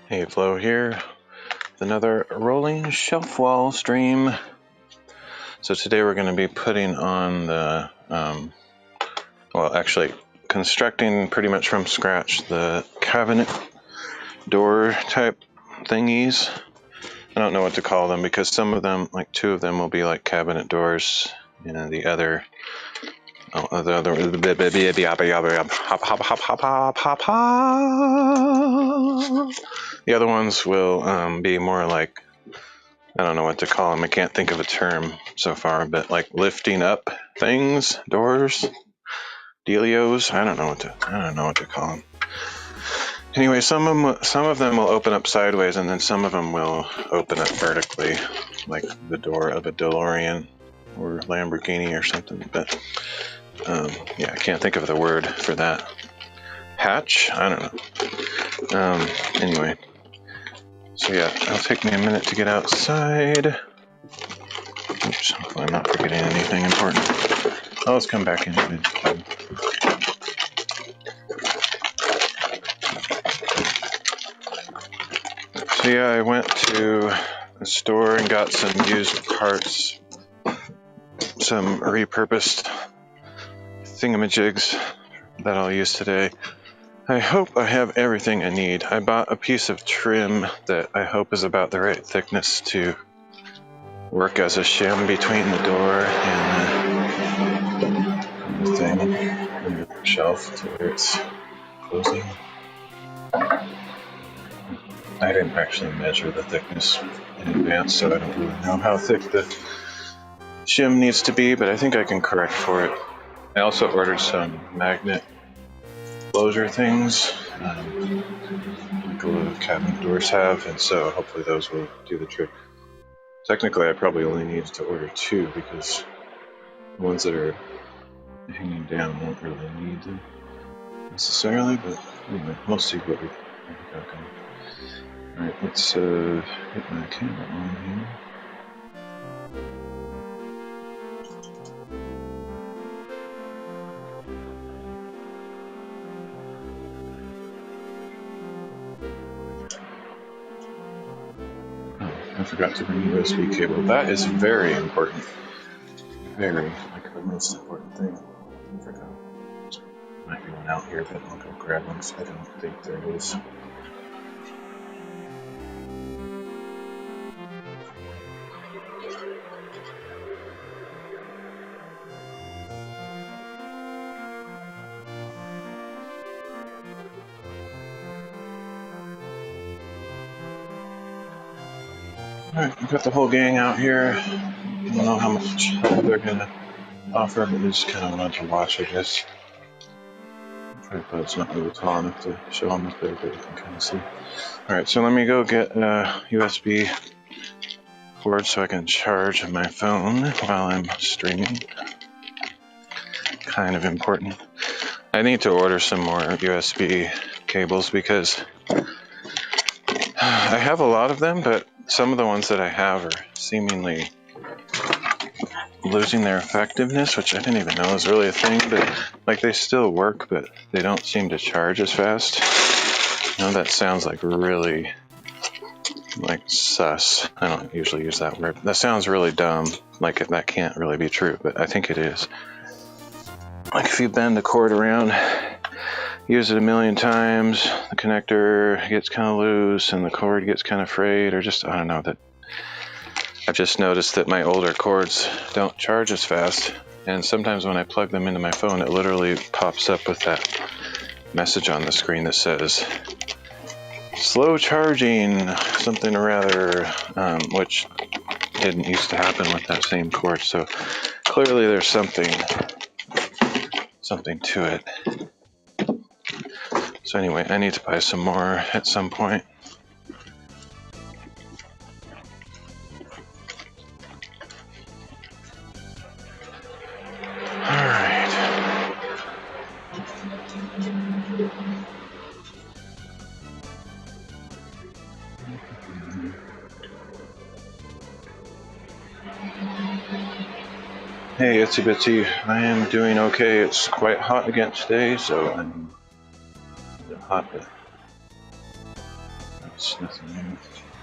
Hey, Flo here with another rolling shelf wall stream. So today we're going to be putting on the, actually constructing pretty much from scratch the cabinet door type thingies. I don't know what to call them because some of them, like two of them, will be like cabinet doors, and the other the other ones will be more like, I don't know what to call them. I can't think of a term so far, but like lifting up things, doors, dealios. I don't know what to call them. Anyway, some of them will open up sideways, and then some of them will open up vertically, like the door of a DeLorean or Lamborghini or something. But I can't think of the word for that. Hatch? I don't know. Anyway, so yeah, it'll take me a minute to get outside. Oops, hopefully I'm not forgetting anything important. Oh, let's come back in. So yeah, I went to a store and got some used parts, some repurposed thingamajigs that I'll use today. I hope I have everything I need. I bought a piece of trim that I hope is about the right thickness to work as a shim between the door and the thing, and the shelf to where it's closing. I didn't actually measure the thickness in advance, so I don't really know how thick the shim needs to be, but I think I can correct for it. I also ordered some magnet closure things, like a lot of cabinet doors have, and so hopefully those will do the trick. Technically, I probably only need to order two because the ones that are hanging down won't really need them necessarily, but anyway, we'll see what we got going. Alright, let's hit my camera on here. I forgot to bring a USB cable. That is very important. Very, like the most important thing. I forgot. There might be one out here, but I'll go grab one because I don't think there is. Alright, we've got the whole gang out here. I don't know how much help they're gonna offer, but we just kind of wanted to watch, I guess. But it's not really tall enough to show them up there, but you can kind of see. Alright, so let me go get a USB cord so I can charge my phone while I'm streaming. Kind of important. I need to order some more USB cables because I have a lot of them, but some of the ones that I have are seemingly losing their effectiveness, which I didn't even know was really a thing, but like they still work, but they don't seem to charge as fast. I know that sounds like really like sus. I don't usually use that word. That sounds really dumb, like that can't really be true, but I think it is. Like if you bend the cord around, use it a million times, the connector gets kind of loose and the cord gets kind of frayed, or just, I don't know, that I've just noticed that my older cords don't charge as fast, and sometimes when I plug them into my phone, it literally pops up with that message on the screen that says slow charging something or other, which didn't used to happen with that same cord. So clearly there's something to it. So anyway, I need to buy some more at some point. Hey, Itsy Bitsy, I am doing okay. It's quite hot again today, so I'm a bit hot, but it's nothing new.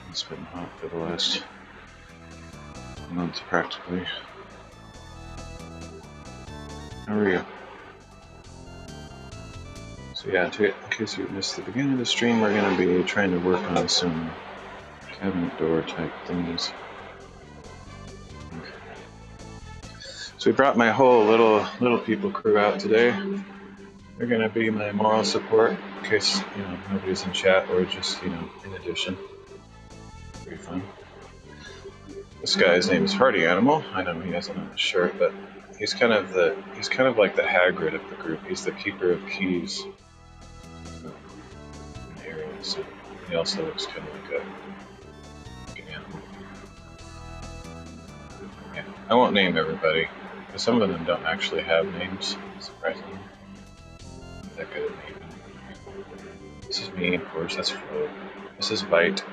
It's been hot for the last month practically. How are you? So yeah, in case you missed the beginning of the stream, we're going to be trying to work on some cabinet door type things. So we brought my whole little people crew out today. They're gonna be my moral support in case nobody's in chat or just in addition. Pretty fun. This guy's name is Hardy Animal. I know he hasn't on his shirt, but he's kind of like the Hagrid of the group. He's the keeper of keys. So he also looks kind of like an animal. Yeah, I won't name everybody. Because some of them don't actually have names, surprisingly. That good at naming. This is me, of course, that's Flo. This is Bite.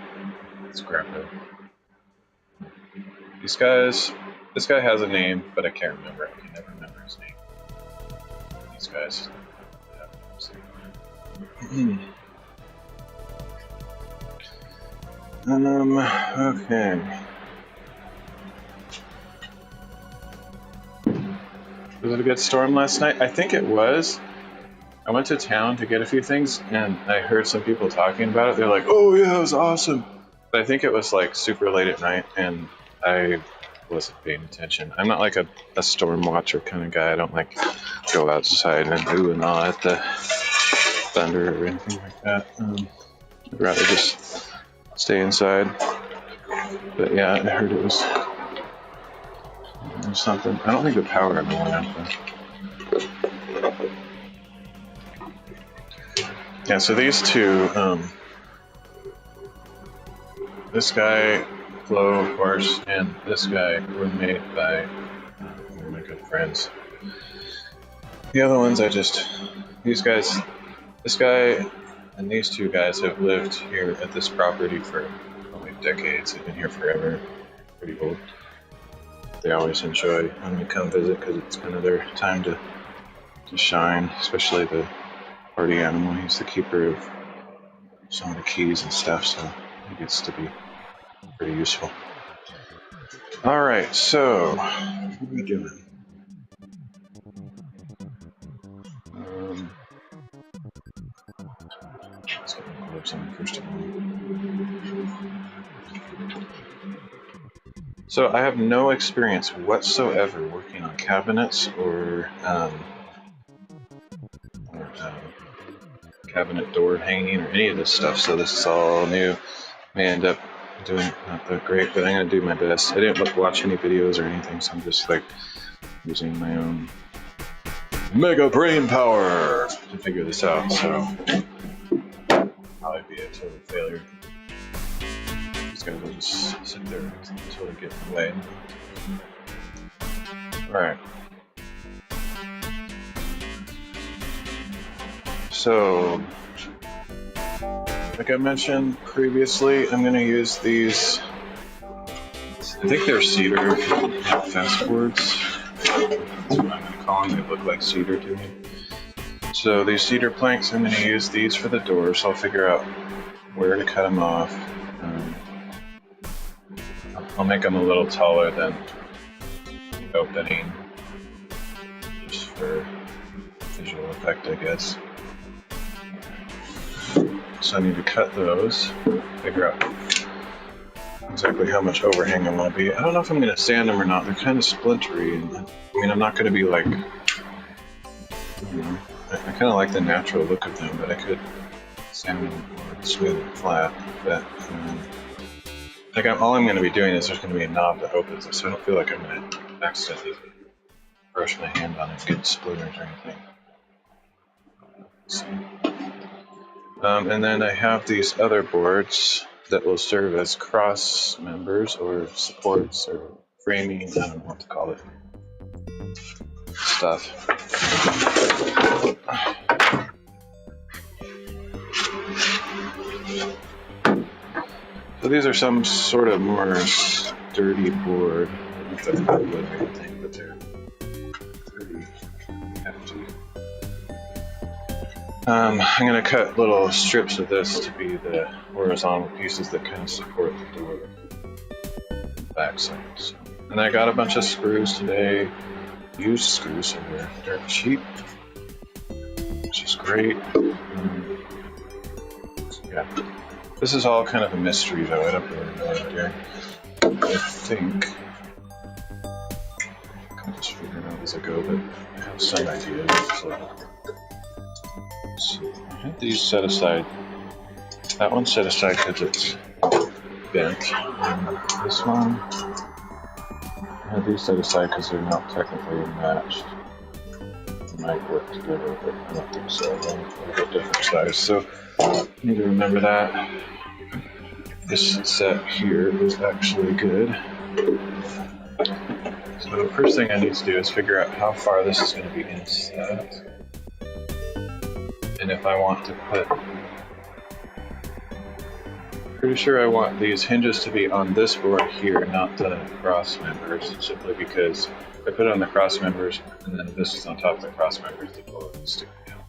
That's Grandpa. This guy has a name, but I can't remember it. I can never remember his name. These guys have names. Okay. Was it a good storm last night? I think it was. I went to town to get a few things, and I heard some people talking about it. They're like, oh yeah, it was awesome. But I think it was like super late at night, and I wasn't paying attention. I'm not like a storm watcher kind of guy. I don't like go outside and ooh and ah at the thunder or anything like that. I'd rather just stay inside. But yeah, I heard it was something. I don't think the power ever went out though. Yeah, so these two, this guy, Flo, of course, and this guy were made by one of my good friends. The other ones this guy and these two guys have lived here at this property for probably decades. They've been here forever, pretty old. They always enjoy when we come visit because it's kind of their time to shine, especially the Hardy Animal. He's the keeper of some of the keys and stuff, so he gets to be pretty useful. Alright, so what are we doing? Let's get my gloves on first of all. So I have no experience whatsoever working on cabinets or cabinet door hanging or any of this stuff, so this is all new. May end up doing not that great, but I'm going to do my best. I didn't watch any videos or anything, so I'm just like using my own mega brain power to figure this out, so probably be a total failure. Just gonna go just sit there until they get in the way. Alright. So, like I mentioned previously, I'm gonna use these, I think they're cedar fence boards. That's what I'm gonna call them. They look like cedar to me. So these cedar planks, I'm gonna use these for the doors. I'll figure out where to cut them off. I'll make them a little taller than the opening, just for visual effect, I guess. So I need to cut those, figure out exactly how much overhang I want to be. I don't know if I'm going to sand them or not. They're kind of splintery. And, I mean, I'm not going to be like, you know, I kind of like the natural look of them, but I could sand them or smooth and flat. But like all I'm going to be doing is there's going to be a knob that opens it, so I don't feel like I'm going to accidentally brush my hand on it and get splinters or anything. And then I have these other boards that will serve as cross members or supports or framing, I don't know what to call it, stuff. So these are some sort of more sturdy board. I don't know if that's wood or anything, but they're pretty hefty. I'm going to cut little strips of this to be the horizontal pieces that kind of support the door backside. So, and I got a bunch of screws today, used screws, so they're dirt cheap, which is great. So yeah, this is all kind of a mystery though. I don't really know what I'm doing. I think I just figure it out as I go, but I have some ideas. So I had these set aside. That one's set aside because it's bent. And this one, I had these set aside because they're not technically matched. They might work together, but I don't think so. They're a different size. So I need to remember that. This set here is actually good. So the first thing I need to do is figure out how far this is going to be inset. And if I want to put, pretty sure I want these hinges to be on this board here, not the cross members, simply because if I put it on the cross members and then this is on top of the cross members, the board will stick down.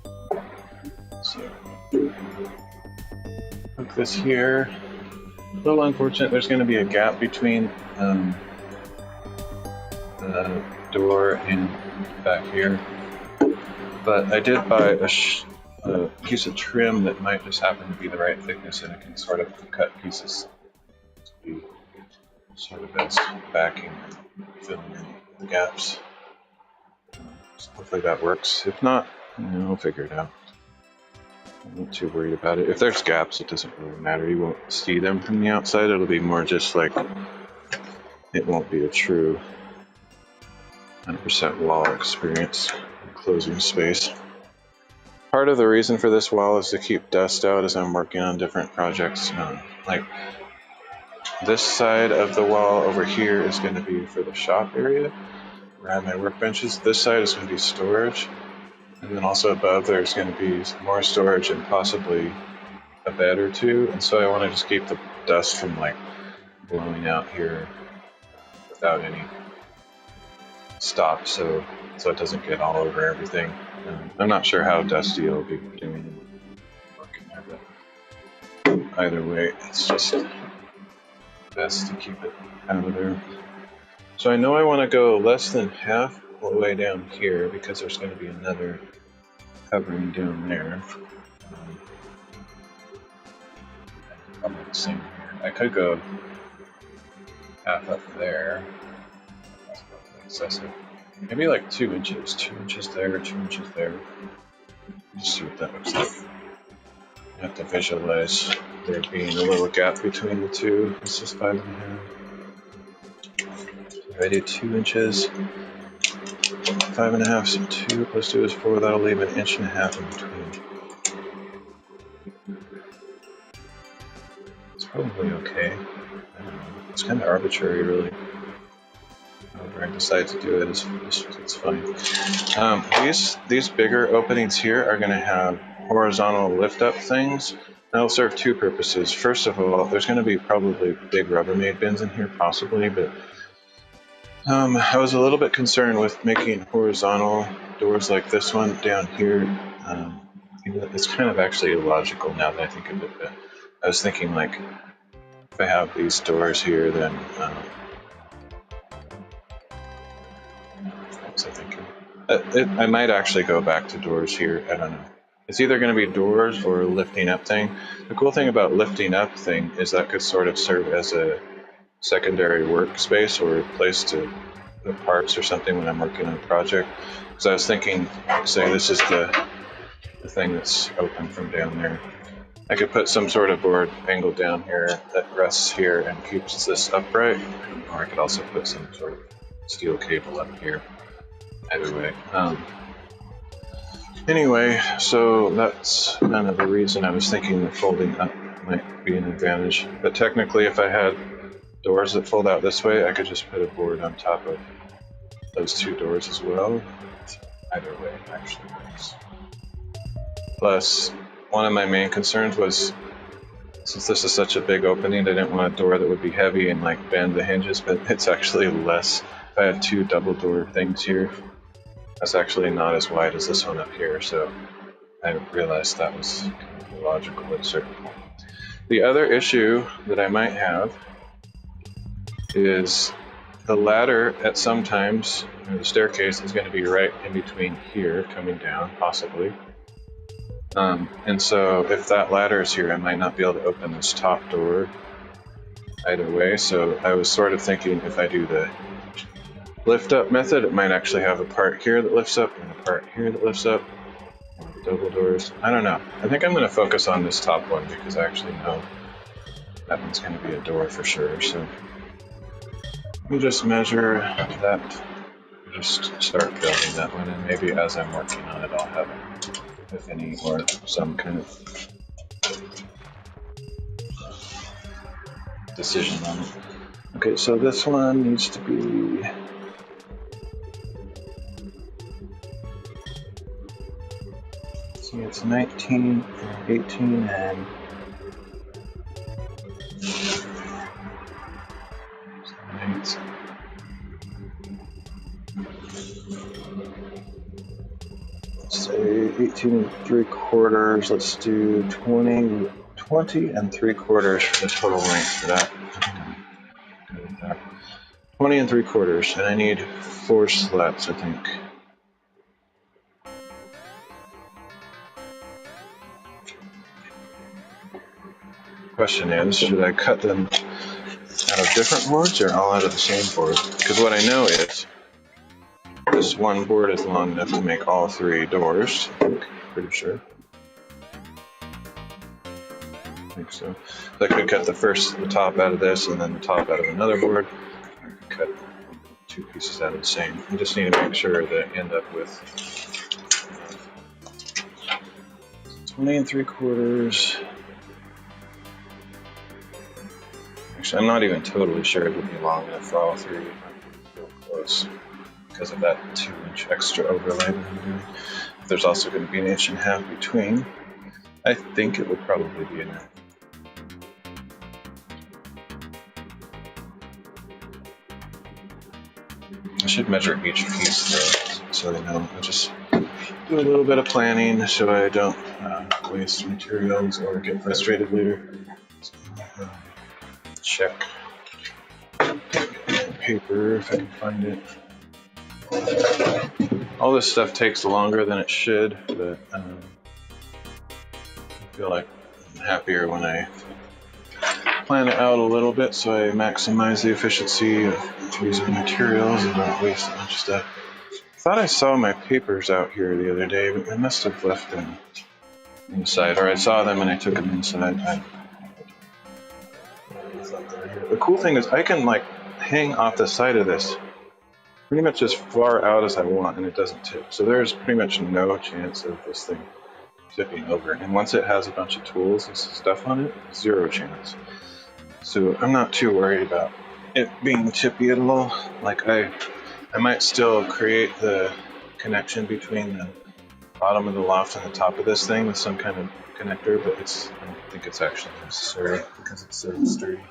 So, put this here. A little unfortunate, there's going to be a gap between the door and back here. But I did buy a piece of trim that might just happen to be the right thickness, and it can sort of cut pieces to be sort of as backing and filling in the gaps. So hopefully that works. If not, we'll figure it out. I'm not too worried about it. If there's gaps, it doesn't really matter. You won't see them from the outside. It'll be more just like, it won't be a true 100% wall experience, closing space. Part of the reason for this wall is to keep dust out as I'm working on different projects. Like this side of the wall over here is going to be for the shop area where I have my workbenches. This side is going to be storage. And then also above there's going to be more storage and possibly a bed or two. And so I want to just keep the dust from like blowing out here without any stop, so it doesn't get all over everything. I'm not sure how dusty it'll be doing working there, but either way, it's just best to keep it out of there. So I know I want to go less than half all the way down here because there's going to be another covering down there. Probably the same here. I could go half up there. That's probably excessive. Maybe like 2 inches. 2 inches there, 2 inches there. Just see what that looks like. You have to visualize there being a little gap between the two. This is 5.5. So I do 2 inches. 5.5, so 2 plus 2 is 4. That'll leave an 1.5 inches in between. It's probably okay. I don't know. It's kind of arbitrary, really. However I decide to do it, it's fine. These bigger openings here are going to have horizontal lift-up things. That'll serve two purposes. First of all, there's going to be probably big Rubbermaid bins in here, possibly, but I was a little bit concerned with making horizontal doors like this one down here. It's kind of actually illogical now that I think of it, but I was thinking, like, if I have these doors here, then what was I thinking? I might actually go back to doors here. I don't know. It's either going to be doors or a lifting up thing. The cool thing about lifting up thing is that could sort of serve as a secondary workspace or a place to put parts or something when I'm working on a project. Because I was thinking, say this is the thing that's open from down there. I could put some sort of board angled down here that rests here and keeps this upright, or I could also put some sort of steel cable up here. Either way. Anyway, so that's kind of the reason I was thinking that folding up might be an advantage. But technically, if I had doors that fold out this way, I could just put a board on top of those two doors as well. Either way, actually works. Plus, one of my main concerns was, since this is such a big opening, I didn't want a door that would be heavy and like bend the hinges, but it's actually less. If I had two double door things here, that's actually not as wide as this one up here, so I realized that was kind of illogical at a certain point. The other issue that I might have is the ladder at some times, or the staircase, is going to be right in between here, coming down, possibly. And so if that ladder is here, I might not be able to open this top door either way. So I was sort of thinking, if I do the lift up method, it might actually have a part here that lifts up and a part here that lifts up. Double doors. I don't know. I think I'm going to focus on this top one because I actually know that one's going to be a door for sure. So let me just measure that. Just start building that one, and maybe as I'm working on it, I'll have it, if any, or some kind of decision on it. Okay, so this one needs to be it's 19, 18, and 8. Let's say 18 3/4. Let's do 20 3/4 for the total length for that. 20 3/4, and I need 4 slats, I think. Question is, should I cut them out of different boards or all out of the same board? Because what I know is this one board is long enough to make all 3 doors, I think, pretty sure. I think so. So I could cut the top out of this and then the top out of another board. I could cut 2 pieces out of the same. I just need to make sure that I end up with 20 3/4. Actually, I'm not even totally sure it would be long enough for all 3. I'm real close because of that 2-inch extra overlay that I'm doing. There's also going to be an 1.5 inches between. I think it would probably be enough. I should measure each piece though, so I know. I just do a little bit of planning so I don't waste materials or get frustrated later. Check paper if I can find it. All this stuff takes longer than it should, but I feel like I'm happier when I plan it out a little bit so I maximize the efficiency of using materials and not waste a bunch of stuff. I thought I saw my papers out here the other day, but I must have left them inside, or I saw them and I took them inside. The cool thing is I can like hang off the side of this pretty much as far out as I want, and it doesn't tip. So there's pretty much no chance of this thing tipping over. And once it has a bunch of tools and stuff on it, 0 chance. So I'm not too worried about it being tippy at all. Like I might still create the connection between the bottom of the loft and the top of this thing with some kind of connector, but I don't think it's actually necessary because it's so sturdy.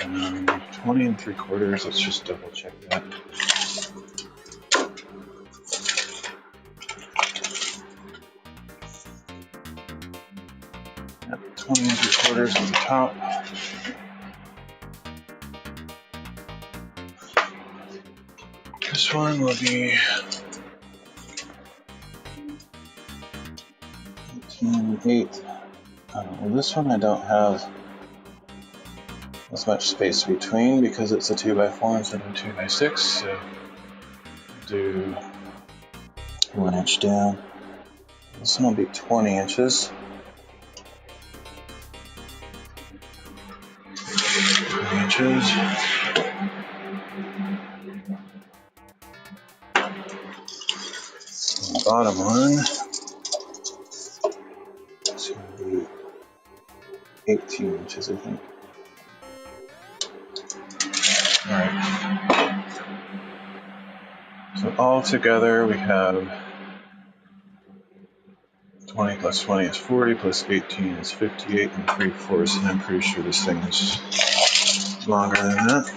Um, 20 3/4. Let's just double check that. Yep, 20 3/4 at the top. This one will be 18/8. Well, this one I don't have as much space between because it's a 2x4 instead of a 2x6. So do 1 inch down. This one will be 20 inches. 20 inches. And the bottom one is going to be 18 inches, I think. Alright. So all together we have 20 plus 20 is 40, plus 18 is 58 3/4, and I'm pretty sure this thing is longer than that.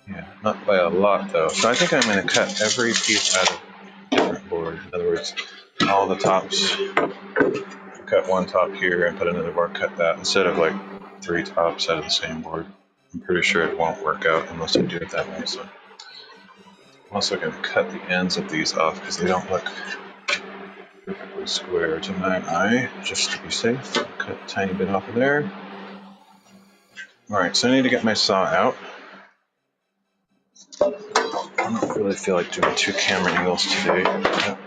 Yeah, not by a lot though. So I think I'm going to cut every piece out of a different board. In other words, all the tops. Cut one top here and put another board, cut that, instead of like 3 tops out of the same board. I'm pretty sure it won't work out unless I do it that way. So I'm also going to cut the ends of these off because they don't look perfectly square to my eye, just to be safe. Cut a tiny bit off of there. Alright, so I need to get my saw out. I don't really feel like doing 2 camera angles today. But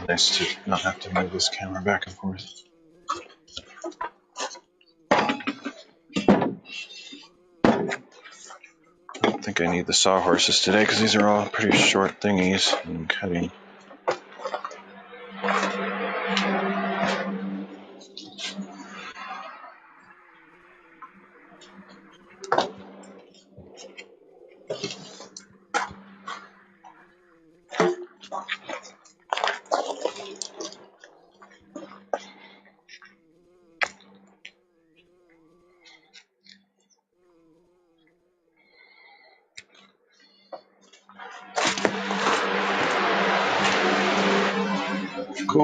nice to not have to move this camera back and forth. I don't think I need the sawhorses today because these are all pretty short thingies and I'm cutting.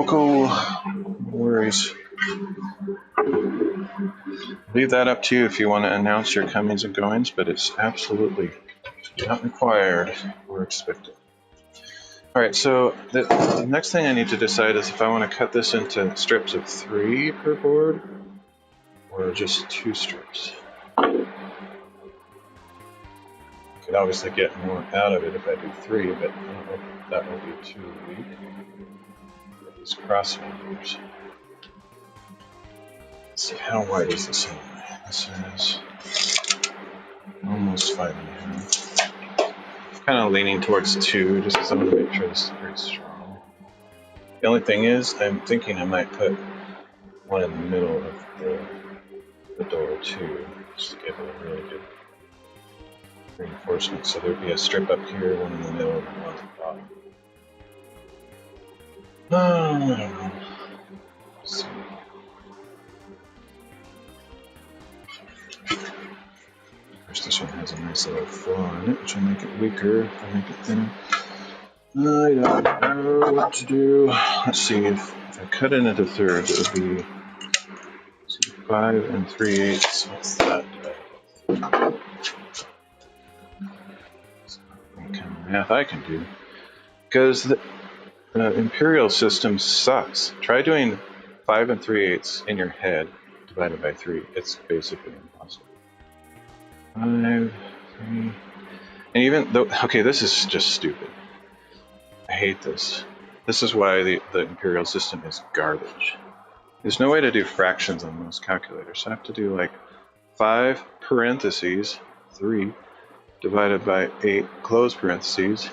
Cool. No worries. Leave that up to you if you want to announce your comings and goings, but it's absolutely not required or expected. Alright, so the next thing I need to decide is if I want to cut this into strips of 3 per board or just 2 strips. I could obviously get more out of it if I do 3, but I don't know if that will be too weak. These cross members. Let's see, how wide is this anyway? This is almost 5.5. Kind of leaning towards 2, just because I want to make sure this is pretty strong. The only thing is, I'm thinking I might put one in the middle of the door too, just to give it a really good reinforcement. So there'd be a strip up here, one in the middle, and one at the bottom. I don't know. Let's see. This one has a nice little flaw in it, which will make it weaker if I make it thinner. I don't know what to do. Let's see, if I cut it into thirds, it would be 5 3/8. What's that? What kind of math I can do? Because the imperial system sucks. Try doing 5 3/8 in your head divided by 3. It's basically impossible. 5, 3, and even though, okay, this is just stupid. hate this. This is why the imperial system is garbage. There's no way to do fractions on most calculators. So I have to do like 5 parentheses, 3, divided by 8, close parentheses,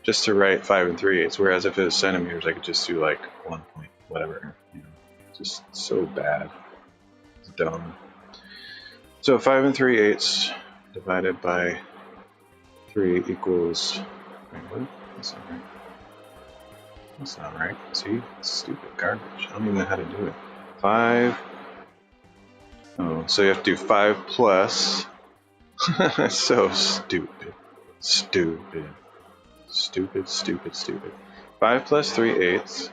just to write 5 3/8. Whereas if it was centimeters, I could just do like 1 point whatever. You know, just so bad. It's dumb. So 5 3/8 divided by 3 equals. Wait, what? That's not right. That's not right. See? It's stupid garbage. I don't even know how to do it. 5. Oh, so you have to do 5 plus. So stupid. Stupid. Stupid, stupid, stupid. 5 plus 3/8.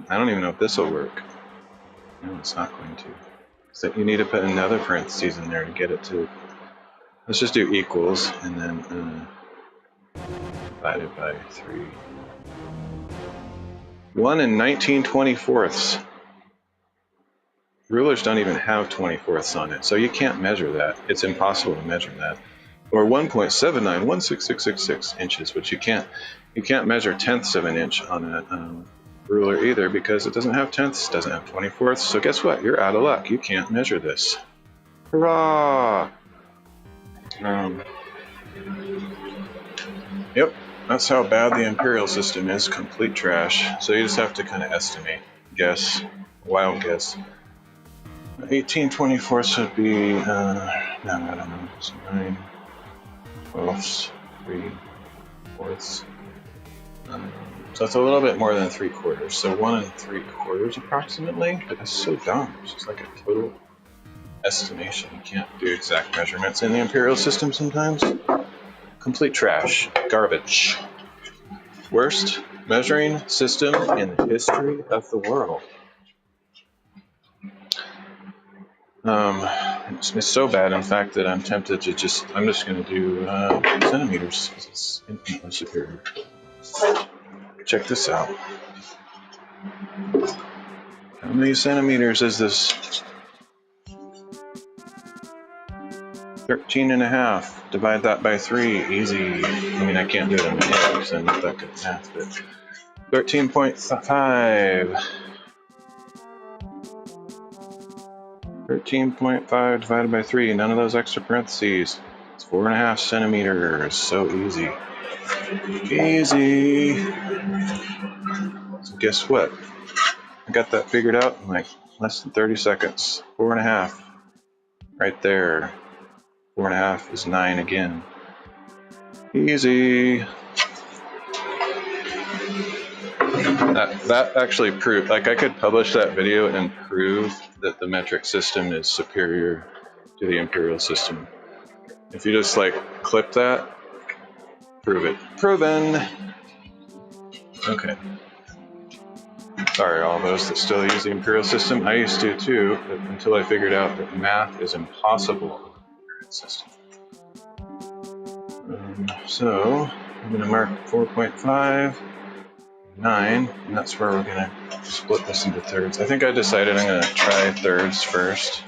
I don't even know if this will work. No, it's not going to. So you need to put another parentheses in there to get it to. Let's just do equals and then divided by 3. 1 and 19/24. Rulers don't even have 24ths on it, so you can't measure that. It's impossible to measure that. Or 1.79166666 inches, which you can't measure tenths of an inch on a ruler either because it doesn't have tenths, doesn't have 24ths. So guess what? You're out of luck. You can't measure this. Hurrah! Yep, that's how bad the imperial system is. Complete trash. So you just have to kind of estimate, guess, wild guess. 18/24 would be, no, I don't know, it's 9 12ths, 3/4. So it's a little bit more than 3/4. So 1 3/4 approximately, but that's so dumb. It's just like a total estimation. You can't do exact measurements in the imperial system sometimes. Complete trash. Garbage. Worst measuring system in the history of the world. It's so bad, in fact, that I'm tempted to I'm just going to do centimeters because it's infinitely superior. Check this out. How many centimeters is this? 13.5. Divide that by 3. Easy. I mean, I can't do it in my head because I'm not that good at math, but 13.5. 13.5 divided by 3. None of those extra parentheses. It's 4.5 centimeters. So easy. Easy. So guess what? I got that figured out in like less than 30 seconds. 4.5. Right there. 4.5 is 9 again. Easy. That actually proved, like I could publish that video and prove that the metric system is superior to the imperial system. If you just like clip that, prove it. Proven. Okay. Sorry, all those that still use the imperial system. I used to too, but until I figured out that math is impossible in the imperial system. So I'm going to mark 4.5, 9, and that's where we're going to split this into thirds. I think I decided I'm going to try thirds first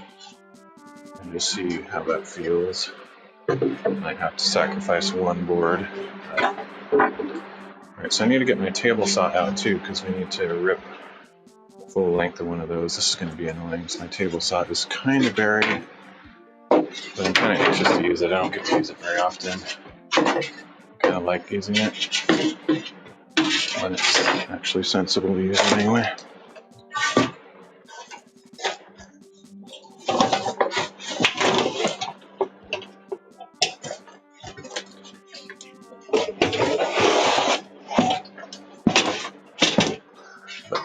and just see how that feels. Might have to sacrifice one board. Alright, so I need to get my table saw out too because we need to rip the full length of one of those. This is going to be annoying because my table saw is kind of buried, but I'm kind of anxious to use it. I don't get to use it very often. I kind of like using it when it's actually sensible to use it anyway.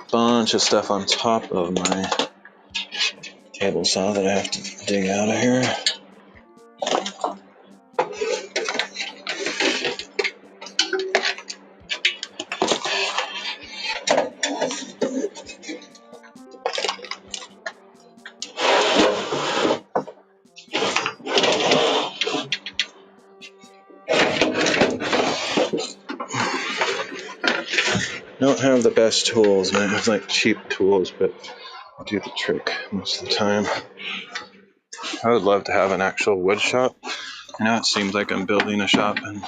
Bunch of stuff on top of my table saw that I have to dig out of here. Don't have the best tools, man. I have like cheap tools, but I do the trick most of the time. I would love to have an actual wood shop I know it seems like I'm building a shop and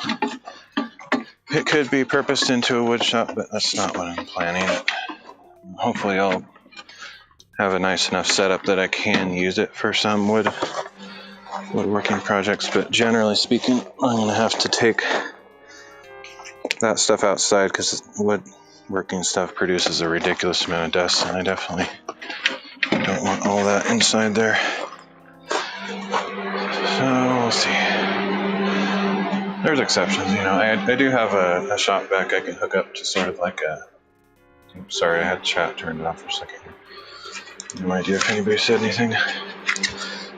it could be purposed into a wood shop, but that's not what I'm planning. Hopefully I'll have a nice enough setup that I can use it for some woodworking projects, but generally speaking, I'm going to have to take that stuff outside because woodworking stuff produces a ridiculous amount of dust, and I definitely don't want all that inside there. So we'll see. There's exceptions, you know. I do have a shop vac I can hook up to sort of like a... Sorry, I had chat turned off for a second here. No idea if anybody said anything.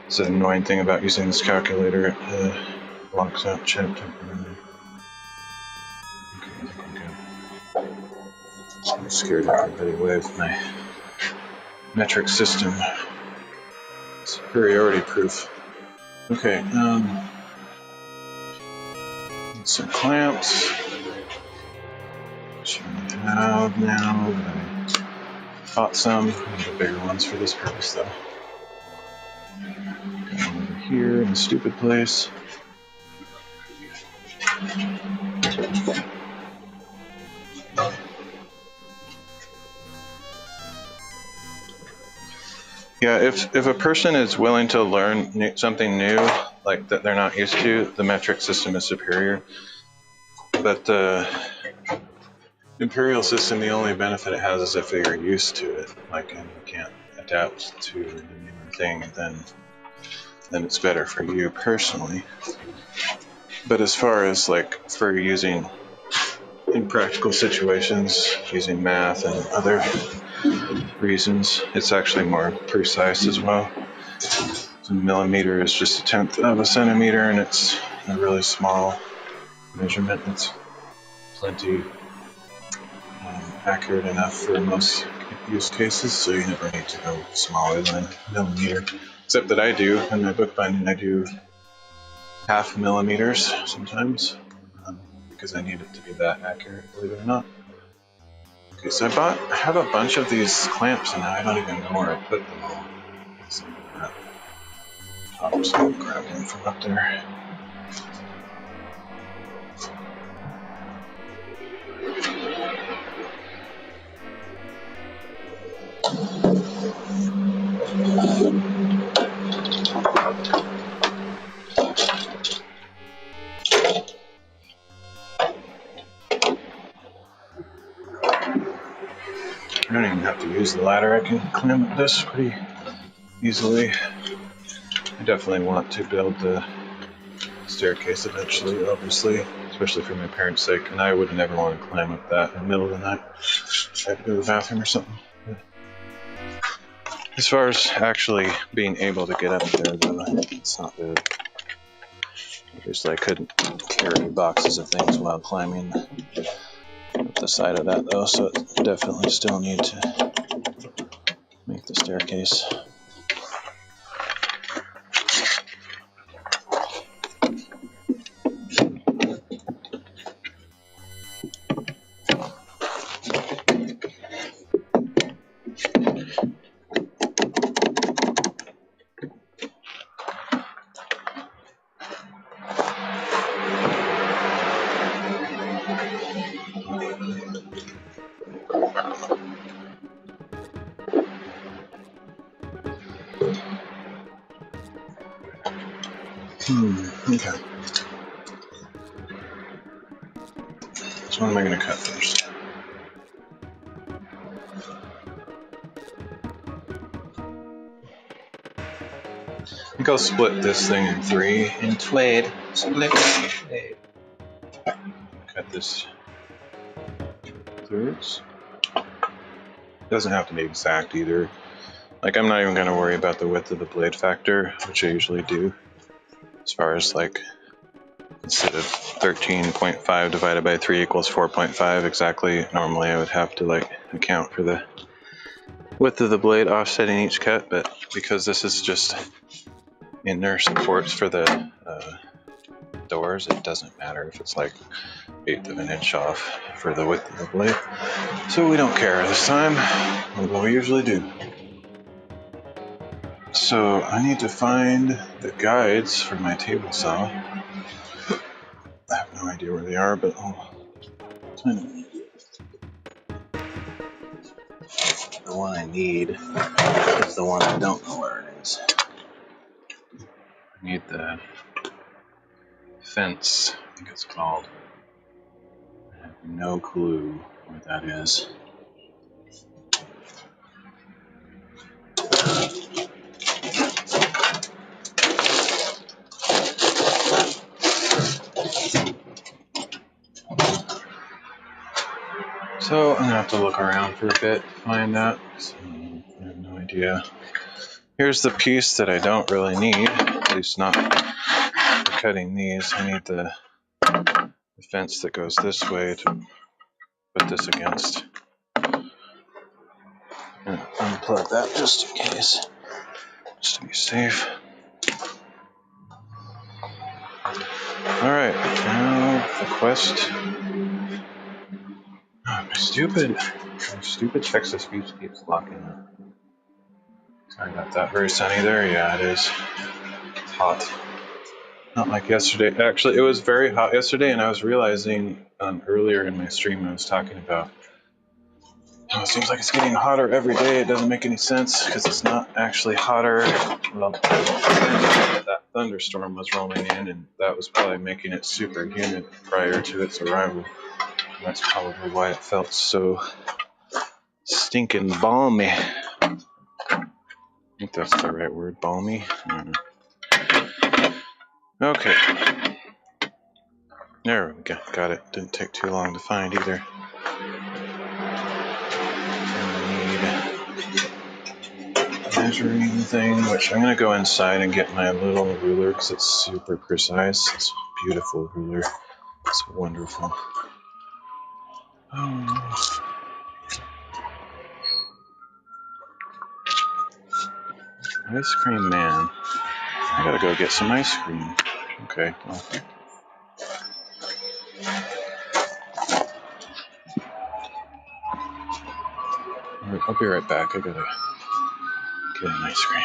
It's an annoying thing about using this calculator. It locks out chat temporarily. Okay, I think we're good. I'm scared everybody away with my metric system. Superiority proof. Okay, some clamps. Which I have now, but I bought some. The bigger ones for this purpose, though. Got one over here in a stupid place. Yeah, if a person is willing to learn something new, like that they're not used to, the metric system is superior. But the imperial system, the only benefit it has is if you're used to it. Like, and you can't adapt to the new thing, then it's better for you personally. But as far as like for using in practical situations, using math and other reasons, it's actually more precise as well. So a millimeter is just 1/10 of a centimeter, and it's a really small measurement. It's plenty accurate enough for most use cases, so you never need to go smaller than a millimeter. Except that I do, in my bookbinding, I do 0.5 millimeters sometimes, because I need it to be that accurate, believe it or not. Okay, so I have a bunch of these clamps, and now I don't even know where I put them all. So I'm just going to grab them from up there. I don't even have to use the ladder. I can climb this pretty easily. I definitely want to build the staircase eventually, obviously, especially for my parents' sake, and I would never want to climb up that in the middle of the night. I had to go to the bathroom or something. As far as actually being able to get up there, though, it's not good. Obviously, I couldn't carry boxes of things while climbing up the side of that, though, so it definitely still need to make the staircase. Okay. So what am I going to cut first? I think I'll split this thing in 3. In twade. Split. Cut this thirds. Doesn't have to be exact either. Like, I'm not even going to worry about the width of the blade factor, which I usually do. As far as like, instead of 13.5 divided by 3 equals 4.5 exactly, normally I would have to like account for the width of the blade offsetting each cut, but because this is just inner supports for the doors, it doesn't matter if it's like 1/8 of an inch off for the width of the blade. So we don't care this time, although we usually do. So I need to find the guides for my table saw. I have no idea where they are, but the one I need is the one I don't know where it is. I need the fence, I think it's called. I have no clue where that is. So I'm gonna have to look around for a bit to find that. So I have no idea. Here's the piece that I don't really need, at least not for cutting these. I need the fence that goes this way to put this against. I'm gonna unplug that just in case, just to be safe. Alright, now the quest. Oh, my stupid text-to-speech keeps locking up. Sorry about that. Very sunny there. Yeah, it is. It's hot. Not like yesterday. Actually, it was very hot yesterday, and I was realizing earlier in my stream I was talking about it seems like it's getting hotter every day. It doesn't make any sense because it's not actually hotter. Well, that thunderstorm was rolling in, and that was probably making it super humid prior to its arrival. And that's probably why it felt so stinking balmy. I think that's the right word, balmy. Okay. There we go. Got it. Didn't take too long to find either. Measuring thing, which I'm going to go inside and get my little ruler because it's super precise. It's a beautiful ruler. It's wonderful. Oh. Ice cream man. I gotta go get some ice cream. Okay. Well. I'll be right back. I gotta get an ice cream.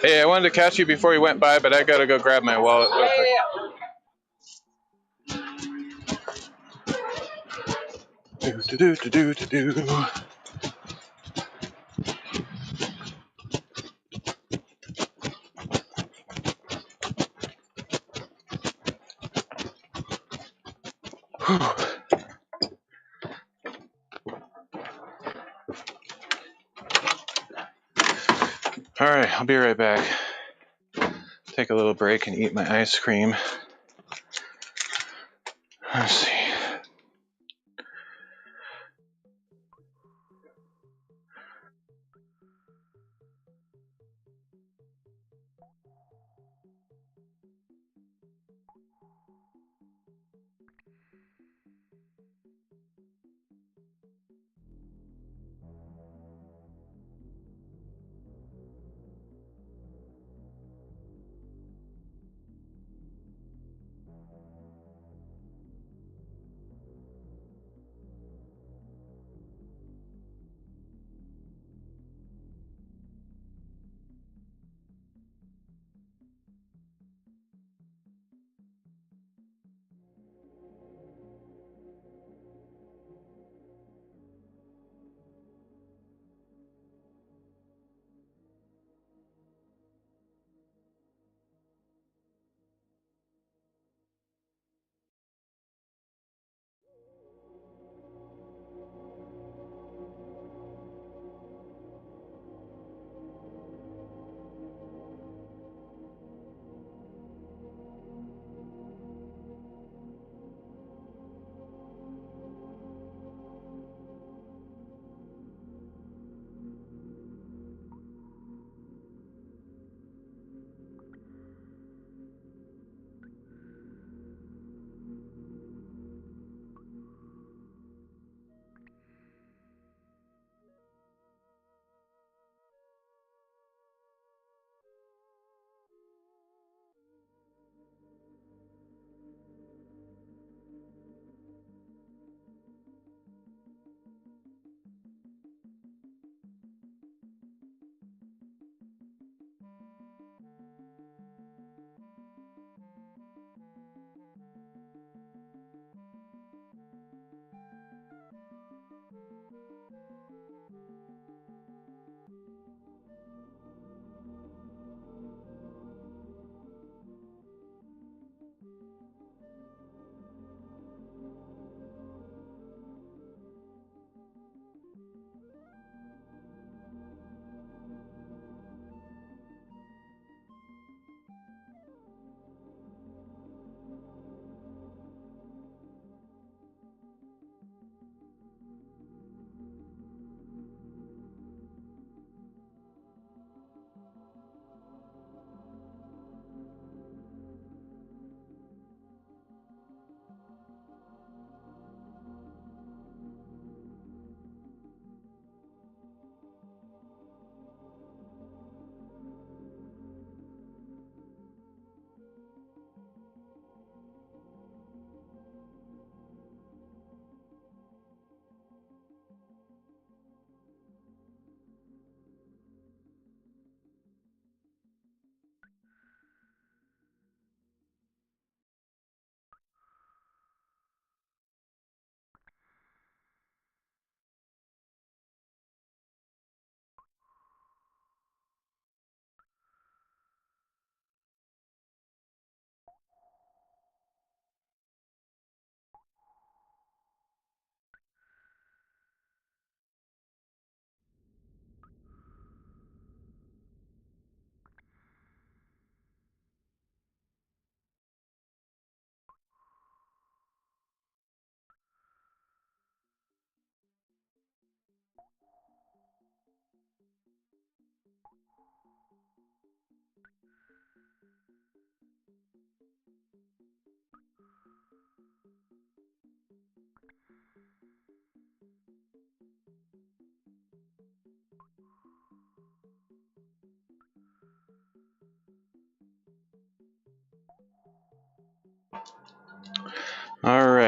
Hey, I wanted to catch you before you went by, but I gotta go grab my wallet. Do. All right, I'll be right back. Take a little break and eat my ice cream. Let's see.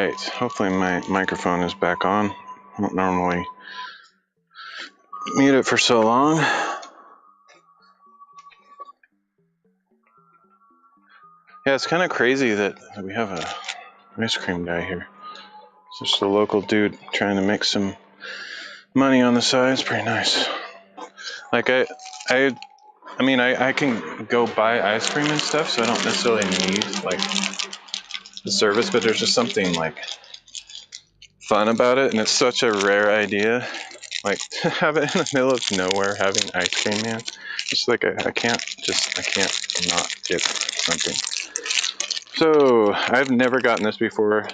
right, hopefully my microphone is back on. I don't normally mute it for so long. Yeah, it's kind of crazy that we have a ice cream guy here. It's just a local dude trying to make some money on the side. It's pretty nice. Like I mean, I can go buy ice cream and stuff, so I don't necessarily need like the service, but there's just something like fun about it, and it's such a rare idea. Like to have it in the middle of nowhere, having ice cream, man. It's like I can't not get something. So I've never gotten this before,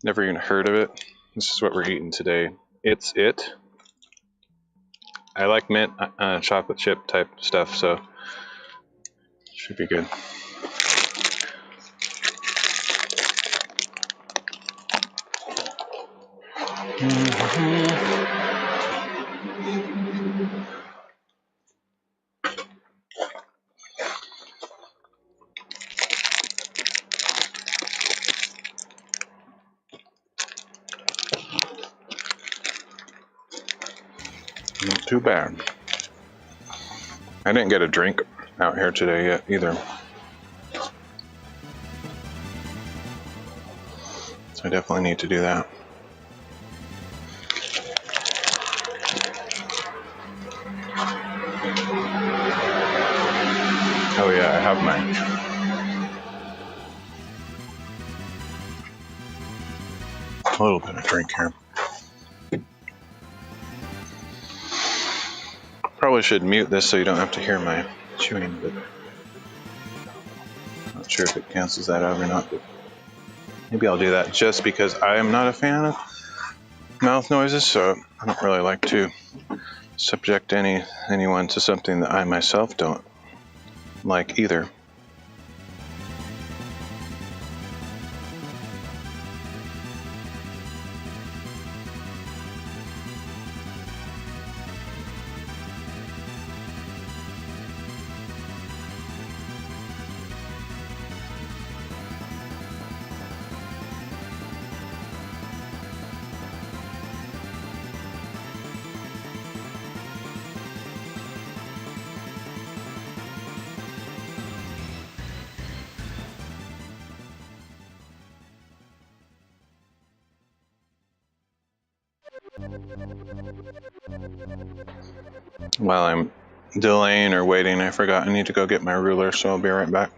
never even heard of it. This is what we're eating today. It's it. I like mint chocolate chip type stuff, so should be good. Not too bad. I didn't get a drink out here today yet either. So I definitely need to do that. Oh yeah, I have mine. A little bit of drink here. Probably should mute this so you don't have to hear my chewing, but I'm not sure if it cancels that out or not, but maybe I'll do that just because I am not a fan of mouth noises, so I don't really like to subject anyone to something that I myself don't like either. While I'm delaying or waiting, I forgot I need to go get my ruler, so I'll be right back.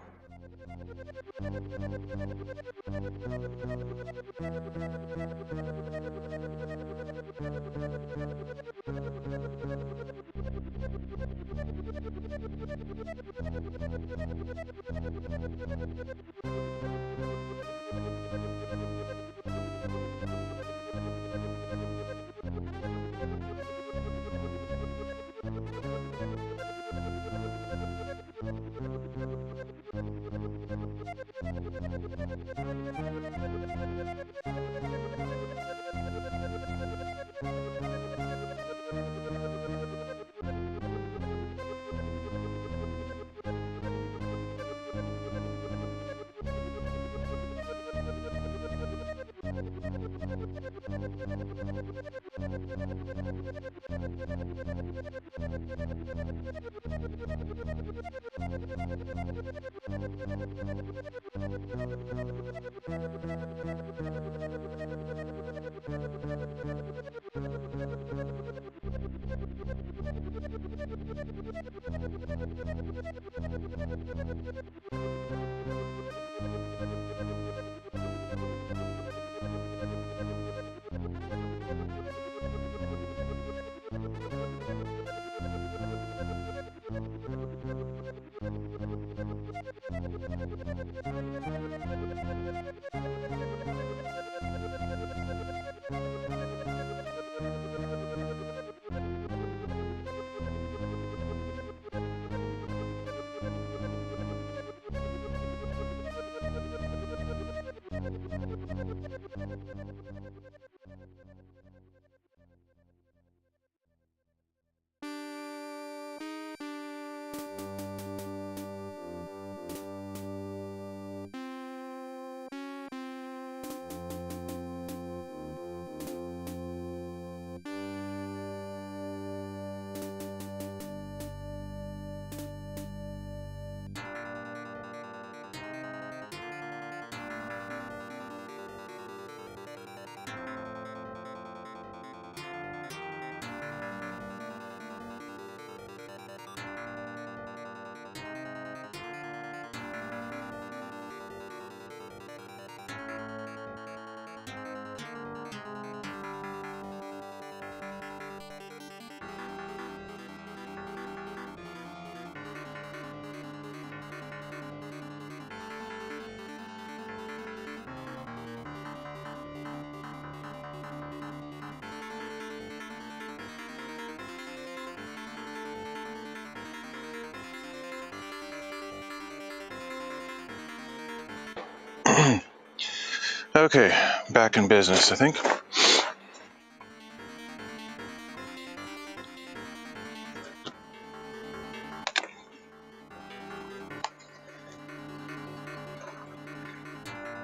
Okay, back in business, I think.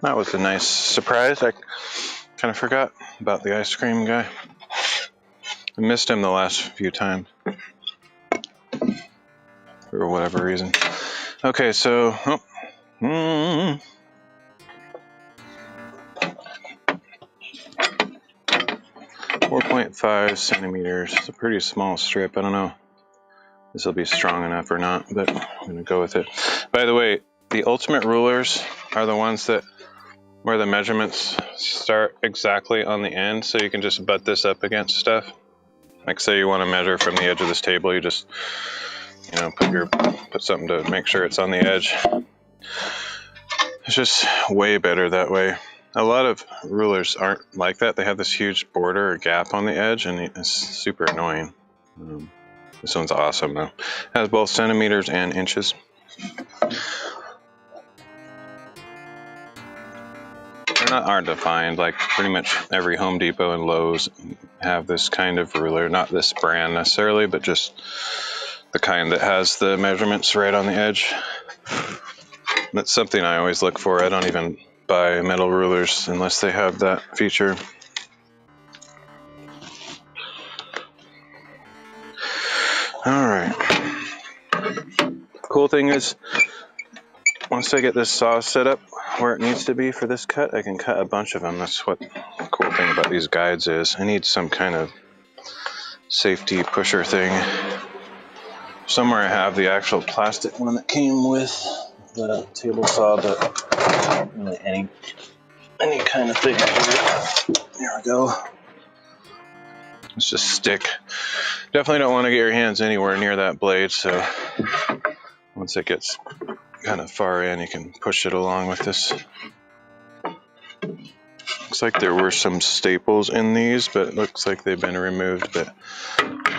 That was a nice surprise. I kind of forgot about the ice cream guy. I missed him the last few times for whatever reason. Okay, so 4.5 centimeters. It's a pretty small strip. I don't know if this will be strong enough or not, but I'm gonna go with it. By the way, the ultimate rulers are the ones that where the measurements start exactly on the end, so you can just butt this up against stuff. Like say you want to measure from the edge of this table, you just put something to make sure it's on the edge. It's just way better that way. A lot of rulers aren't like that. They have this huge border or gap on the edge, and it's super annoying. This one's awesome though. It has both centimeters and inches. They're not hard to find. Like pretty much every Home Depot and Lowe's have this kind of ruler. Not this brand necessarily, but just the kind that has the measurements right on the edge. That's something I always look for. I don't even buy metal rulers unless they have that feature. All right. Cool thing is, once I get this saw set up where it needs to be for this cut, I can cut a bunch of them. That's what the cool thing about these guides is. I need some kind of safety pusher thing. Somewhere I have the actual plastic one that came with the table saw, but really any kind of thing. There we go. It's just stick. Definitely don't want to get your hands anywhere near that blade, so once it gets kind of far in, you can push it along with this. Looks like there were some staples in these, but it looks like they've been removed, but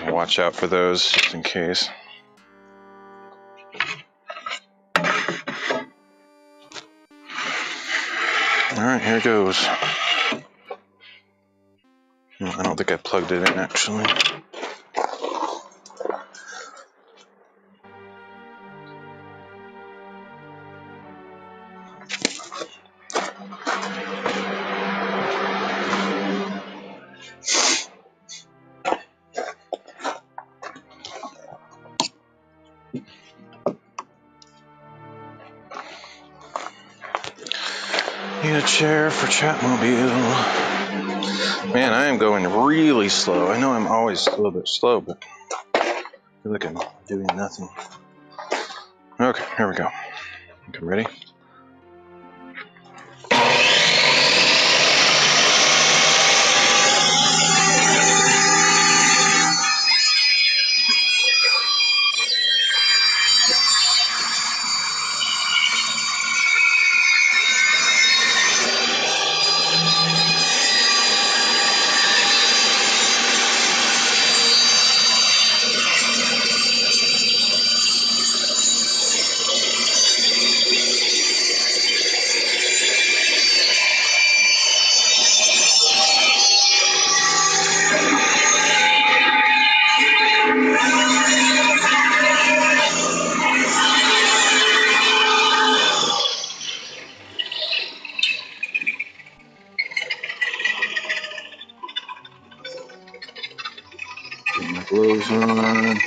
watch out for those just in case. All right, here goes. I don't think I plugged it in actually. Need a chair for Chatmobile. Man, I am going really slow. I know I'm always a little bit slow, but I feel like I'm doing nothing. Okay, here we go. Okay, ready? Get my gloves on.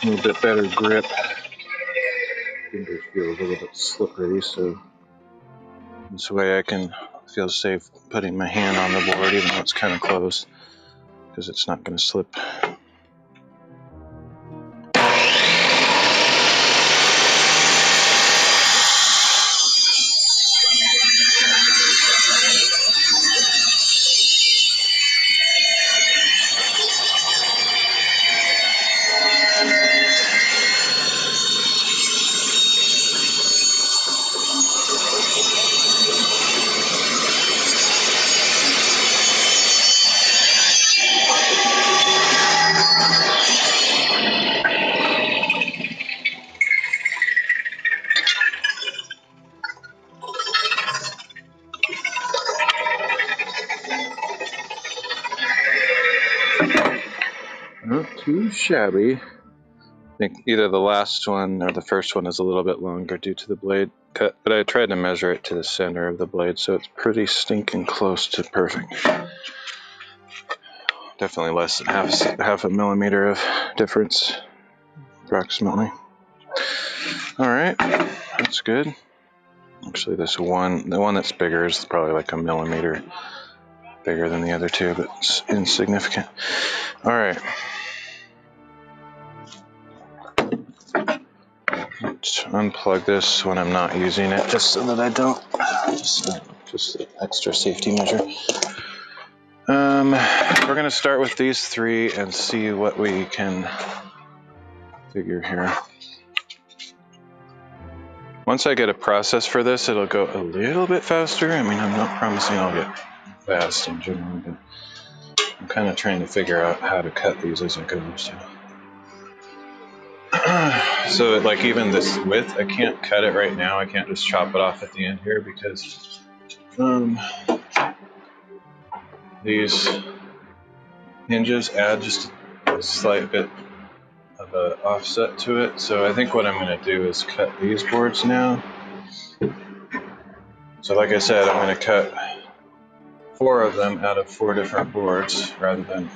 A little bit better grip. Fingers feel a little bit slippery, so this way I can feel safe putting my hand on the board, even though it's kind of close, because it's not going to slip. too shabby. I think either the last one or the first one is a little bit longer due to the blade cut, but I tried to measure it to the center of the blade, so it's pretty stinking close to perfect. Definitely less than half a millimeter of difference, approximately. All right, that's good. Actually, the one that's bigger is probably like a millimeter bigger than the other two, but it's insignificant. All right. Let's unplug this when I'm not using it, just so that I don't, just an extra safety measure. We're gonna start with these three and see what we can figure here. Once I get a process for this, it'll go a little bit faster. I mean, I'm not promising I'll get fast in general, but I'm kind of trying to figure out how to cut these as it goes. So like even this width, I can't cut it right now. I can't just chop it off at the end here because these hinges add just a slight bit of an offset to it. So I think what I'm going to do is cut these boards now. So like I said, I'm going to cut 4 of them out of 4 different boards rather than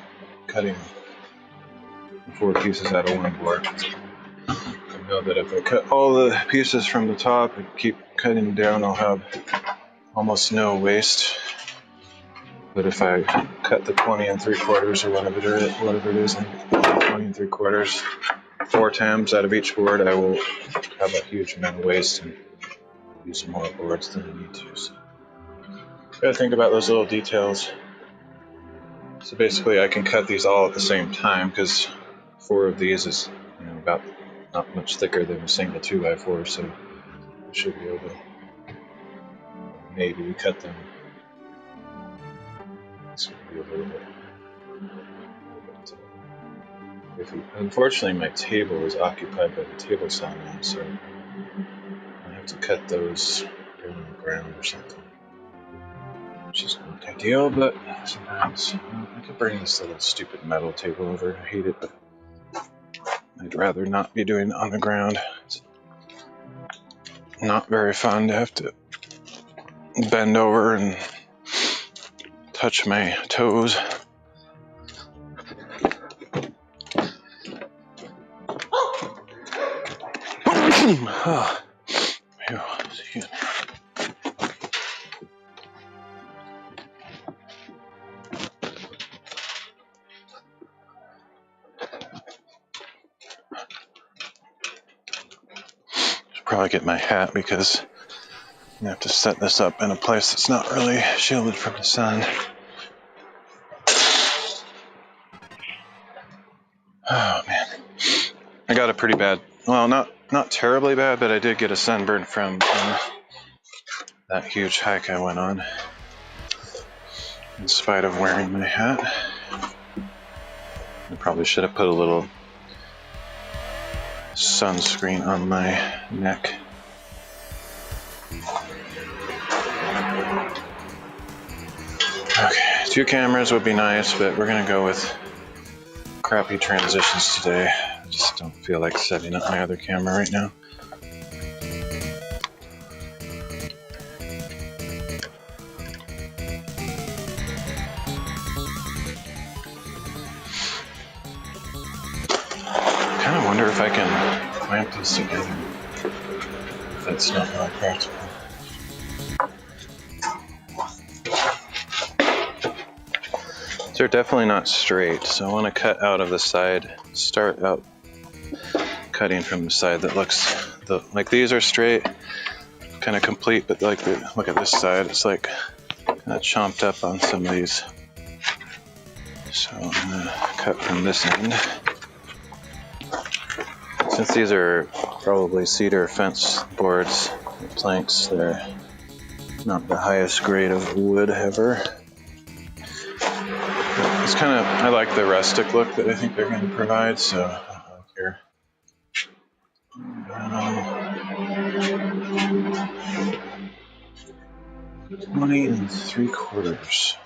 cutting 4 pieces out of one board. I know that if I cut all the pieces from the top and keep cutting down, I'll have almost no waste. But if I cut the 20 3/4 or whatever it is, 20 3/4, 4 times out of each board, I will have a huge amount of waste and use more boards than I need to. So gotta think about those little details. So basically, I can cut these all at the same time because 4 of these is about not much thicker than a single 2x4, so I should be able to maybe cut them. This would be a little bit. Unfortunately, my table is occupied by the table saw now, so I have to cut those on the ground or something. Which is not ideal, but sometimes I could bring this little stupid metal table over. I hate it, but I'd rather not be doing it on the ground. It's not very fun to have to bend over and touch my toes. Oh, excuse me. Should probably get my hat because I have to set this up in a place that's not really shielded from the sun. Oh man, I got a pretty bad, well, not terribly bad, but I did get a sunburn from that huge hike I went on, in spite of wearing my hat. I probably should have put a little sunscreen on my neck. Okay, 2 cameras would be nice, but we're gonna go with crappy transitions today. I just don't feel like setting up my other camera right now. I kind of wonder if I can clamp these together. If that's not really practical. They're definitely not straight, so I want to cut out of the side, start out cutting from the side that looks, like these are straight, kind of complete, but like look at this side, it's like kind of chomped up on some of these. So I'm going to cut from this end. Since these are probably cedar fence boards, planks, they're not the highest grade of wood ever. It's kind of, I like the rustic look that I think they're going to provide, so I don't care. 20 3/4.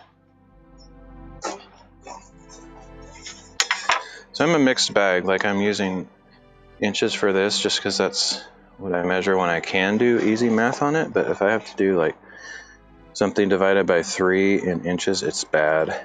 So So I'm a mixed bag. Like I'm using inches for this just because that's what I measure when I can do easy math on it. But if I have to do like something divided by 3 in inches, it's bad.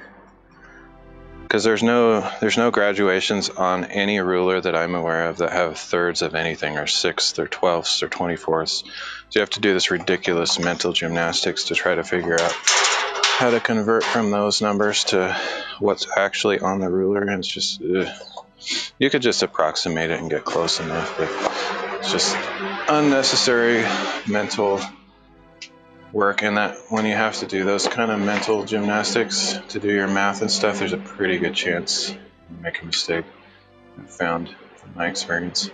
Because there's no graduations on any ruler that I'm aware of that have thirds of anything, or sixths, or 12ths, or 24ths. So you have to do this ridiculous mental gymnastics to try to figure out how to convert from those numbers to what's actually on the ruler. And it's just, you could just approximate it and get close enough, but it's just unnecessary mental work. And that when you have to do those kind of mental gymnastics to do your math and stuff, there's a pretty good chance you make a mistake. I've found from my experience.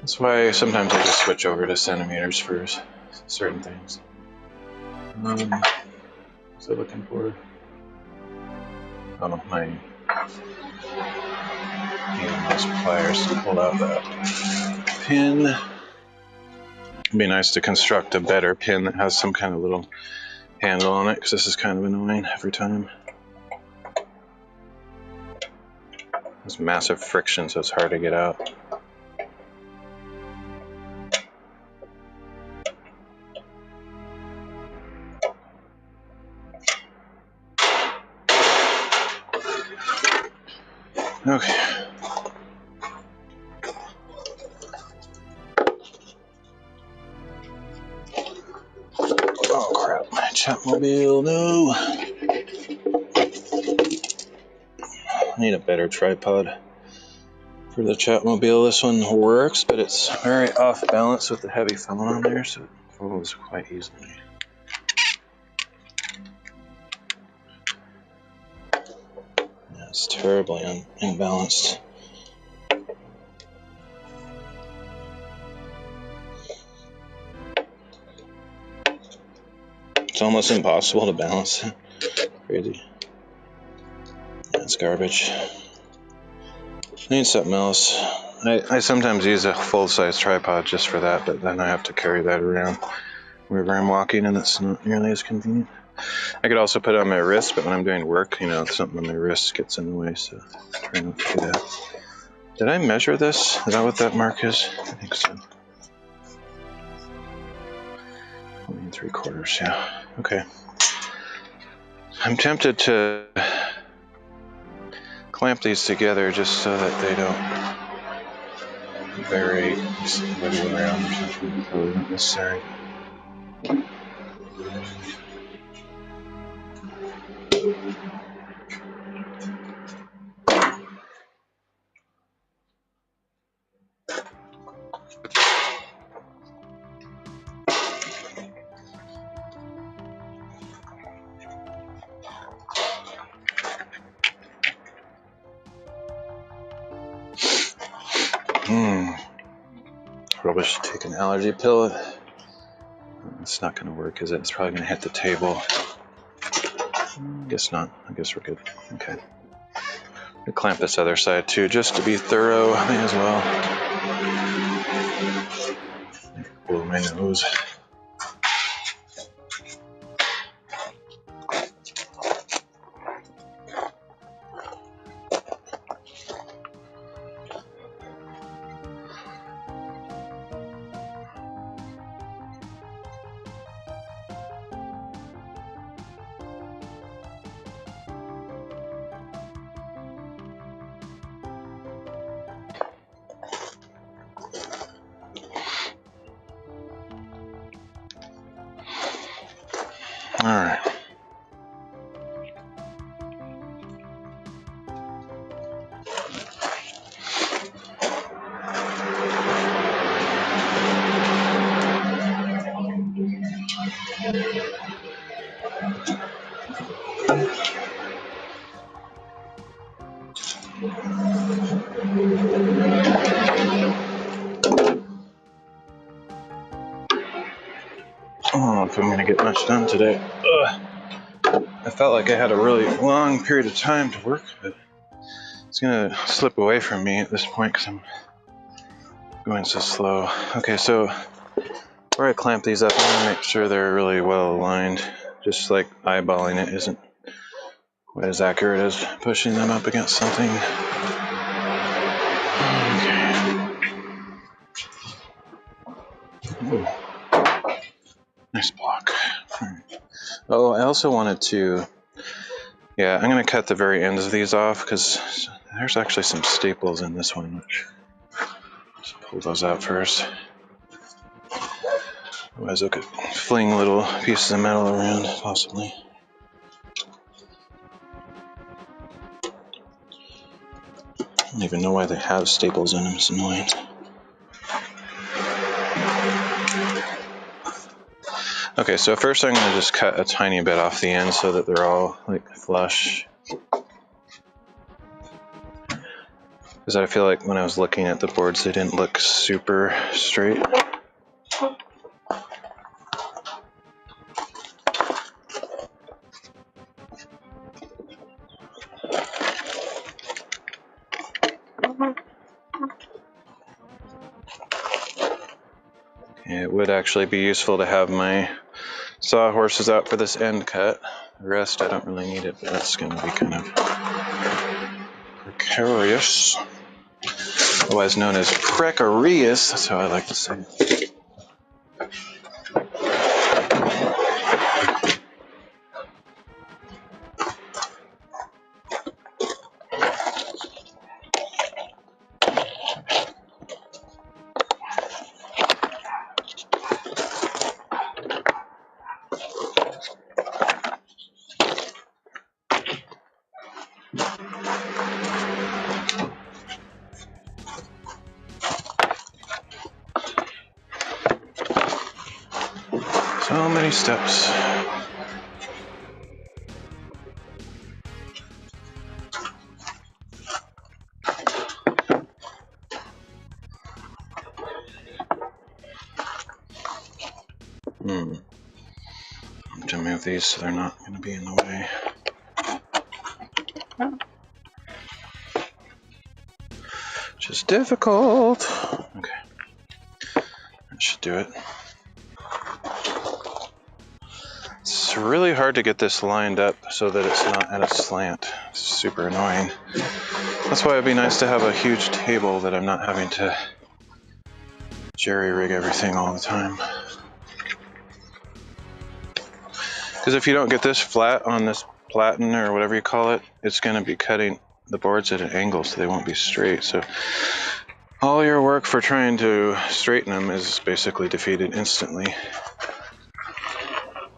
That's why sometimes I just switch over to centimeters for certain things. What's I looking for? Oh, my using those pliers to pull out that pin. It'd be nice to construct a better pin that has some kind of little handle on it, because this is kind of annoying every time. There's massive friction, so it's hard to get out. Okay. Oh crap, my Chatmobile, no. I need a better tripod for the Chatmobile. This one works, but it's very off balance with the heavy phone on there, so it falls quite easily. Yeah, it's terribly imbalanced. It's almost impossible to balance. Crazy. That's garbage. I need something else. I sometimes use a full-size tripod just for that, but then I have to carry that around wherever I'm walking, and it's not nearly as convenient. I could also put it on my wrist, but when I'm doing work, something on my wrist gets in the way, so I try not to do that. Did I measure this? Is that what that mark is? I think so. 20 3/4, yeah. Okay. I'm tempted to clamp these together just so that they don't vary somebody around or something. Probably not necessary. Probably should take an allergy pill. It's not going to work, is it? It's probably going to hit the table. I guess not. I guess we're good. Okay. I'll clamp this other side too, just to be thorough. May as well. Blow my nose. All right. I don't know if I'm going to get much done today. I felt like I had a really long period of time to work, but it's going to slip away from me at this point because I'm going so slow. Okay, so before I clamp these up, I'm going to make sure they're really well aligned. Just like eyeballing it isn't quite as accurate as pushing them up against something. Oh, I also wanted to, yeah, I'm going to cut the very ends of these off because there's actually some staples in this one. Let's pull those out first. Otherwise I could fling little pieces of metal around, possibly. I don't even know why they have staples in them, it's annoying. Okay, so first I'm going to just cut a tiny bit off the end so that they're all like flush. Because I feel like when I was looking at the boards, they didn't look super straight. It would actually be useful to have my sawhorses out for this end cut. The rest I don't really need it, but that's going to be kind of precarious. Otherwise known as precarious, that's how I like to say it. So many steps. To move these so they're not going to be in the way. Which is difficult. Okay. That should do it. It's really hard to get this lined up so that it's not at a slant. It's super annoying. That's why it'd be nice to have a huge table that I'm not having to jerry-rig everything all the time. Because if you don't get this flat on this platen or whatever you call it, it's going to be cutting the boards at an angle so they won't be straight. So all your work for trying to straighten them is basically defeated instantly.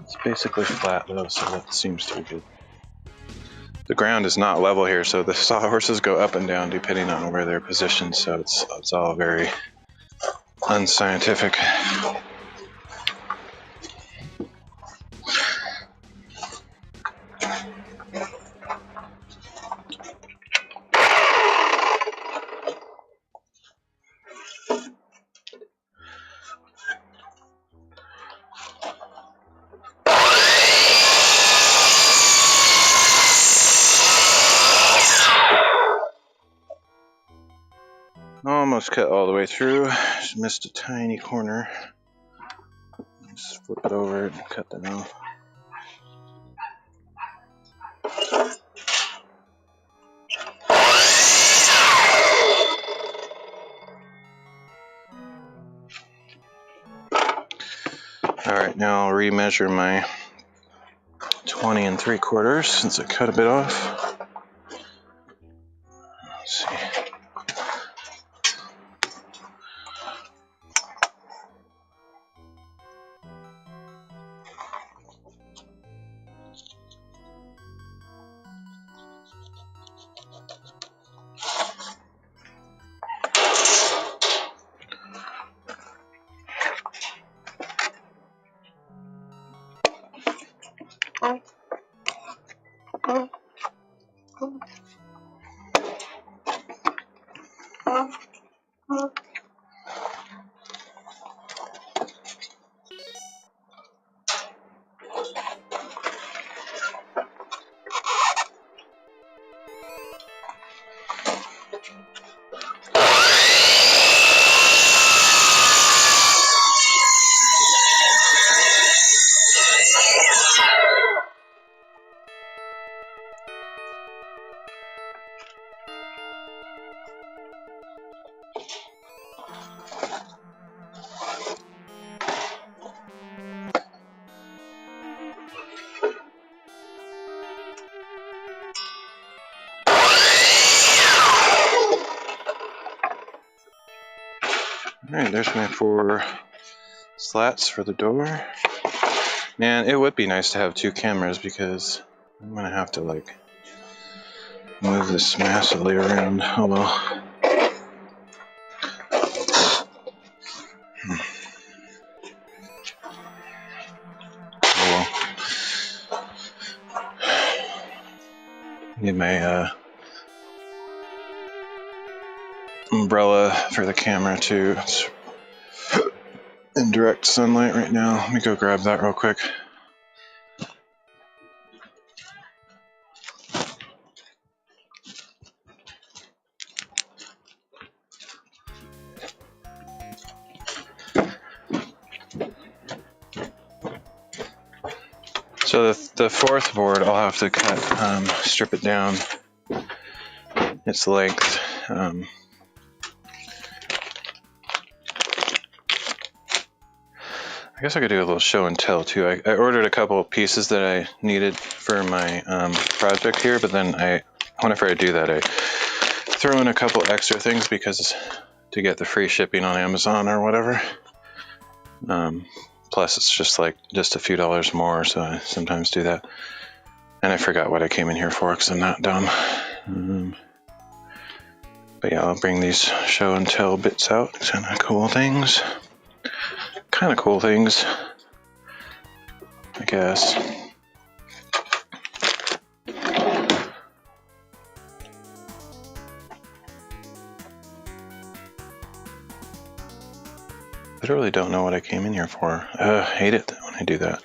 It's basically flat though, so that seems to be good. The ground is not level here, so the sawhorses go up and down depending on where they're positioned, so it's all very unscientific. Almost cut all the way through. Just missed a tiny corner. Just flip it over and cut that off. Alright, now I'll remeasure my 20 3/4 since I cut a bit off. Let's see. Alright, there's my 4 slats for the door. Man, it would be nice to have 2 cameras because I'm gonna have to like move this massively around. Oh well. Oh well. Need my umbrella for the camera too. It's in direct sunlight right now. Let me go grab that real quick. So the 4th board, I'll have to cut, strip it down its length. I guess I could do a little show and tell too. I ordered a couple of pieces that I needed for my project here, but then whenever I do that, I throw in a couple extra things because to get the free shipping on Amazon or whatever. Plus, it's just a few dollars more, so I sometimes do that. And I forgot what I came in here for because I'm not dumb. But yeah, I'll bring these show and tell bits out. Kind of cool things. I guess. Literally don't know what I came in here for. I hate it when I do that.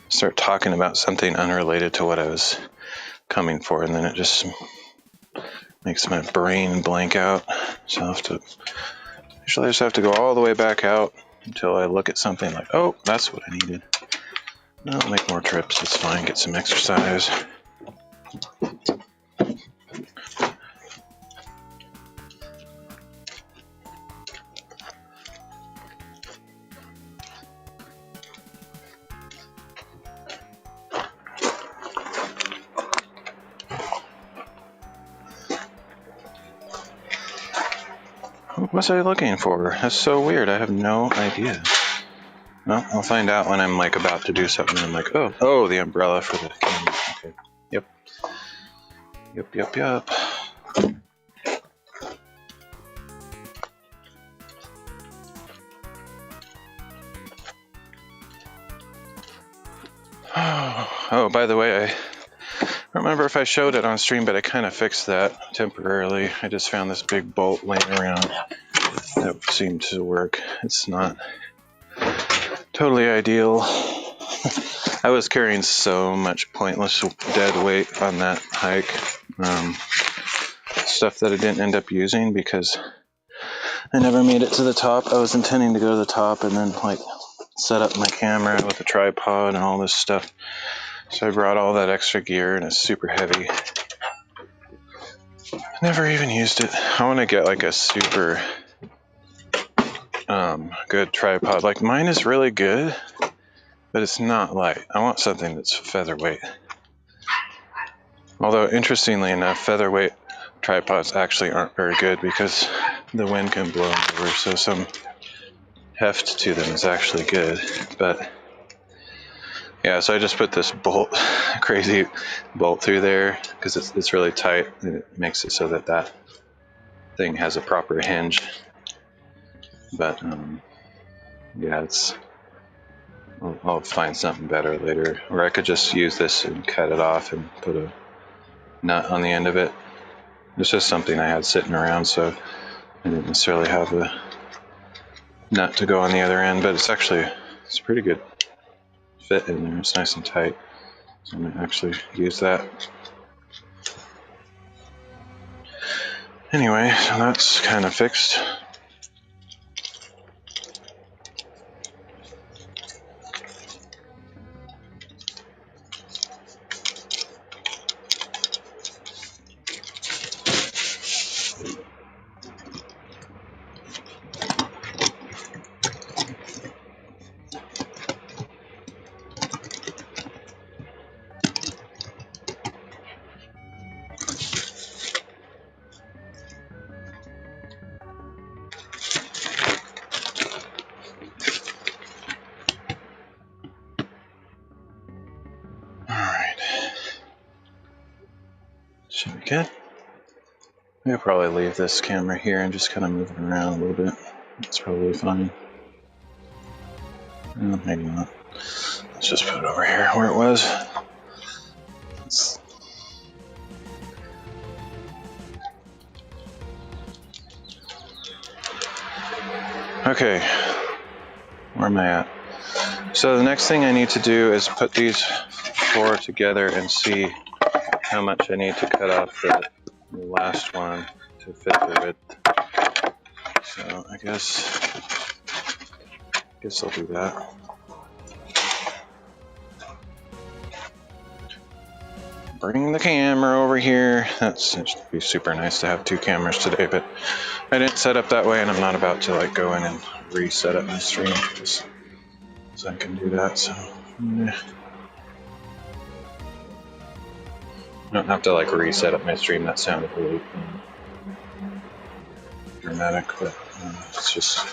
Start talking about something unrelated to what I was coming for, and then it just makes my brain blank out. So usually I just have to go all the way back out until I look at something like, oh, that's what I needed. I'll make more trips, it's fine, get some exercise. What was I looking for? That's so weird. I have no idea. Well, I'll find out when I'm about to do something. I'm like, oh, the umbrella for the camera. Okay. Yep. Oh, by the way, I don't remember if I showed it on stream, but I kind of fixed that temporarily. I just found this big bolt laying around that seemed to work. It's not totally ideal. I was carrying so much pointless dead weight on that hike. Stuff that I didn't end up using because I never made it to the top. I was intending to go to the top and then set up my camera with a tripod and all this stuff. So I brought all that extra gear and it's super heavy. I never even used it. I want to get a super good tripod. Mine is really good, but it's not light. I want something that's featherweight. Although, interestingly enough, featherweight tripods actually aren't very good because the wind can blow them over, so some heft to them is actually good. But yeah, so I just put this crazy bolt through there because it's really tight and it makes it so that thing has a proper hinge. But yeah, I'll find something better later, or I could just use this and cut it off and put a nut on the end of it. It's just something I had sitting around, so I didn't necessarily have a nut to go on the other end, but it's a pretty good fit in there. It's nice and tight, so I'm gonna actually use that. Anyway, so that's kind of fixed. good. I'll probably leave this camera here and just kind of move it around a little bit. It's probably fine. Well, maybe not. Let's just put it over here where it was. Okay, where am I at? So the next thing I need to do is put these 4 together and see how much I need to cut off the last one to fit the width. So I guess I'll do that. Bring the camera over here. That's it'd be super nice to have 2 cameras today, but I didn't set up that way, and I'm not about to like go in and reset up my stream because I can do that. So yeah. I don't have to like reset up my stream. That sounded really dramatic, but it's just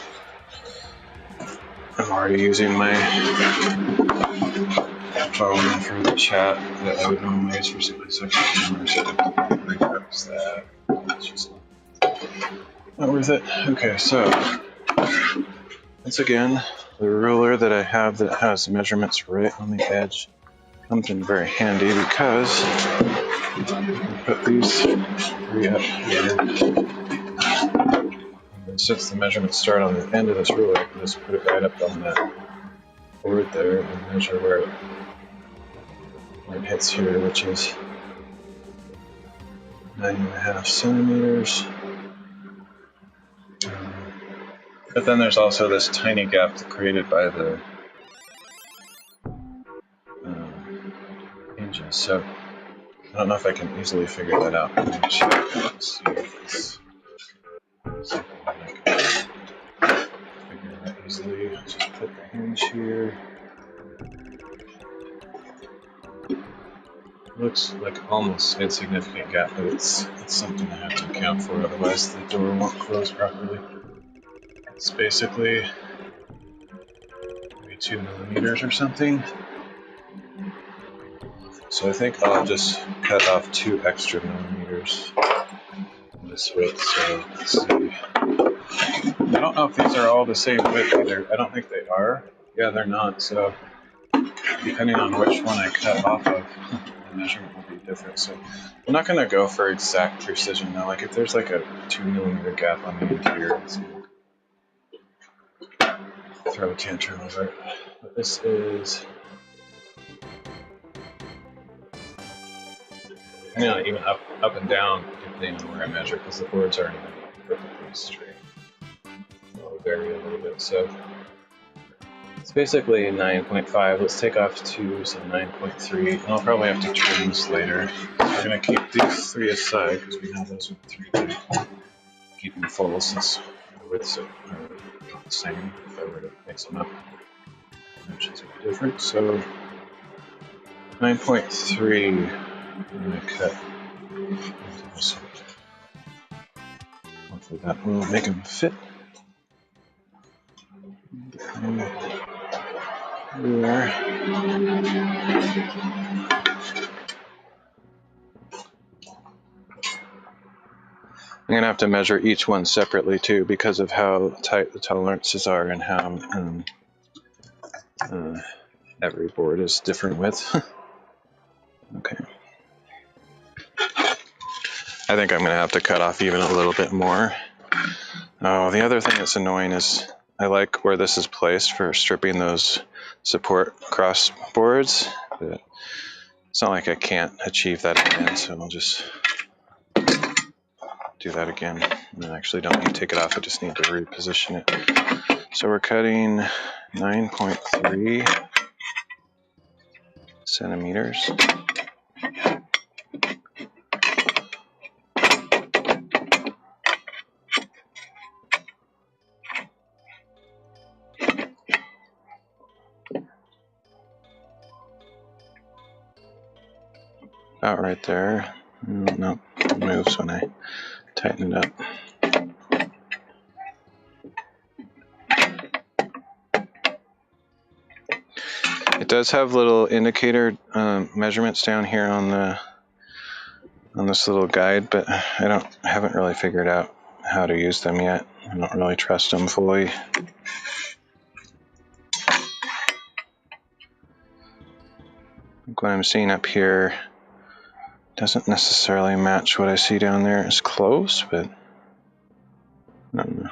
I'm already using my phone for the chat that I would normally use for my second camera, so I repurpose that. It's just not worth it. Okay, so once again, the ruler that I have that has measurements right on the edge comes in very handy because I put these 3 up here. And since the measurements start on the end of this ruler, I can just put it right up on that board there and measure where it hits here, which is 9.5 centimeters. But then there's also this tiny gap created by the hinges. So I don't know if I can easily figure that out. Let me check. Let's see if it's something I can figure that easily. Just put the hinge here. Looks like almost insignificant gap, but it's something I have to account for, otherwise the door won't close properly. It's basically maybe 2 millimeters or something. So I think I'll just cut off 2 extra millimeters in this width. So let's see. I don't know if these are all the same width either. I don't think they are. Yeah, they're not. So depending on which one I cut off of, the measurement will be different. So I'm not going to go for exact precision now. Like if there's like a 2 millimeter gap on the interior, it's going to throw a tantrum over it. But this is, depending on even up and down, depending on where I measure, because the boards aren't even perfectly straight. It'll vary a little bit. So it's basically 9.5. Let's take off 2, so 9.3. And I'll probably have to trim this later. So we're going to keep these 3 aside because we have those with 3 to keep them full since the widths are the same. If I were to mix them up, dimensions would be different. So 9.3, I'm going to cut. Hopefully that will make them fit. There. I'm going to have to measure each one separately too because of how tight the tolerances are and how every board is different width. Okay. I think I'm going to have to cut off even a little bit more. Oh, the other thing that's annoying is I like where this is placed for stripping those support cross boards, but it's not like I can't achieve that again, so I'll just do that again. I actually don't need to take it off, I just need to reposition it. So we're cutting 9.3 centimeters. About right there. No, it moves when I tighten it up. It does have little indicator measurements down here on on this little guide, but I haven't really figured out how to use them yet. I don't really trust them fully. What I'm seeing up here doesn't necessarily match what I see down there. It's close, but I don't know.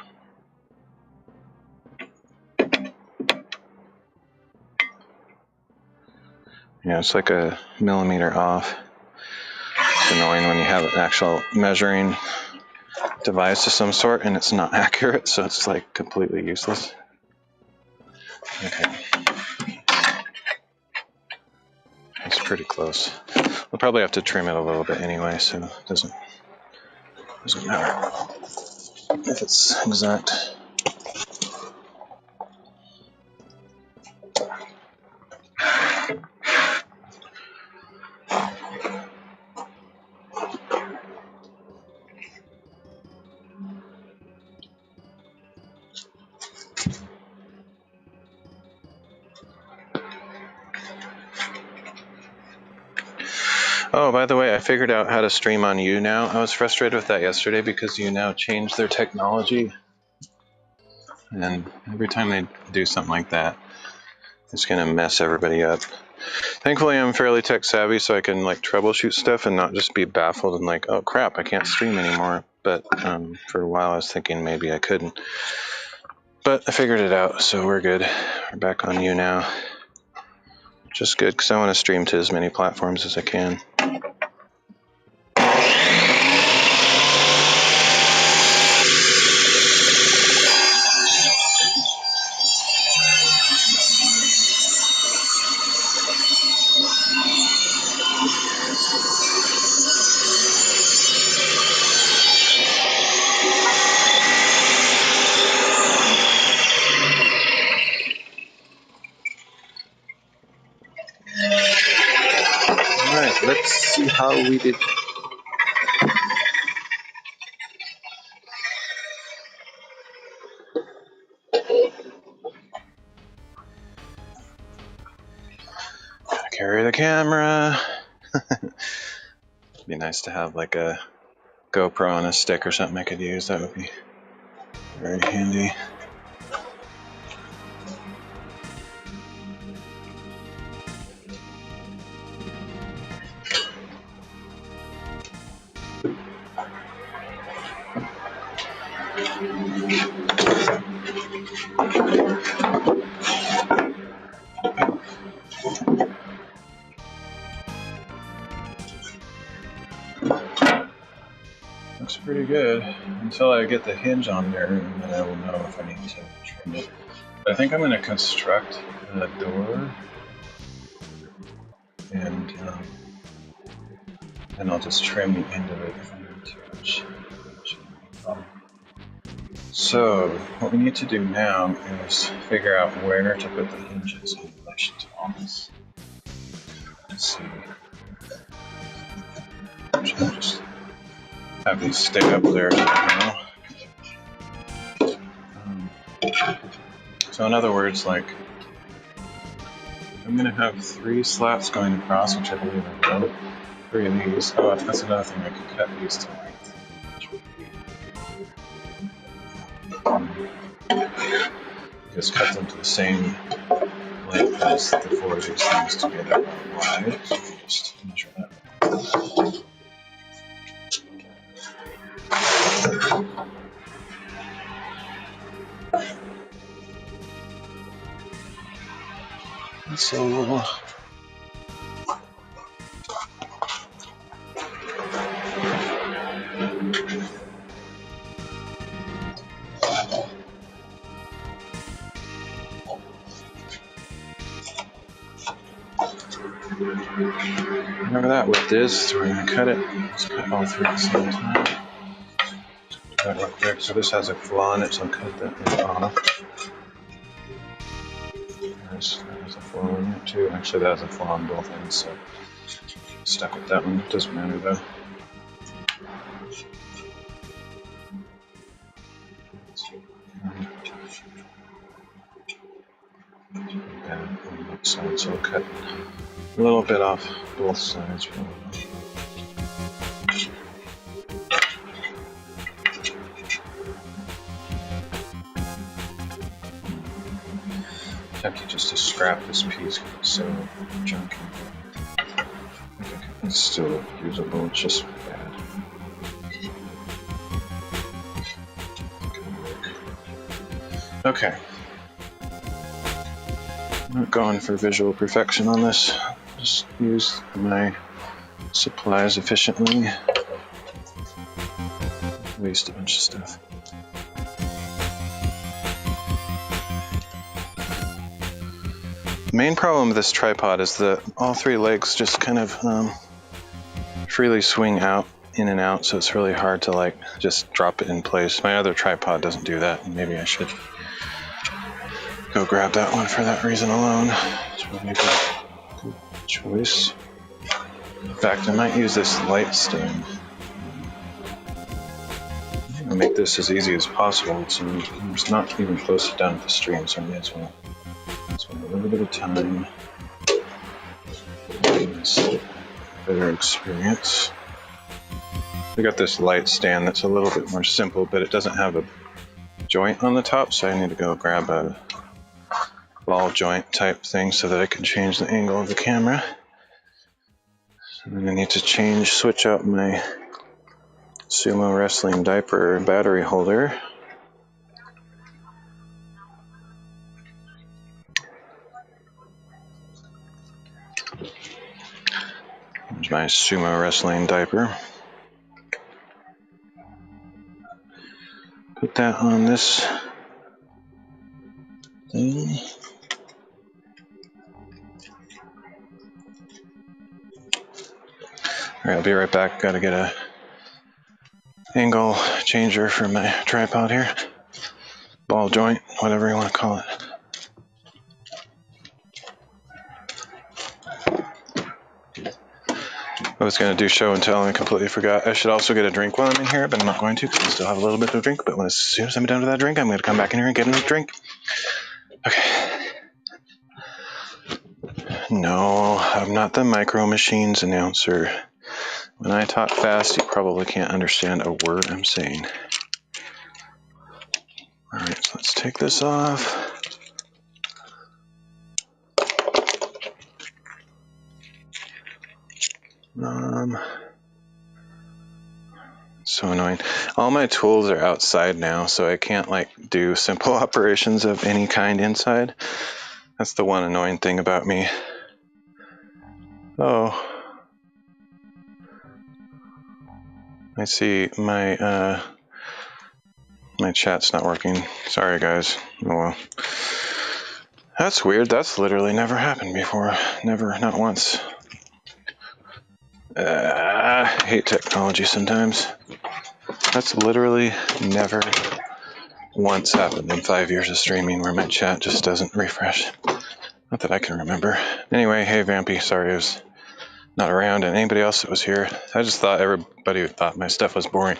Yeah, it's like a millimeter off. It's annoying when you have an actual measuring device of some sort and it's not accurate, so it's like completely useless. Okay. It's pretty close. We'll probably have to trim it a little bit anyway, so it doesn't matter if it's exact. Oh, by the way, I figured out how to stream on YouNow. I was frustrated with that yesterday because YouNow changed their technology. And every time they do something like that, it's going to mess everybody up. Thankfully, I'm fairly tech savvy, so I can like troubleshoot stuff and not just be baffled and like, oh crap, I can't stream anymore. But for a while, I was thinking maybe I couldn't. But I figured it out, so we're good. We're back on YouNow. Just good, because I want to stream to as many platforms as I can. Alright, let's see how we did. Gotta carry the camera. It'd be nice to have like a GoPro on a stick or something I could use. That would be very handy. Looks pretty good until I get the hinge on there, and then I will know if I need to trim it. But I think I'm going to construct a door, and then I'll just trim the end of it if I need to. So what we need to do now is figure out where to put the hinges in relation to all this. Let's see. Just have these stick up there somehow. So in other words, like, I'm going to have 3 slats going across, which I believe I will. 3 of these. Oh, that's another thing. I can cut these to length. Just cut them to the same length as the 4 of these things together wide. So just measure that. So remember that width is, so we're going to cut it. Let's cut all 3 at the same time. Do that real quick. So this has a flaw in it, so I'll cut that off. That has a flaw in it too. Actually, that has a flaw on both ends, so I'm stuck with that one. It doesn't matter though. So I'll cut a little bit off both sides. tempted just to scrap this piece because it's so junky. It's still usable, it's just bad. Okay. I'm not going for visual perfection on this. Just use my supplies efficiently. Waste a bunch of stuff. The main problem with this tripod is that all three legs just kind of freely swing out, in and out, so it's really hard to like just drop it in place. My other tripod doesn't do that, and maybe I should go grab that one for that reason alone. It's probably a good choice. In fact, I might use this light stand. I'll make this as easy as possible. It's not even close to done with the stream, so I may as well spend a little bit of time. Better experience. I got this light stand that's a little bit more simple, but it doesn't have a joint on the top, so I need to go grab a ball joint type thing so that I can change the angle of the camera. And then I need to switch out my sumo wrestling diaper battery holder. There's my sumo wrestling diaper. Put that on this thing. Alright, I'll be right back. Gotta get a angle changer for my tripod here. Ball joint, whatever you want to call it. I was going to do show and tell and I completely forgot. I should also get a drink while I'm in here, but I'm not going to because I still have a little bit of a drink. But as soon as I'm done with that drink, I'm going to come back in here and get another drink. Okay. No, I'm not the Micro Machines announcer. When I talk fast, you probably can't understand a word I'm saying. Alright, so let's take this off. So annoying. All my tools are outside now, so I can't like do simple operations of any kind inside. That's the one annoying thing about me. Oh. I see my my chat's not working. Sorry guys. Oh well. That's weird. That's literally never happened before. Never, not once. I hate technology sometimes. That's literally never once happened in 5 years of streaming where my chat just doesn't refresh. Not that I can remember. Anyway, hey Vampy, sorry I was not around, and anybody else that was here. I just thought everybody thought my stuff was boring.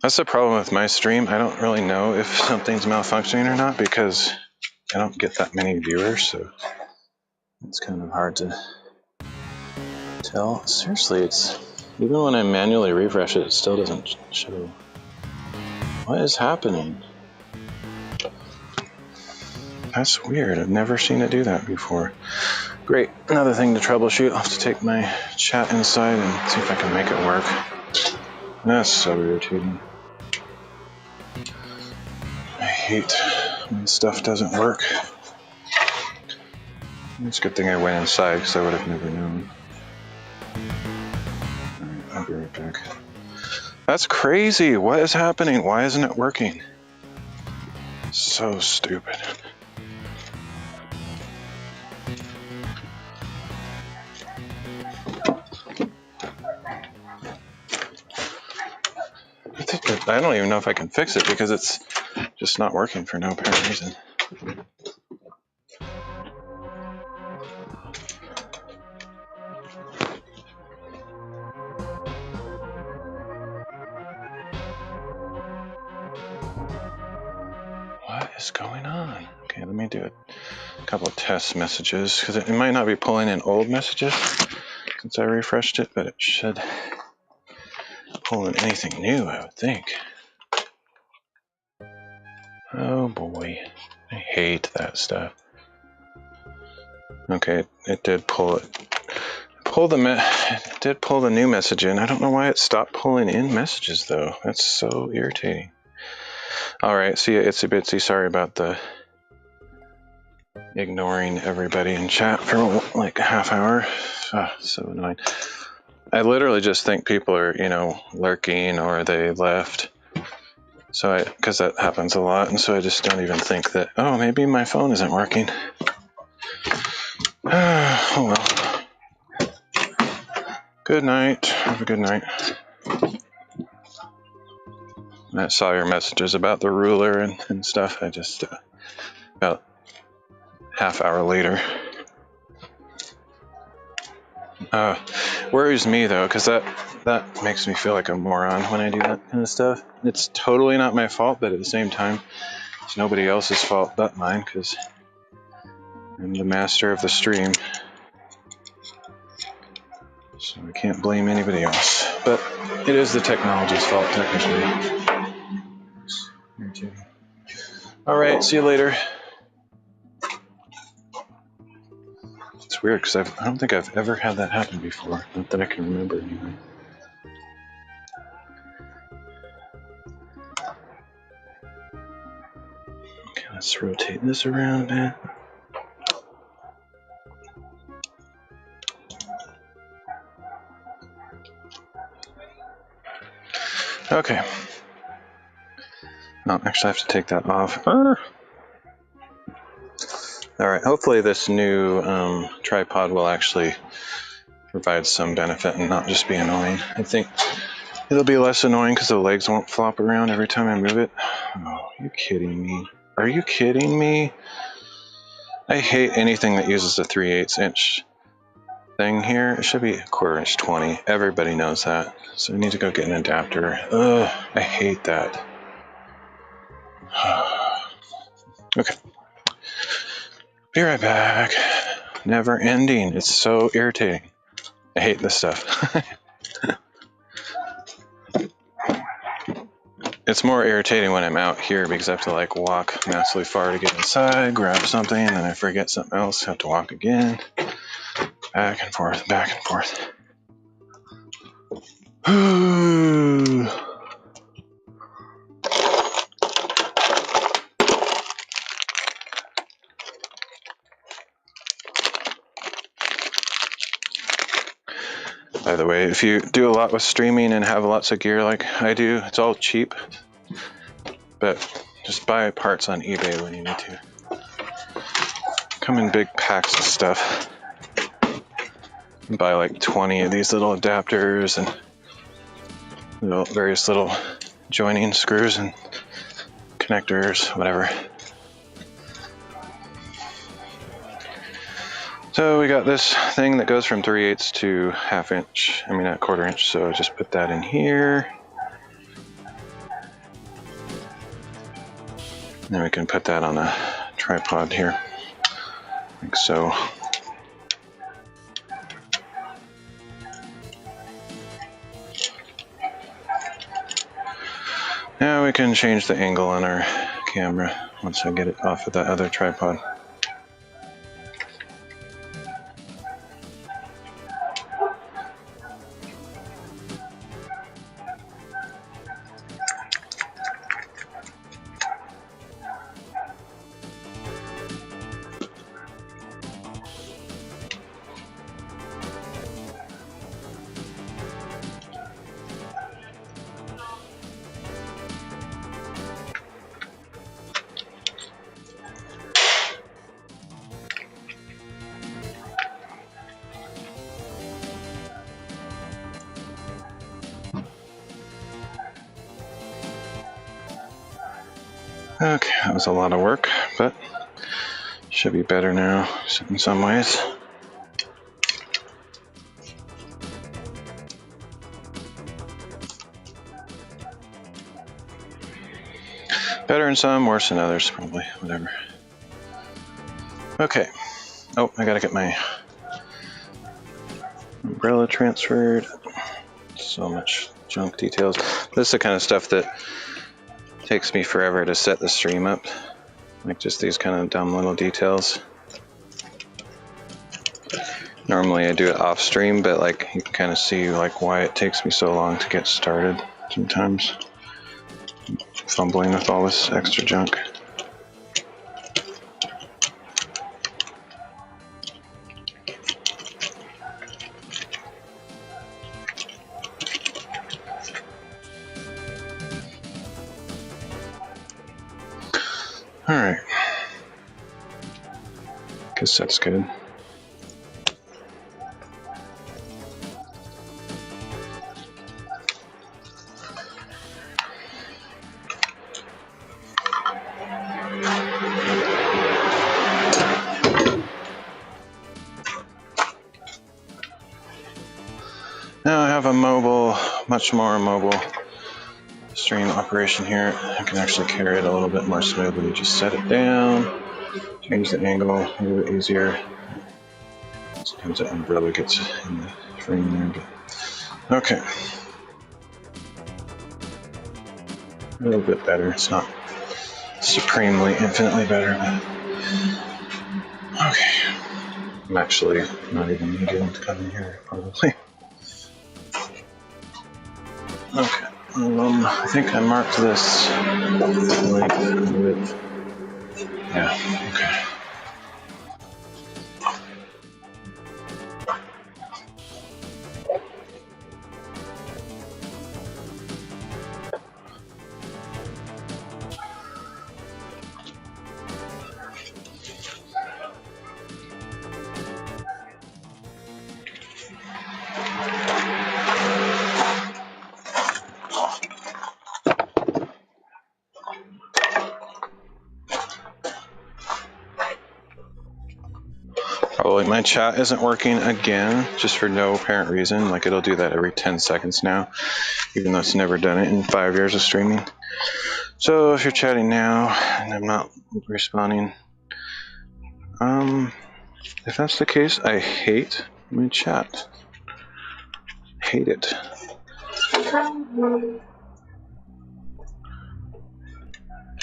That's the problem with my stream. I don't really know if something's malfunctioning or not because I don't get that many viewers, so it's kind of hard to tell. Seriously, it's even when I manually refresh it, it still doesn't show. What is happening? That's weird. I've never seen it do that before. Great. Another thing to troubleshoot. I'll have to take my chat inside and see if I can make it work. That's so irritating. I hate when stuff doesn't work. It's a good thing I went inside because I would have never known. Alright, I'll be right back. That's crazy. What is happening? Why isn't it working? So stupid. I don't even know if I can fix it because it's just not working for no apparent reason. What is going on? Okay, let me do a couple of test messages because it might not be pulling in old messages since I refreshed it, but it should pull in anything new, I would think. Oh boy, I hate that stuff. Okay, it did pull it. It did pull the new message in. I don't know why it stopped pulling in messages though. That's so irritating. All right, see ya, Itsy Bitsy. Sorry about the ignoring everybody in chat for like a half hour. So annoying. I literally just think people are, lurking or they left. So because that happens a lot, and so I just don't even think that, oh, maybe my phone isn't working. Oh well. Good night. Have a good night. I saw your messages about the ruler and stuff. I just, about half hour later. Worries me though, because that makes me feel like a moron when I do that kind of stuff. It's totally not my fault, but at the same time, it's nobody else's fault but mine, because I'm the master of the stream. So I can't blame anybody else. But it is the technology's fault, technically. Alright, see you later. It's weird, because I don't think I've ever had that happen before. Not that I can remember anyway. Okay, let's rotate this around a bit. Okay. Oh, actually I have to take that off. Alright, hopefully this new tripod will actually provide some benefit and not just be annoying. I think it'll be less annoying because the legs won't flop around every time I move it. Oh, are you kidding me? Are you kidding me? I hate anything that uses a 3/8 inch thing here. It should be a 1/4 inch 20. Everybody knows that. So I need to go get an adapter. Ugh, I hate that. Okay. Be right back. Never ending. It's so irritating. I hate this stuff. It's more irritating when I'm out here because I have to like walk massively far to get inside, grab something, and then I forget something else, have to walk again. Back and forth, back and forth. By the way, if you do a lot with streaming and have lots of gear like I do, it's all cheap. But just buy parts on eBay when you need to. Come in big packs of stuff. Buy like 20 of these little adapters and various little joining screws and connectors, whatever. So we got this thing that goes from 3/8 to 1/2 inch. I mean, not 1/4 inch. So just put that in here. And then we can put that on a tripod here, like so. Now we can change the angle on our camera once I get it off of that other tripod. Okay, that was a lot of work, but should be better now in some ways. Better in some, worse in others, probably, whatever. Okay. Oh, I gotta get my umbrella transferred. So much junk details. This is the kind of stuff that takes me forever to set the stream up. Like just these kind of dumb little details. Normally I do it off stream, but like you can kind of see like why it takes me so long to get started sometimes. Fumbling with all this extra junk. All right. Guess that's good. Now I have a mobile, much more mobile stream operation here. I can actually carry it a little bit more smoothly. Just set it down, change the angle a little bit easier. Sometimes that umbrella gets in the frame there, but okay. A little bit better. It's not supremely, infinitely better, but okay. I'm actually not even needing to come in here, probably. Okay. I think I marked this length with. Yeah, okay. Probably my chat isn't working again, just for no apparent reason. Like it'll do that every 10 seconds now, even though it's never done it in 5 years of streaming. So if you're chatting now and I'm not responding, if that's the case, I hate my chat. Hate it.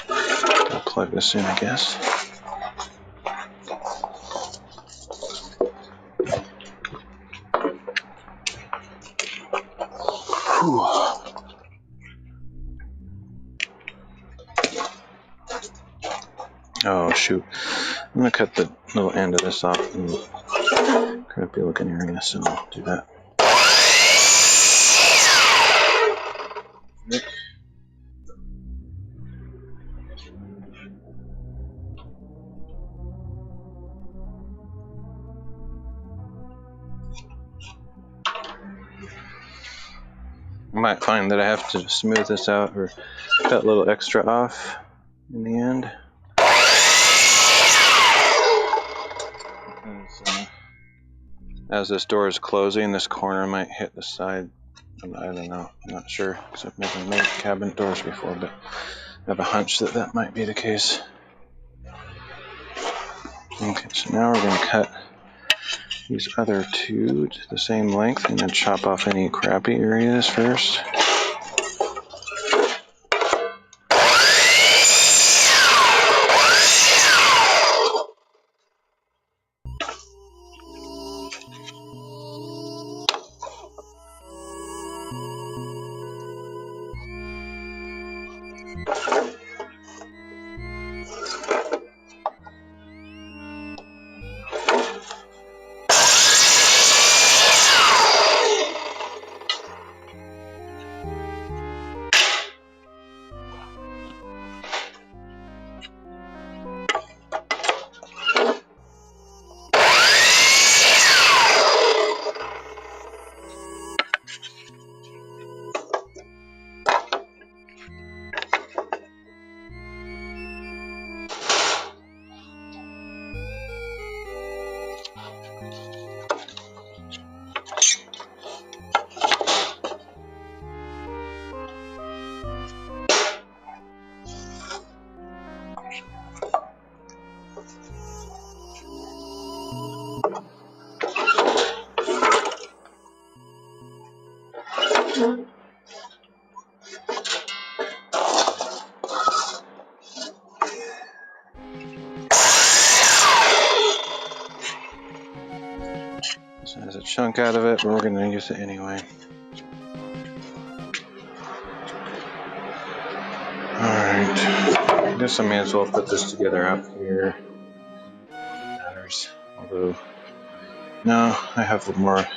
I'll plug this in, I guess. Whew. Oh shoot. I'm gonna cut the little end of this off in the crappy looking area, so I'll do that. I might find that I have to smooth this out or cut a little extra off in the end. As this door is closing, this corner might hit the side. I don't know. I'm not sure because I've never made cabinet doors before, but I have a hunch that that might be the case. Okay, so now we're going to cut these other two to the same length and then chop off any crappy areas first. chunk out of it, but we're going to use it anyway. Alright, I guess I may as well put this together out here. Matters. Although, no, I have more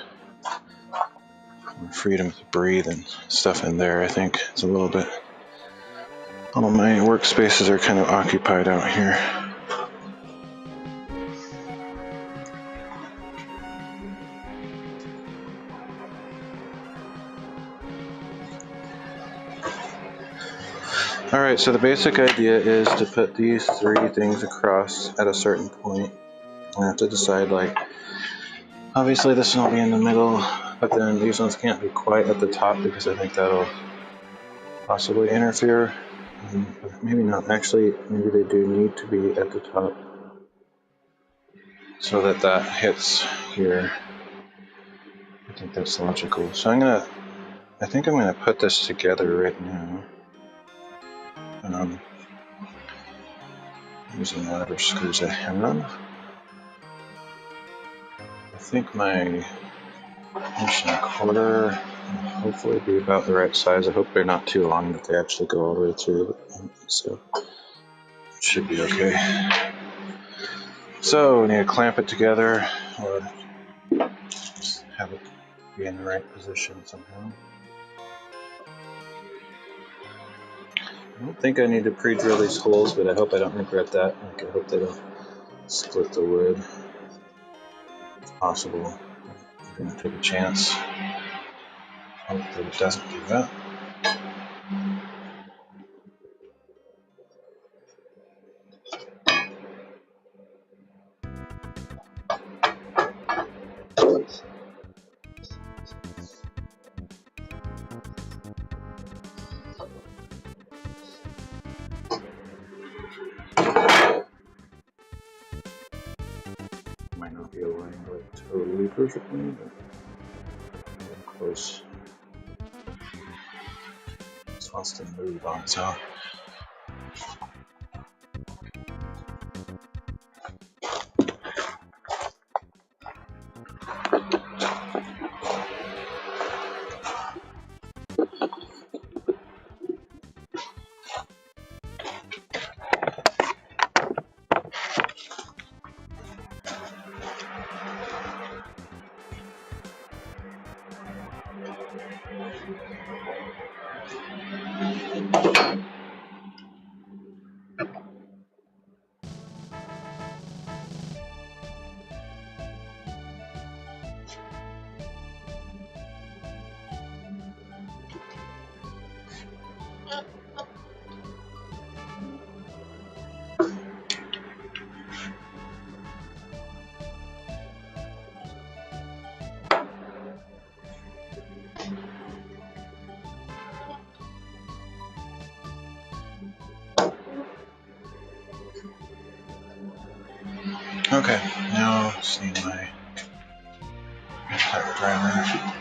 freedom to breathe and stuff in there. I think it's a little bit. All of my workspaces are kind of occupied out here. Alright, so the basic idea is to put these three things across at a certain point. I have to decide, like, obviously this one will be in the middle, but then these ones can't be quite at the top because I think that'll possibly interfere. But maybe not. Actually, maybe they do need to be at the top so that that hits here. I think that's logical. So I think I'm gonna put this together right now. Using whatever screws I have. I think my 1.25 inch will hopefully be about the right size. I hope they're not too long that they actually go all the way through. So it should be okay. So we need to clamp it together or just have it be in the right position somehow. I don't think I need to pre-drill these holes, but I hope I don't regret that. Like, I hope they don't split the wood. It's possible. I'm going to take a chance. Hope that it doesn't do that. Might not be aligned like totally perfectly, but close. This wants to move on its own. Okay, now I see my primer.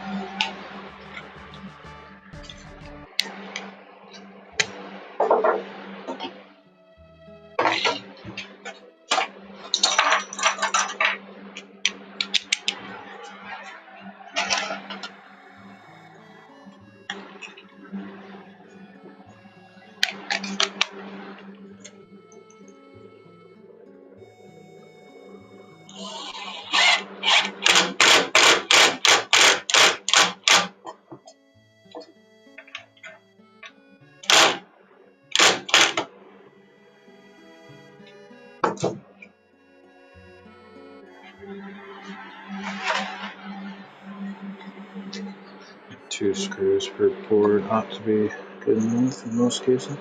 Two screws per board ought to be good enough in most cases.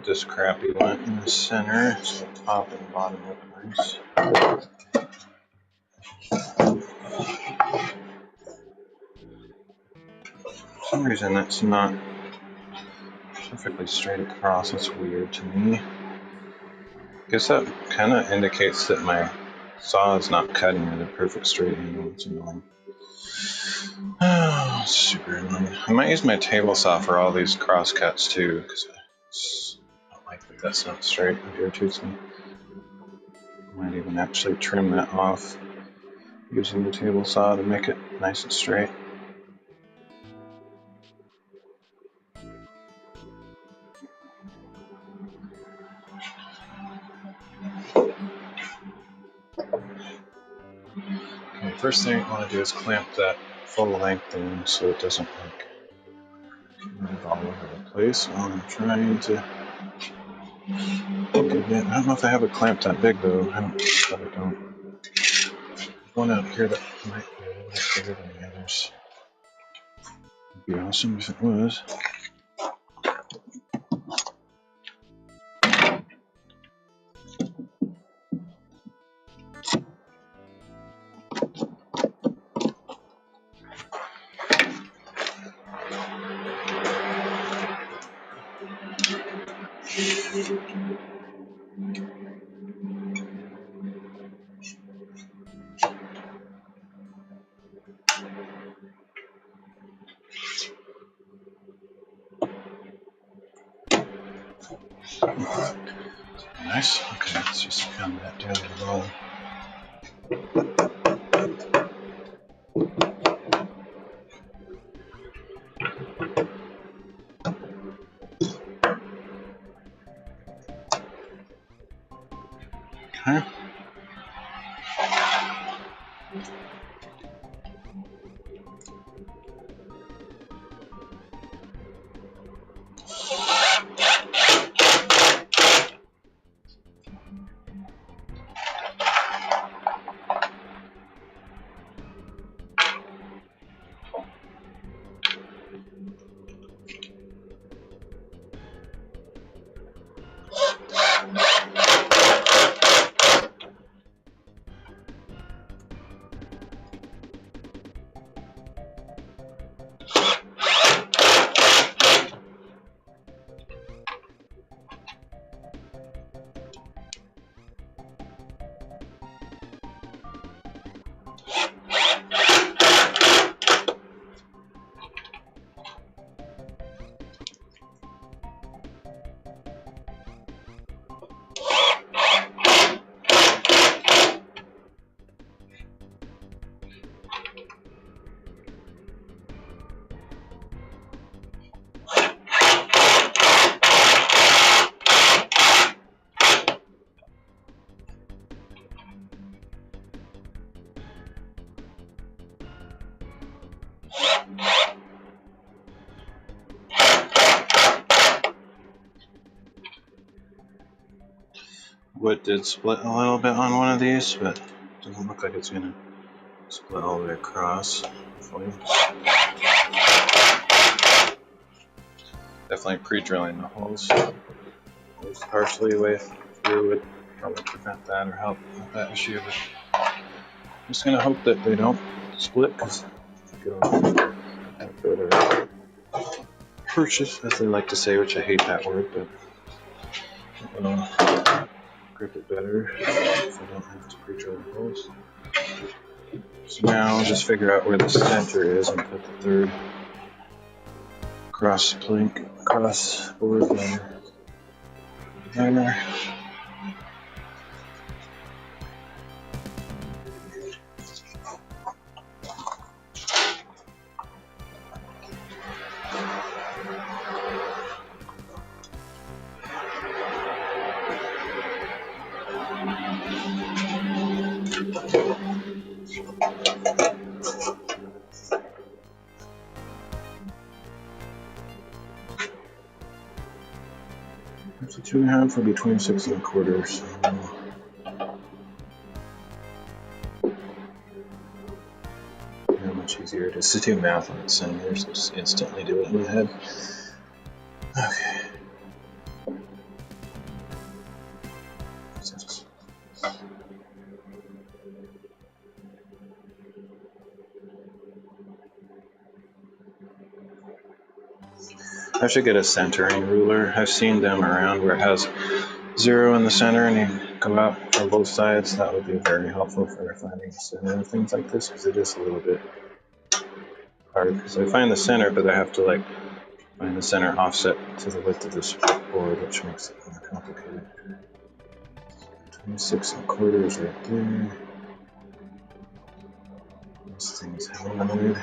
this crappy one in the center, so the top and bottom look nice. For some reason that's not perfectly straight across. That's weird to me. I guess that kind of indicates that my saw is not cutting at a perfect straight angle. It's annoying. Oh, super annoying. I might use my table saw for all these cross cuts too, because I don't like that that's not straight. It irritates me. I might even actually trim that off using the table saw to make it nice and straight. Okay, first thing I want to do is clamp that full length in so it doesn't like move all over the place while I'm trying to get it. I don't know if I have a clamp that big though. I probably don't. One out here that might be a little bit bigger than the others. It'd be awesome if it was. Nice. Okay, let's just pound that down the roll. Okay. Wood did split a little bit on one of these, but it doesn't look like it's going to split all the way across. Hopefully. Definitely pre-drilling the holes at least partially way through would probably prevent that or help with that issue. But I'm just going to hope that they don't split, because go to purchase, as they like to say, which I hate that word, but grip it better if I don't have to pre-drill the holes. So now I'll just figure out where the center is and put the third cross board there. So 2.5 or between 6 1/4. So how much easier it is to do math on the centimeters. Just instantly do it in my head. Okay. I should get a centering ruler. I've seen them around where it has 0 in the center and you go out from both sides. That would be very helpful for finding the center of things like this, because it is a little bit hard. Because I find the center, but I have to like find the center offset to the width of this board, which makes it more complicated. 26¼ right there. This thing's hammered.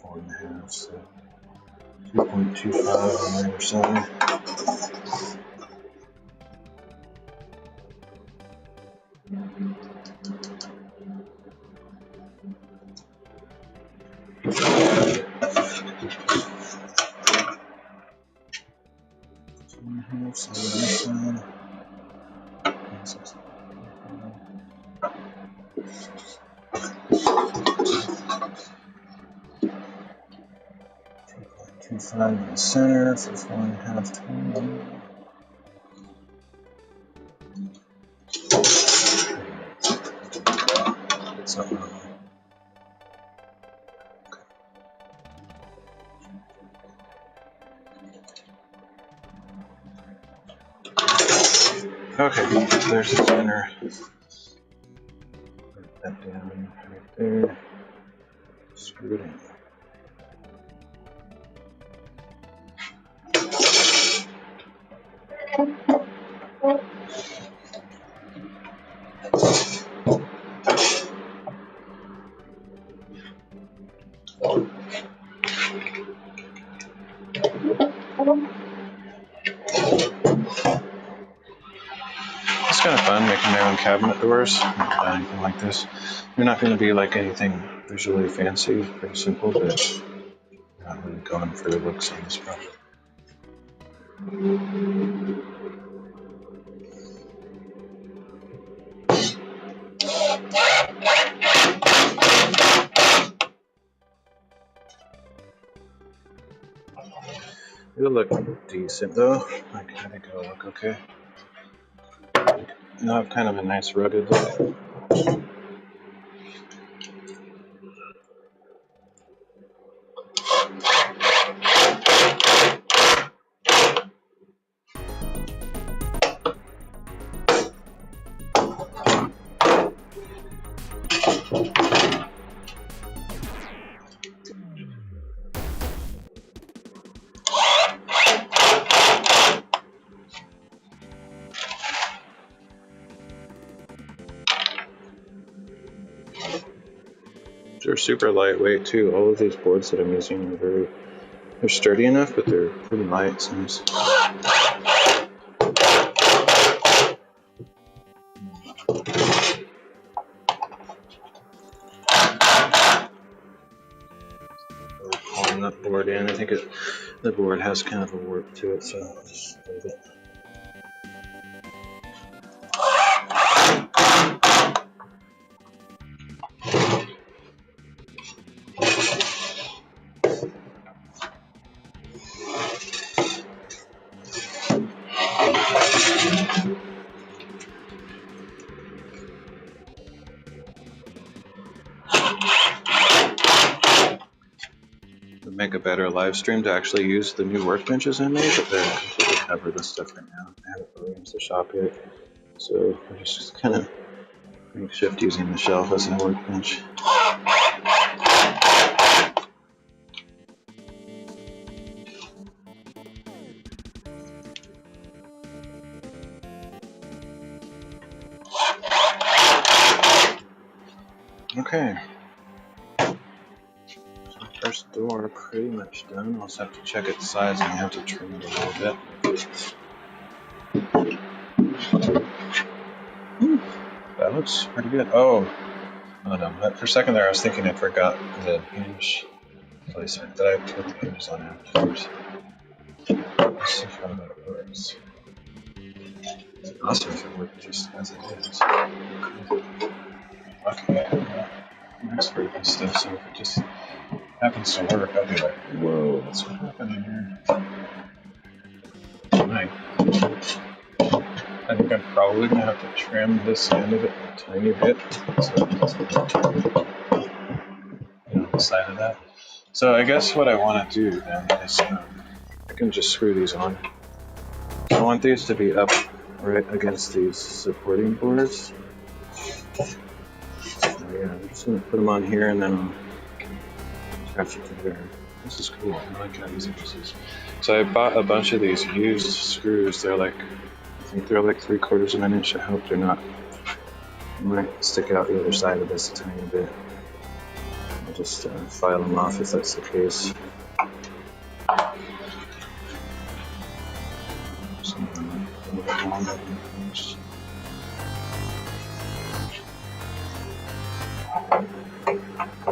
4.5, so 2.25 on either side. So this side. 2.25 in the center for 4.5 total. Something wrong. Okay, there's the center. Put that down right there. Screw it in. It's kind of fun making my own cabinet doors. Not anything like this. They're not going to be like anything visually fancy. Pretty simple, but not really going for the looks on this project. It'll look decent though. I think it'll look okay. It'll have kind of a nice rugged look. They're super lightweight too. All of these boards that I'm using are they're sturdy enough, but they're pretty light. It's nice. Pulling that board in. I think the board has kind of a warp to it, so I'll just leave it. Make a better live stream to actually use the new workbenches I made, but they're completely covered with stuff right now. I haven't really into the shop yet, so we're just kind of makeshift using the shelf as a workbench. Okay. First door pretty much done. I'll just have to check its size and I have to trim it a little bit. That looks pretty good. Oh no. For a second there I was thinking I forgot the hinge placement, that I put the hinges on afterwards. Let's see how that works. It's awesome if it worked just as it is. Okay, I'm an expert at this stuff, so if it just happens to work, I'll be like, whoa, what's happening here? Right. I think I'm probably going to have to trim this end of it a tiny bit, so it doesn't the side of that. So I guess what I want to do then is I can just screw these on. I want these to be up right against these supporting boards. So yeah, I'm just going to put them on here and then I'll attach it to there. This is cool. I like how easy this is. So I bought a bunch of these used screws. They're like, I think they're like 3/4 of an inch. I hope they're not. They might stick out the other side of this a tiny bit. I'll just file them off if that's the case.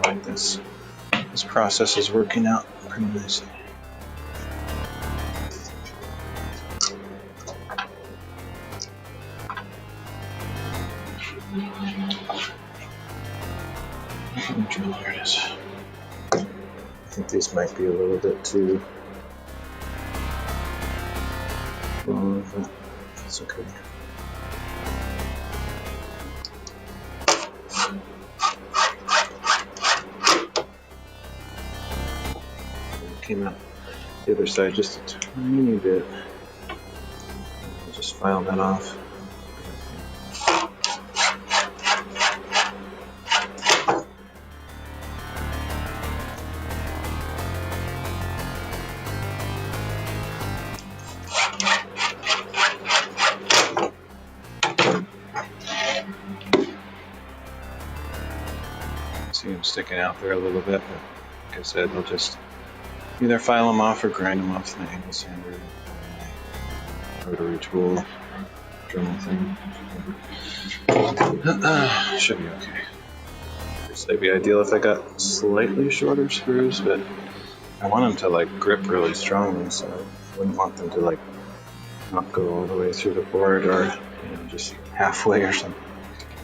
Like this. This process is working out pretty nicely. There it is. I think these might be a little bit too long, but it's okay. Came out the other side just a tiny bit. I'll just file that off. See them sticking out there a little bit, but like I said, they'll just either file them off or grind them off the angle sander, rotary tool, Dremel thing. Should be okay. It'd be ideal if I got slightly shorter screws, but I want them to like grip really strongly, so I wouldn't want them to like not go all the way through the board or just halfway or something.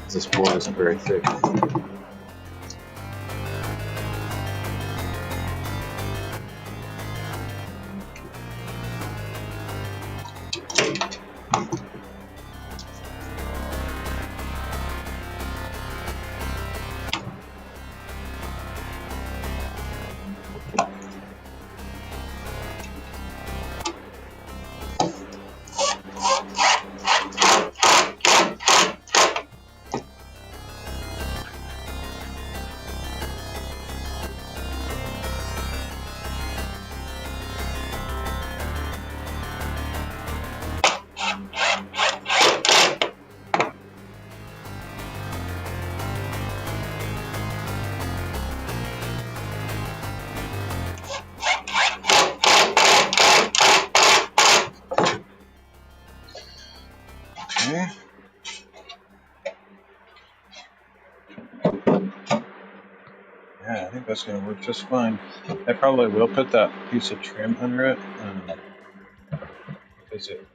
This board isn't very thick. Okay. Yeah, I think that's going to work just fine. I probably will put that piece of trim under it because it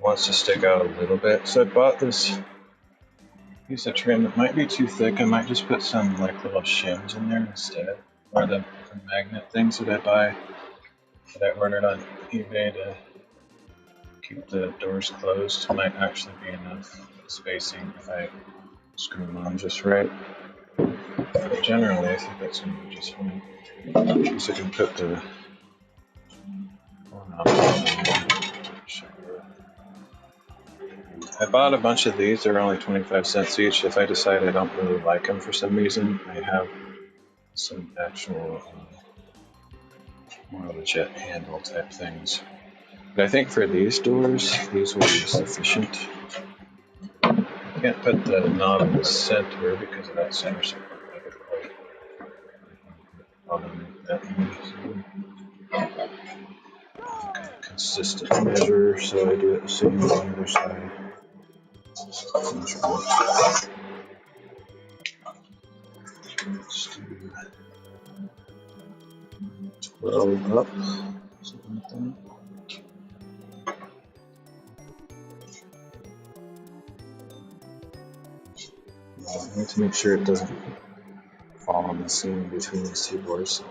wants to stick out a little bit. So I bought this piece of trim that might be too thick. I might just put some like little shims in there instead, or the magnet things that I ordered on eBay to keep the doors closed. Might actually be enough spacing if I screw them on just right. But generally, I think that's going to be just fine. So I can put the I bought a bunch of these. They're only 25 cents each. If I decide I don't really like them for some reason, I have some actual more legit handle type things. But I think for these doors, these will be sufficient. I can't put the knob in the center because of that center support. Consistent measure, so I do it the same on the other side. 12 up, something like that. I need to make sure it doesn't fall on the seam between these two boards.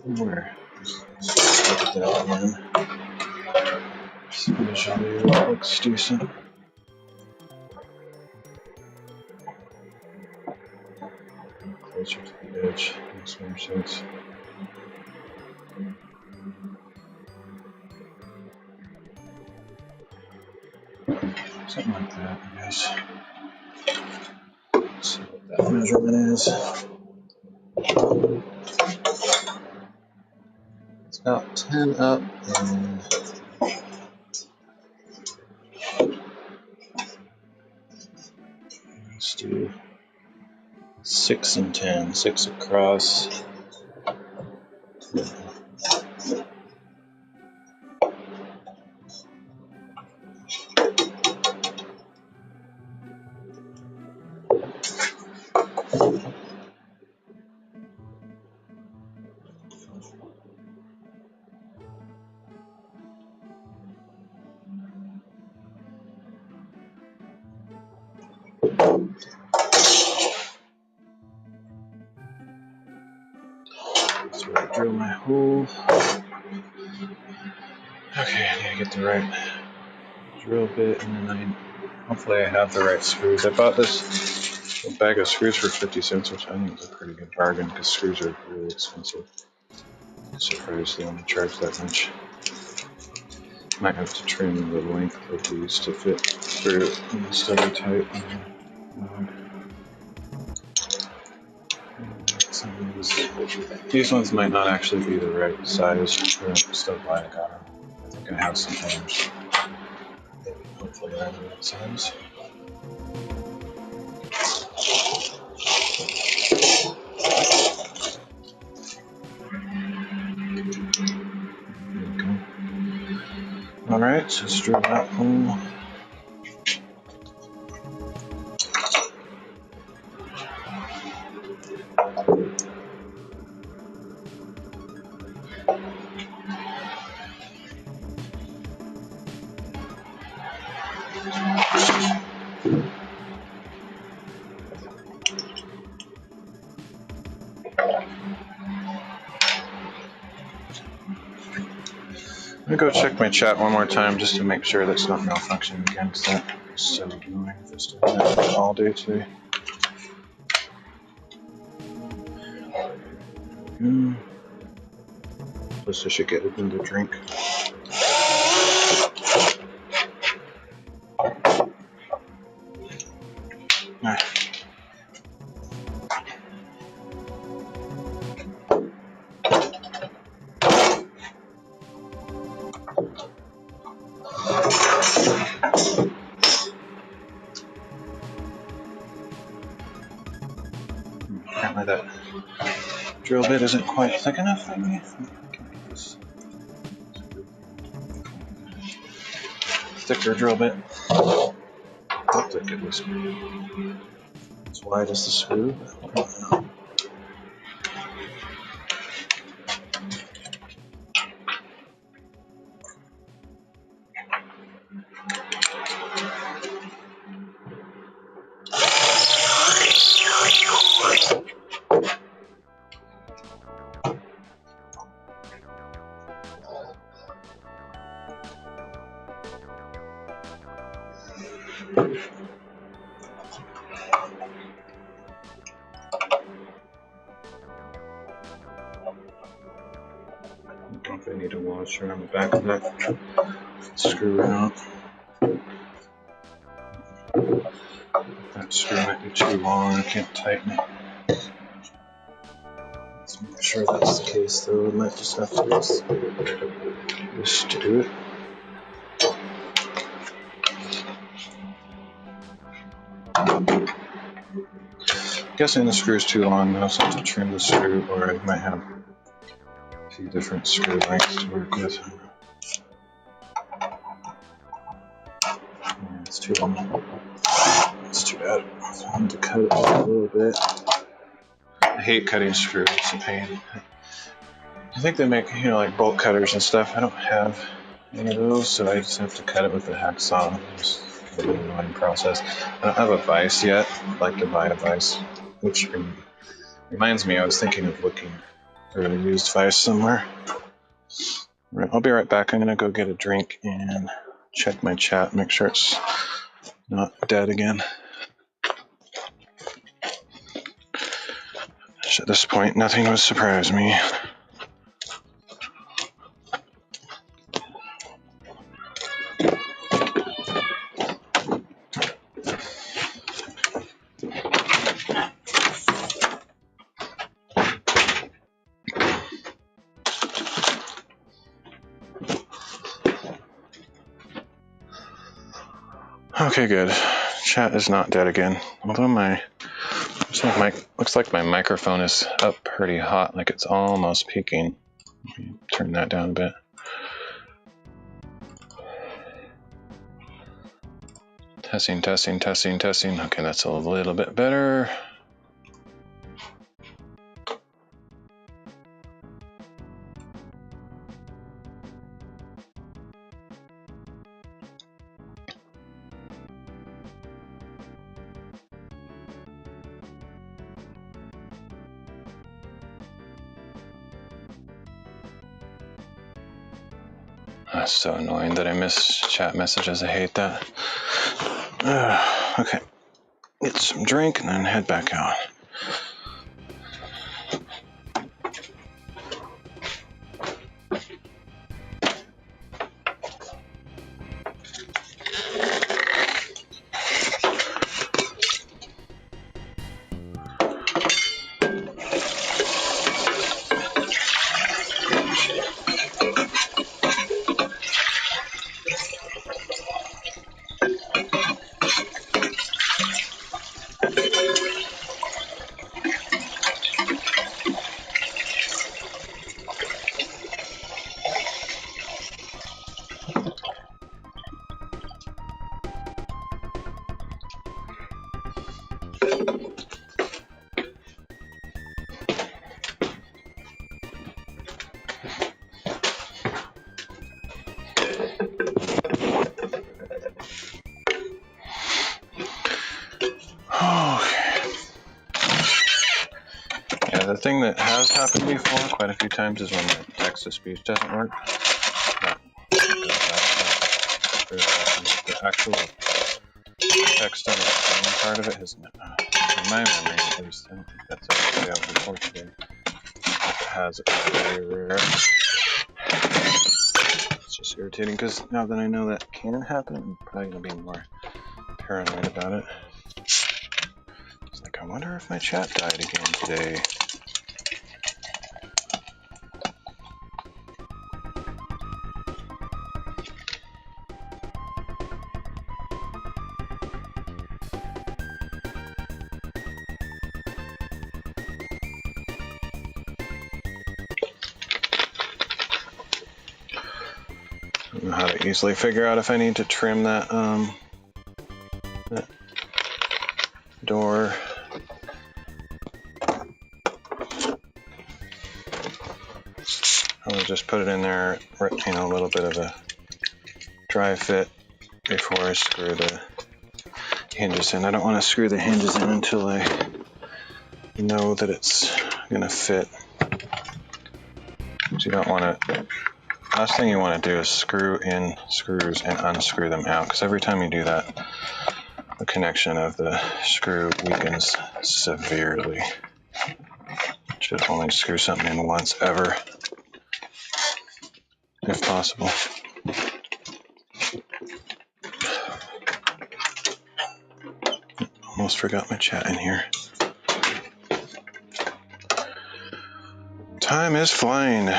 Where? Just look at that again. Visually, it looks decent. closer to the edge. Makes more sense. Something like that, I guess. Let's see what that measurement is. It's about 10 up and let's do 6 and 10, 6 across. That's where I drill my hole. Okay, I gotta get the right drill bit, and then hopefully I have the right screws. I bought this bag of screws for 50 cents, which I think is a pretty good bargain because screws are really expensive. I'm surprised they only charge that much. Might have to trim the length of these to fit through instead of tight. These ones might not actually be the right size. They're still wide. I think I have some others. Hopefully they're the right size. There we go. Alright, so let's drill that hole. I'm going to go check my chat one more time just to make sure that's not malfunctioning again, because that is so annoying if it's doing that all day today. Plus I should get open to drink. Apparently that drill bit isn't quite thick enough for me. Thicker drill bit. Looked like it was as wide as the screw. I don't know. I don't know if I need a washer on the back of that screw out. That screw might be too long, I can't tighten it. Let's make sure that's the case though. I might just have to use this to do it. Guessing the screw's too long though, so I have to trim the screw, or I might have a few different screw lengths to work with. Yeah, it's too long. It's too bad. So I need to cut it a little bit. I hate cutting screws, it's a pain. I think they make, like bolt cutters and stuff. I don't have any of those, so I just have to cut it with a hacksaw. It's a really annoying process. I don't have a vise yet. I'd like to buy a vise, which reminds me, I was thinking of looking for a used vise somewhere. Right, I'll be right back. I'm gonna go get a drink and check my chat, make sure it's not dead again. Which at this point, nothing would surprise me. Okay, good. Chat is not dead again. Although looks like my microphone is up pretty hot, like it's almost peaking. Turn that down a bit. Testing, testing, testing, testing. Okay, that's a little bit better. That's so annoying that I miss chat messages. I hate that. Okay, get some drink and then head back out. The thing that has happened before quite a few times is when the text-to-speech doesn't work. The actual text on the phone part of it has, in my memory at least, I don't think that's ever failed before today. If it has, it's very rare. It's just irritating because now that I know that can happen, I'm probably going to be more paranoid about it. It's like, I wonder if my chat died again today. I don't know how to easily figure out if I need to trim that door. I'll just put it in there, a little bit of a dry fit before I screw the hinges in. I don't want to screw the hinges in until I know that it's gonna fit. So you don't want to. Last thing you want to do is screw in screws and unscrew them out, because every time you do that, the connection of the screw weakens severely. Should only screw something in once ever, if possible. Almost forgot my chat in here. Time is flying.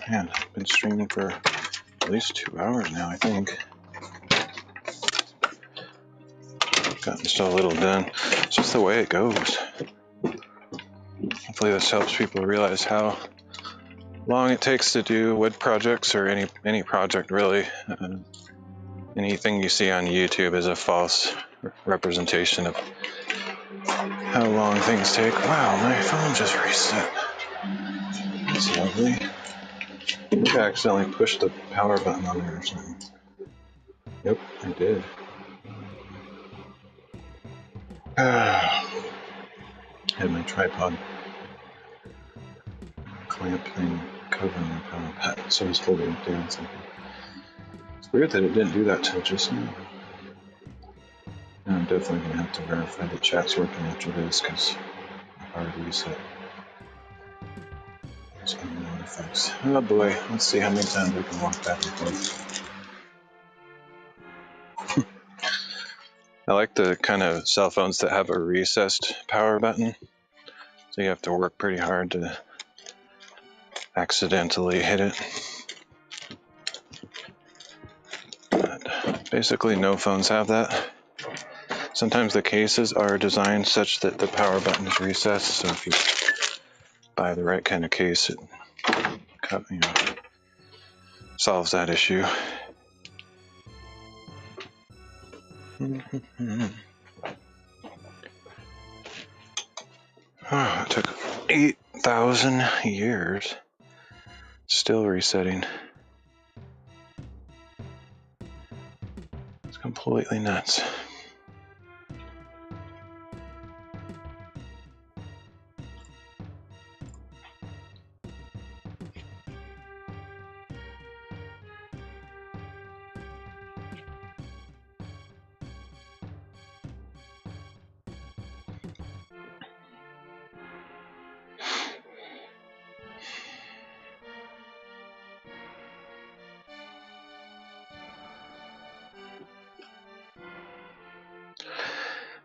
Man, I've been streaming for at least 2 hours now, I think. Gotten so little done. It's just the way it goes. Hopefully this helps people realize how long it takes to do wood projects, or any project really. Anything you see on YouTube is a false representation of how long things take. Wow, my phone just reset. That's lovely. I think I accidentally pushed the power button on there or something. Yep, I did. Had my tripod clamp thing covering my power pad, so I was holding it down. So it's weird that it didn't do that till just now. I'm definitely going to have to verify that chat's working after this, because I've already reset. Just unknown effects. Oh boy, let's see how many times we can walk back and forth. I like the kind of cell phones that have a recessed power button. So you have to work pretty hard to accidentally hit it. But basically no phones have that. Sometimes the cases are designed such that the power button is recessed, so if you buy the right kind of case, it solves that issue. Oh, it took 8,000 years. Still resetting. It's completely nuts.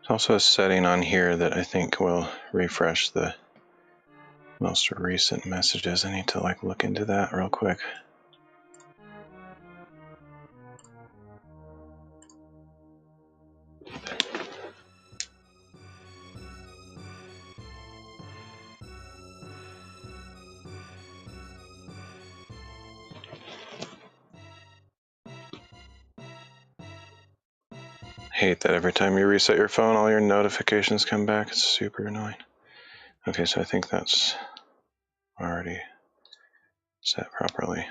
Also a setting on here that I think will refresh the most recent messages. I need to look into that real quick. Hate that every time you reset your phone, all your notifications come back. It's super annoying. Okay, so I think that's already set properly.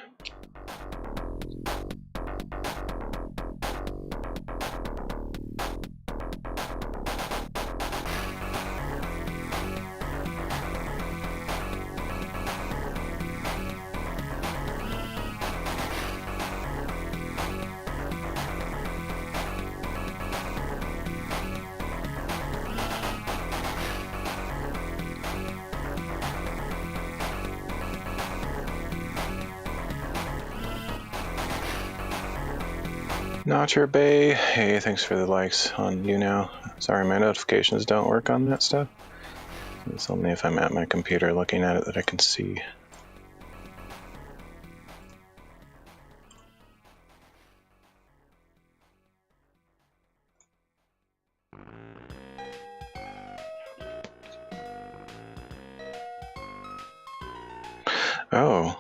Not your bay. Hey, thanks for the likes on you now. Sorry, my notifications don't work on that stuff. It's only if I'm at my computer looking at it that I can see. Oh,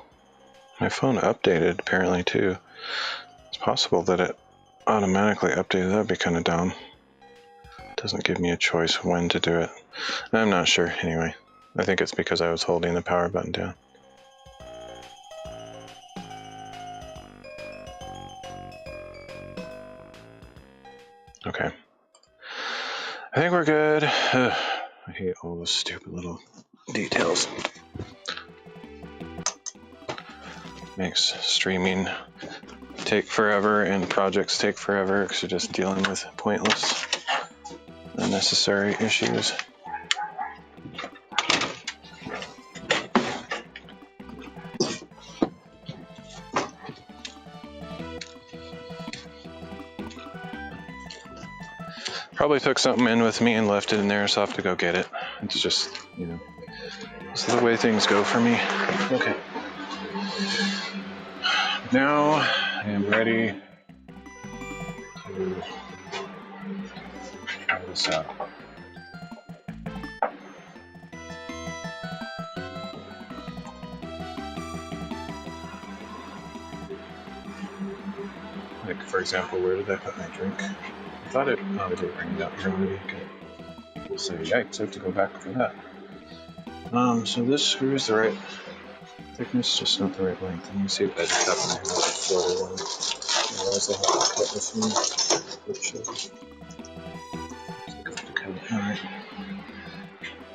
my phone updated apparently too. It's possible that it automatically updated. That'd be kind of dumb. It doesn't give me a choice when to do it. I'm not sure anyway. I think it's because I was holding the power button down. Okay. I think we're good. I hate all those stupid little details. Makes streaming take forever and projects take forever because you're just dealing with pointless, unnecessary issues. Probably took something in with me and left it in there, so I'll have to go get it. It's just, it's the way things go for me. Okay. Now I am ready to try this out. Like, for example, where did I put my drink? I thought it did bring it up here already. Okay. We'll say, yikes, I have to go back for that. So this screw is the right thickness, just not the right length. Let me see if I just happen to have a shorter one. Otherwise I'll have to cut this one. Alright.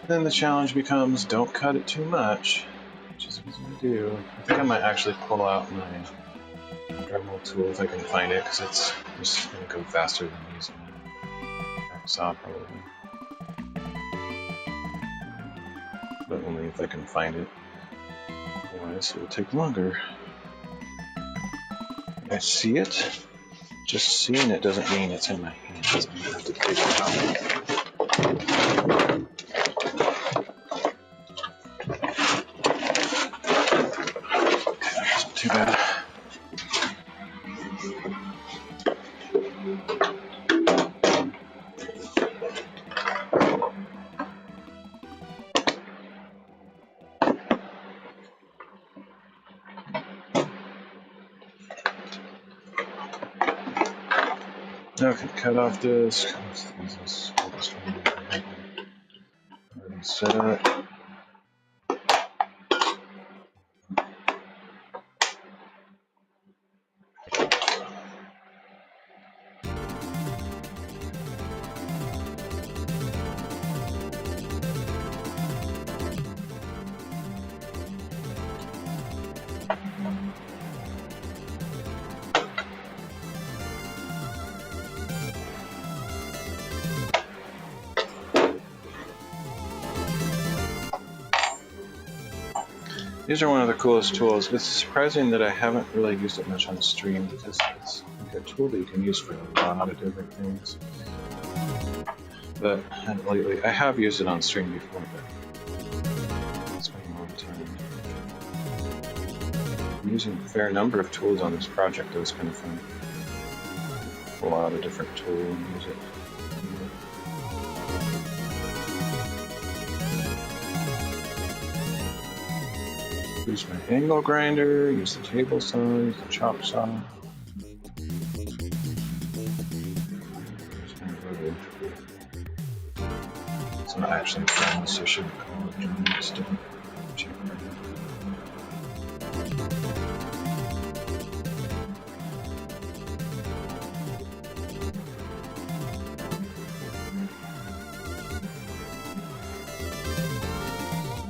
Then the challenge becomes, don't cut it too much, which is easy to do. I think I might actually pull out my Dremel tool if I can find it, because it's just going to go faster than using a saw probably. But only if I can find it. Otherwise, it will take longer. I see it. Just seeing it doesn't mean it's in my hands. I'm gonna have to take it out. Okay, that's not too bad. Okay, cut off disc. Set up. These are one of the coolest tools. It's surprising that I haven't really used it much on stream because it's like a tool that you can use for a lot of different things. But lately, I have used it on stream before, but it's been a long time. I'm using a fair number of tools on this project. It was kind of fun. A lot of different tools and use it. Use my angle grinder, use the table saw, use the chop saw. It's not actually done, so I shouldn't call it done. It's done.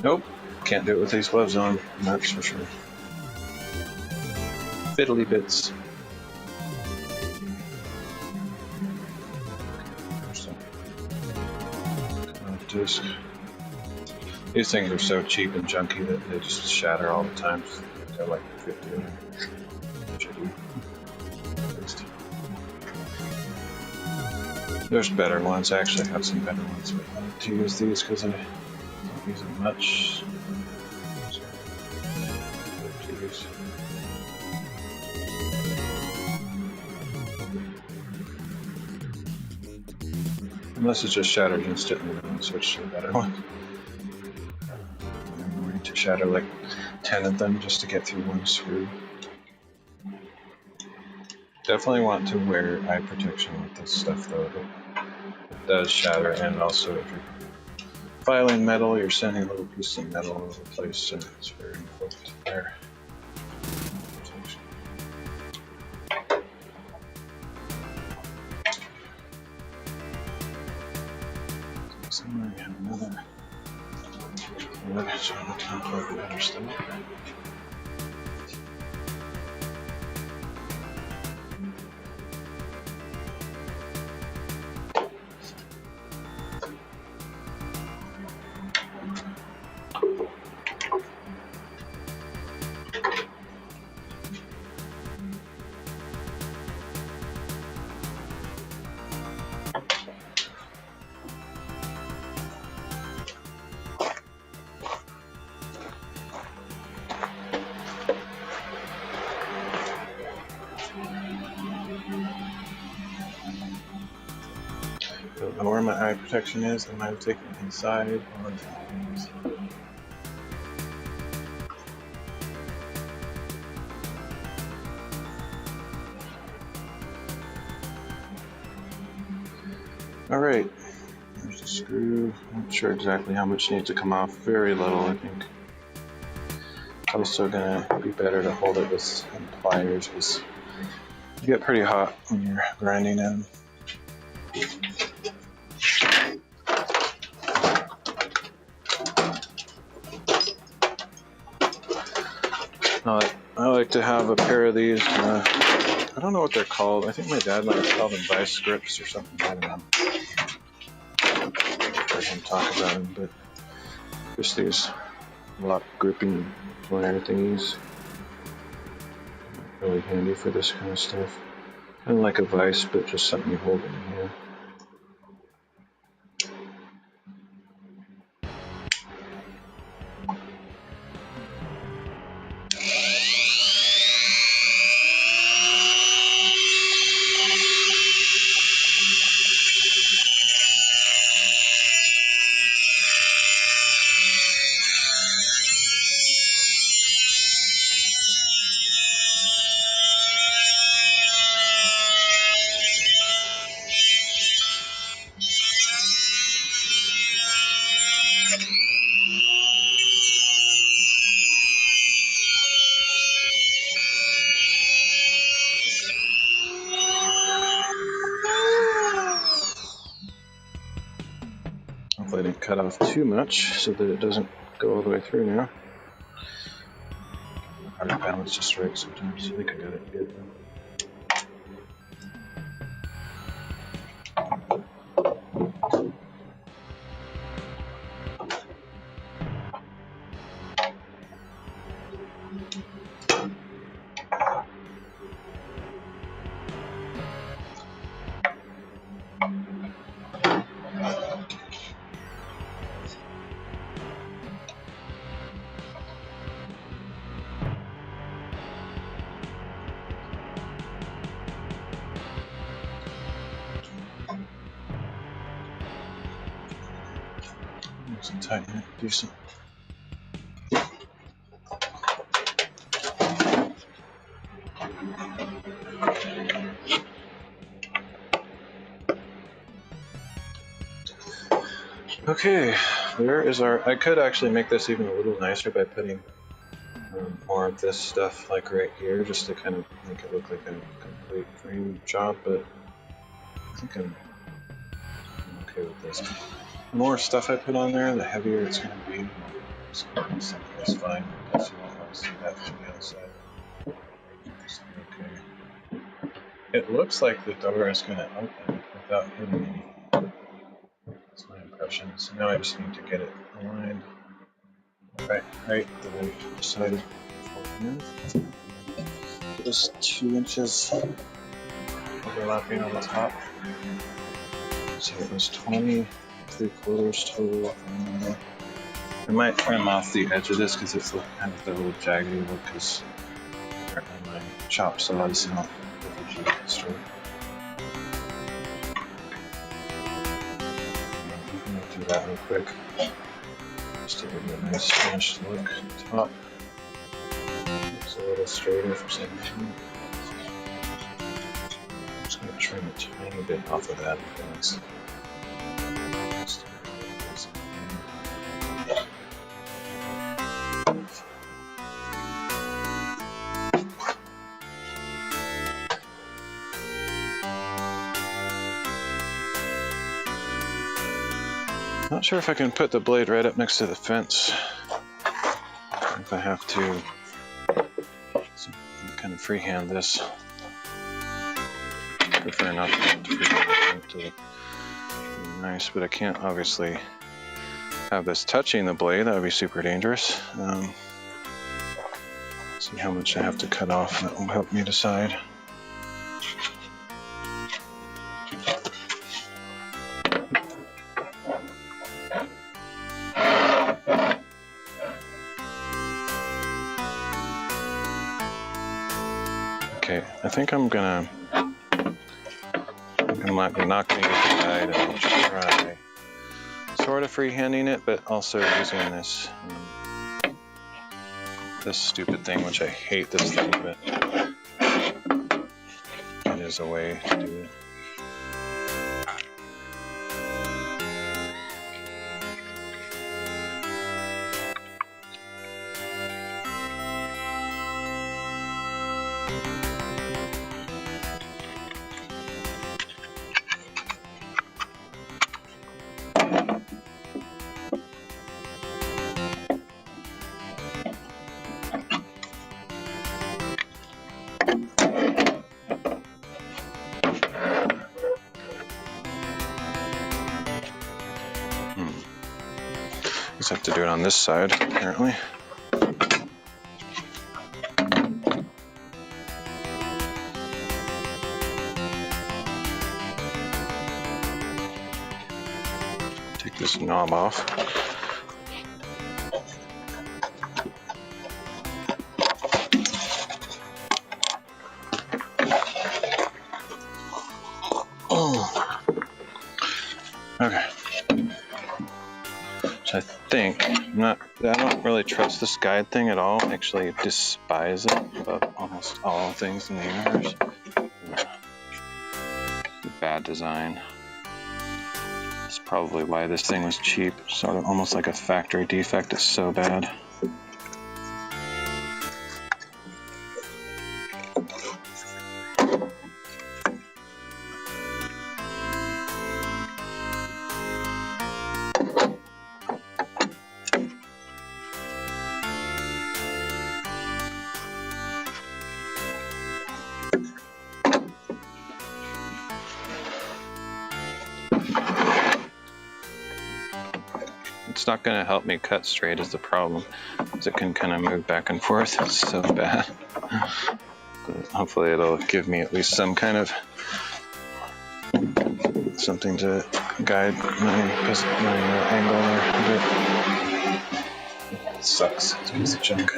Nope. Can't do it with these gloves on, that's for sure. Fiddly bits. Disc. These things are so cheap and junky that they just shatter all the time. They're like 50 of them. There's better ones. I actually have some better ones, but I like to use these because I don't use them much. Unless it's just shattered instantly, then I'll switch to a better one. I'm going to shatter like 10 of them just to get through one screw. Definitely want to wear eye protection with this stuff though. It does shatter, and also if you're filing metal, you're sending a little piece of metal all over the place, so it's very important there. I have another wood, so I'm going to unplug the other stuff. Don't know where my eye protection is. I might have taken it inside or Alright, there's the screw. I'm not sure exactly how much needs to come off. Very little, I think. Also gonna be better to hold it with some pliers because you get pretty hot when you're grinding them. I like to have a pair of these. I don't know what they're called. I think my dad likes to call them vice grips or something. I don't know. I've heard him talk about them, but just these lock gripping wire thingies. Really handy for this kind of stuff. Kind of like a vise, but just something you hold in your hand. Hopefully I didn't cut off too much so that it doesn't go all the way through now. Hard to balance just right sometimes. I think I got it good though. So tighten it decent. Okay, there is our. I could actually make this even a little nicer by putting more of this stuff like right here, just to kind of make it look like a complete frame job, but I think I'm okay with this. The more stuff I put on there, the heavier it's going to be. So that's fine, because you won't want to see that from the outside. Okay. It looks like the door is going to open without hitting anything. That's my impression. So now I just need to get it aligned right the way I decided beforehand. Just 2 inches overlapping on the top. So it was 20¾ total. I might trim off the edge of this because it's kind of a little jaggedy look because my chop saw is not perfectly straight. I'm going to do that real quick just to give it a nice finished look. Top looks a little straighter for some reason. I'm just going to trim a tiny bit off of that because not sure if I can put the blade right up next to the fence. If I have to kind of freehand this. I prefer not to freehand it to be nice, but I can't obviously have this touching the blade. That would be super dangerous. See how much I have to cut off. That will help me decide. Okay, I think I'm gonna knock me aside and I'll try sort of freehanding it, but also using this this stupid thing, which I hate this thing, but it is a way to do it. have to do it on this side, apparently. Take this knob off. Okay. So I think I don't really trust this guide thing at all. I actually despise it above almost all things in the universe. Bad design. That's probably why this thing was cheap. Sort of almost like a factory defect. It's so bad. It's not going to help me cut straight is the problem, because it can kind of move back and forth. It's so bad. But hopefully it'll give me at least some kind of something to guide my angle there a bit. It sucks. It's a piece of junk.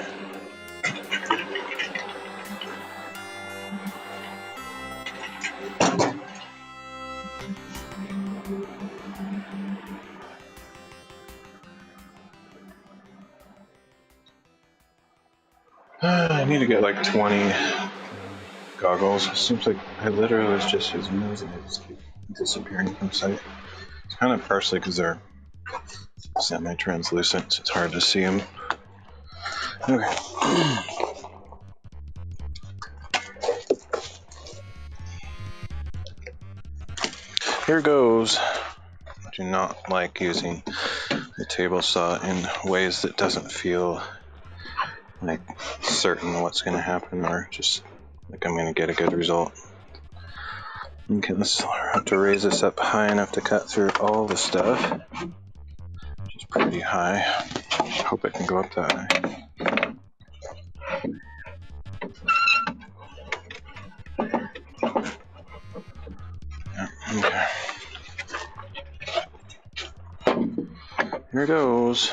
I need to get like 20 goggles. It seems like I literally was just using those and they just keep disappearing from sight. It's kind of partially because they're semi-translucent, so it's hard to see them. Okay. Here goes. I do not like using the table saw in ways that doesn't feel like certain what's going to happen or just like I'm going to get a good result. Okay, let's have to raise this up high enough to cut through all the stuff, which is pretty high. Hope I can go up that high. Yeah, okay. Here goes.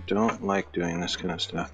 Don't like doing this kind of stuff.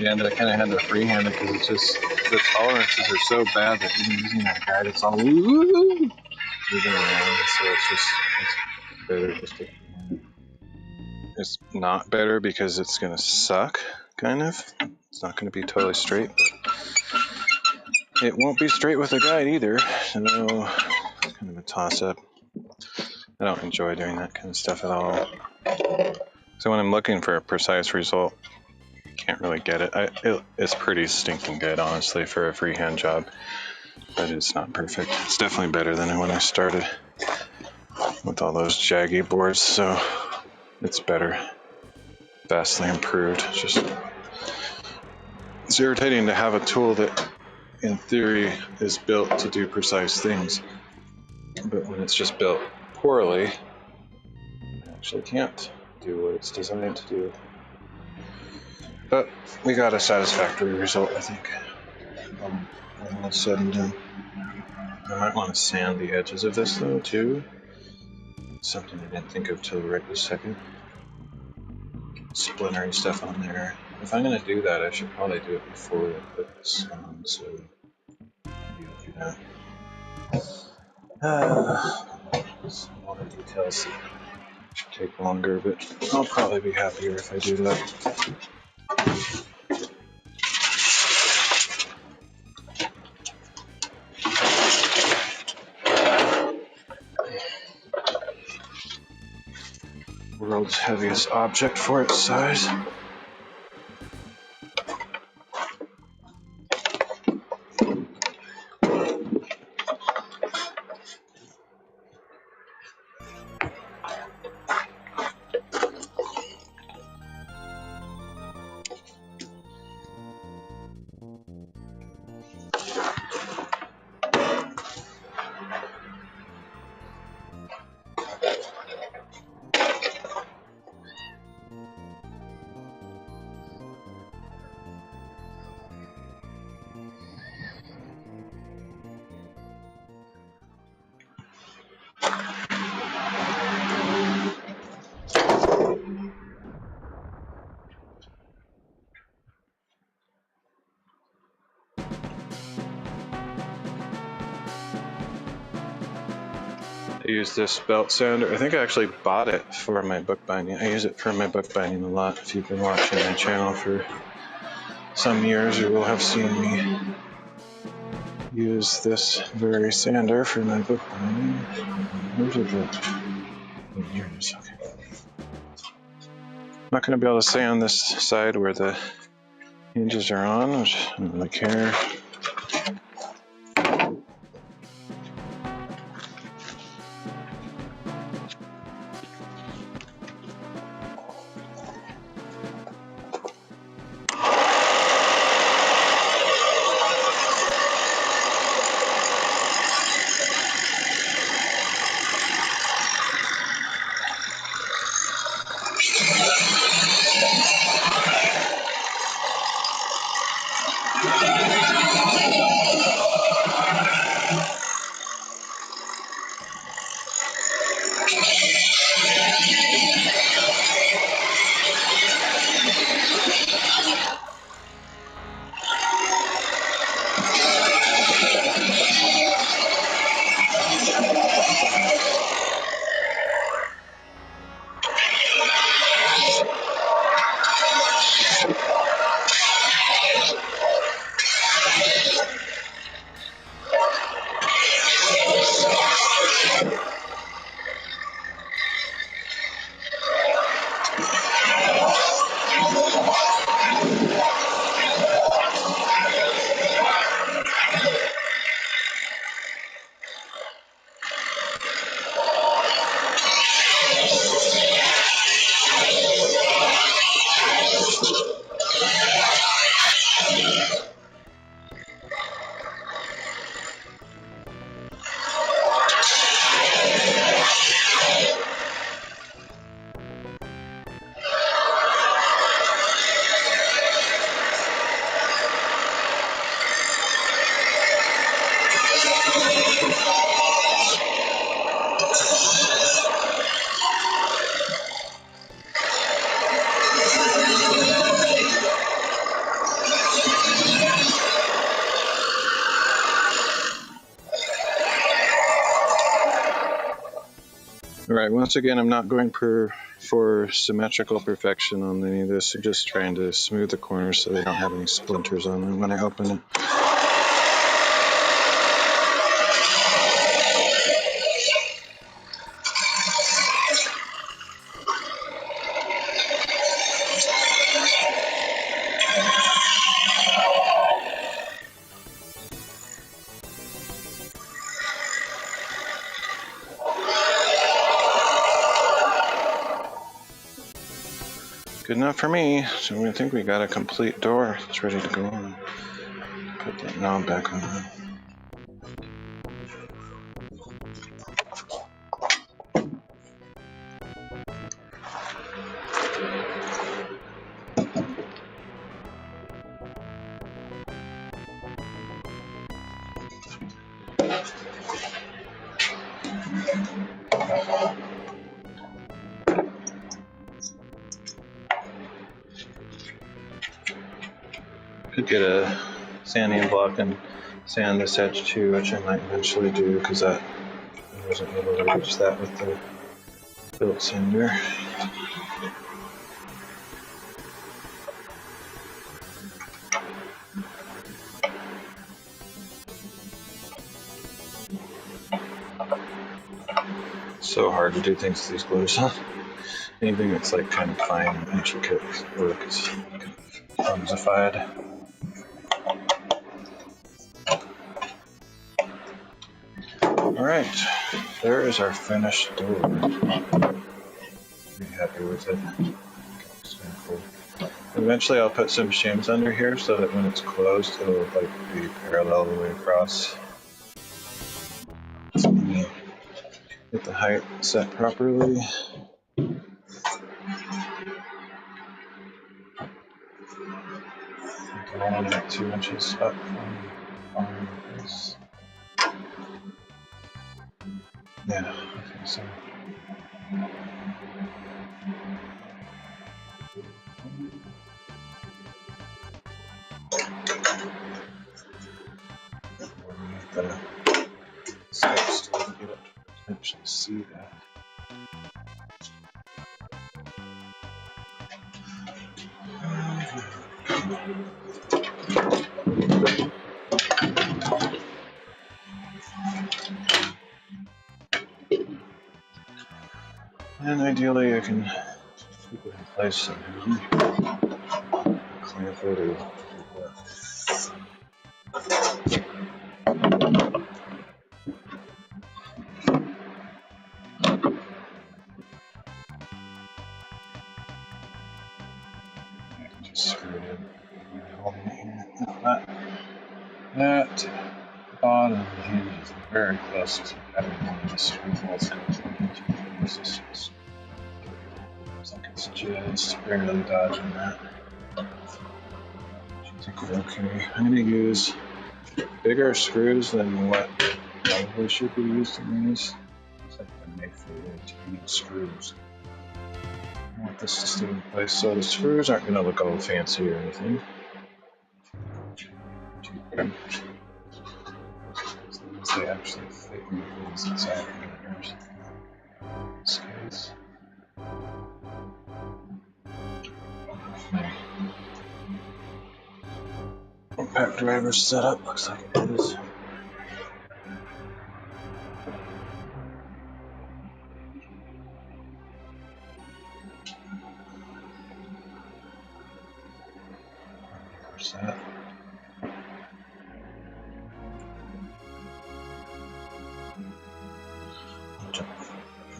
end, I kind of had to freehand it because it's just the tolerances are so bad that even using that guide, it's all moving around. So it's better just to freehand it. It's not better because it's gonna suck, kind of. It's not gonna be totally straight, but it won't be straight with a guide either. So it's kind of a toss-up. I don't enjoy doing that kind of stuff at all. So when I'm looking for a precise result, I can't really get it. It's pretty stinking good, honestly, for a freehand job, but it's not perfect. It's definitely better than when I started with all those jaggy boards, so it's better. Vastly improved. It's irritating to have a tool that, in theory, is built to do precise things, but when it's just built poorly, it actually can't do what it's designed to do. But we got a satisfactory result, I think, when all is said and done. I might want to sand the edges of this, though, too. Something I didn't think of till right this second. Splintering stuff on there. If I'm going to do that, I should probably do it before I put this on, so maybe I'll do that. Some more details that should take longer, but I'll probably be happier if I do that. World's heaviest object for its size. I use this belt sander. I think I actually bought it for my bookbinding. I use it for my bookbinding a lot. If you've been watching my channel for some years, you will have seen me use this very sander for my bookbinding. Where's the book? Oh, here it is. Okay. I'm not going to be able to say on this side where the hinges are on, which I don't really care. Alright, once again, I'm not going for symmetrical perfection on any of this. I'm just trying to smooth the corners so they don't have any splinters on them when I open it. Good enough for me. So I think we got a complete door that's ready to go on. Put that knob back on. Could get a sanding block and sand this edge too, which I might eventually do because I wasn't able to reach that with the built sander. So hard to do things with these glues. Anything that's like kind of fine and intricate work is clumsified. Alright, there is our finished door. Pretty happy with it. Cool. Eventually I'll put some shims under here so that when it's closed it'll like be parallel the way across. Get the height set properly. I want to get 2 inches up from this. Yeah, I think so. The steps to get up to actually see that. And ideally I can keep it in place somehow. Clamp it or just screw it in. Holding it here. That bottom hinge is very close to having one of the screw bolts go into the resistance. So I can just barely dodging that. Okay, I'm going to use bigger screws than what probably should be used in these. It's like they're made for way too many screws. I want this to stay in place so the screws aren't going to look all fancy or anything. They actually fit in these inside fingers. In this case. Impact driver setup looks like it is. Set.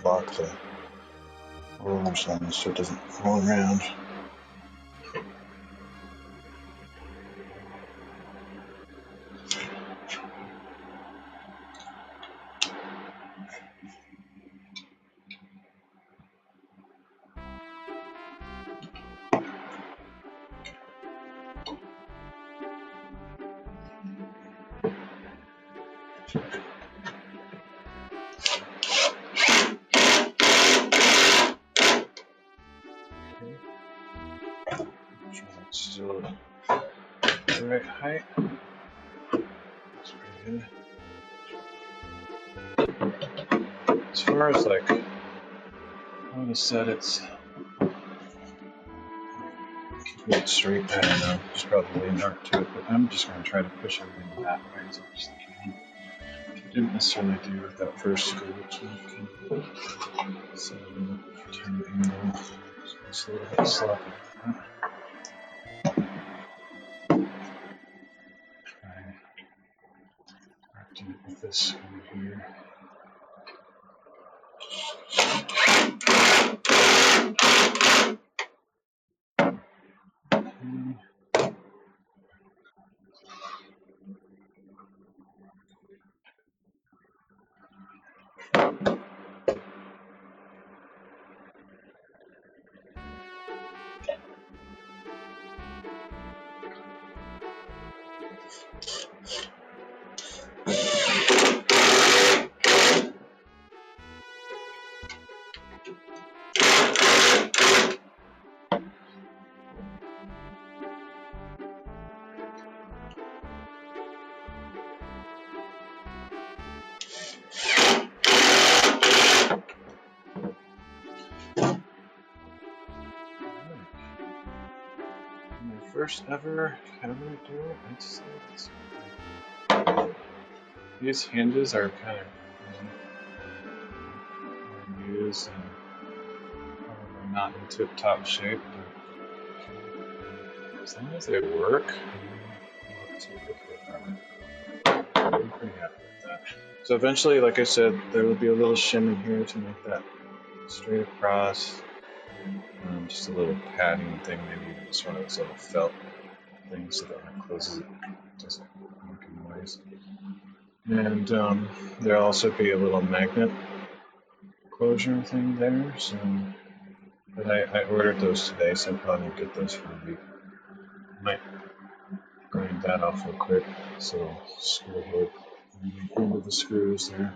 Block the rollers on this so it doesn't roll around. Still the right height. That's pretty good. As far as like I would have said it's keeping it straight. I don't know. There's probably an art to it, but I'm just going to try to push everything that way as much as I can. I didn't necessarily do with that first screw, which I can set it up, turn the angle, so it's a little bit sloppy. Try acting it with this screw here. My first ever camera door, I'd say it's these hinges are kind of used and probably not in tip-top shape, but as long as they work, I'm pretty happy with that. So eventually, like I said, there will be a little shim in here to make that straight across. Just a little padding thing, maybe just one of those little felt things so that when it closes it doesn't make a noise. And there'll also be a little magnet closure thing there. So, but I ordered those today, so I probably won't get those for a week. I might grind that off real quick. So screw hook into the screws there.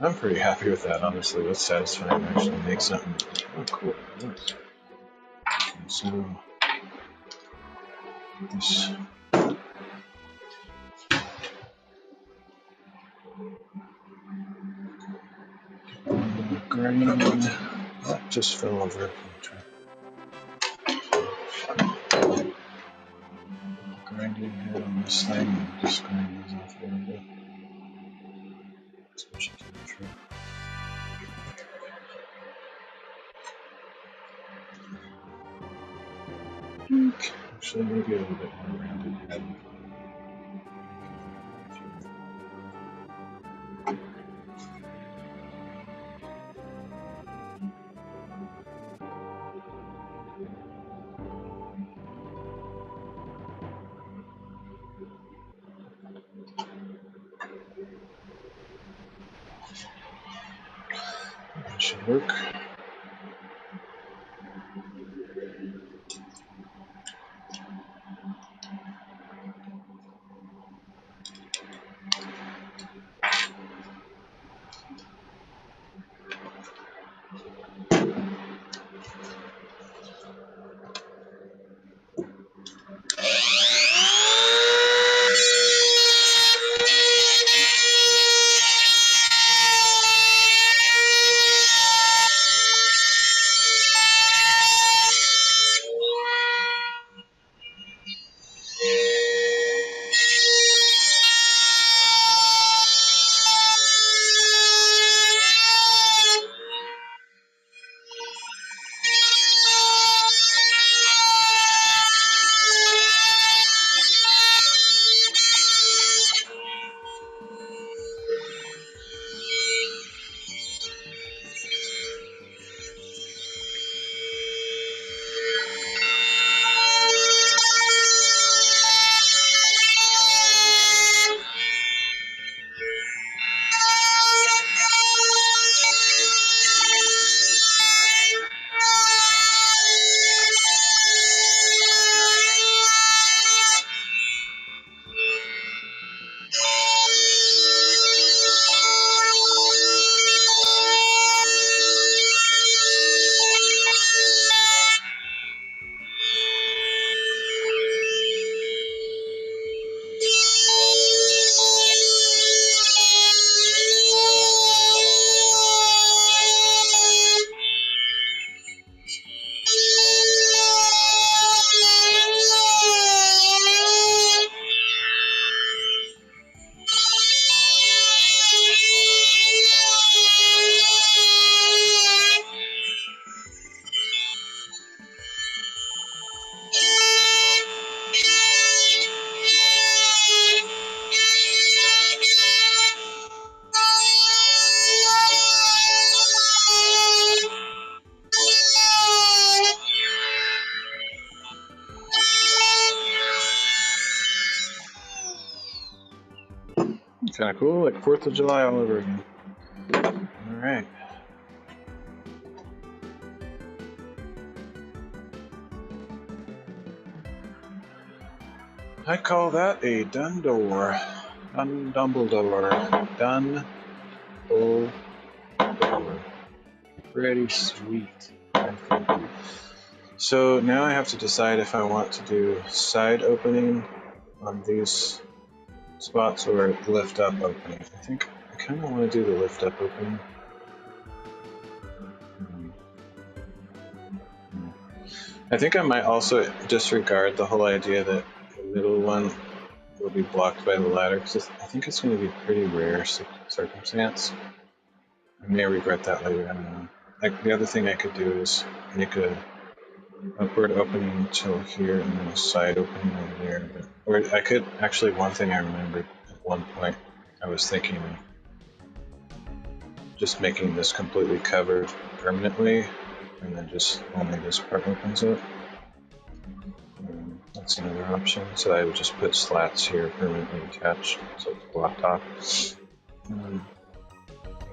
I'm pretty happy with that, honestly. That's satisfying to actually make something. Oh, cool. Nice. Okay, so this grinding that just fell over. Grinding here on this thing and just grind these off a little bit. Especially to the trip. Actually, maybe a little bit more rounded head. That should work. Kind of cool, like 4th of July all over again. All right. I call that a done door. Dun Dumbledore. Done door. Pretty sweet. So now I have to decide if I want to do side opening on these spots or lift up opening. I think I kind of want to do the lift up opening. I think I might also disregard the whole idea that the middle one will be blocked by the ladder, because I think it's going to be a pretty rare circumstance. I may regret that later, I don't know. Like, the other thing I could do is make a upward opening until here and then a side opening over there. Or I could, actually, one thing I remembered at one point, I was thinking of just making this completely covered permanently, and then just only this part opens up. That's another option. So I would just put slats here permanently attached, so it's blocked off.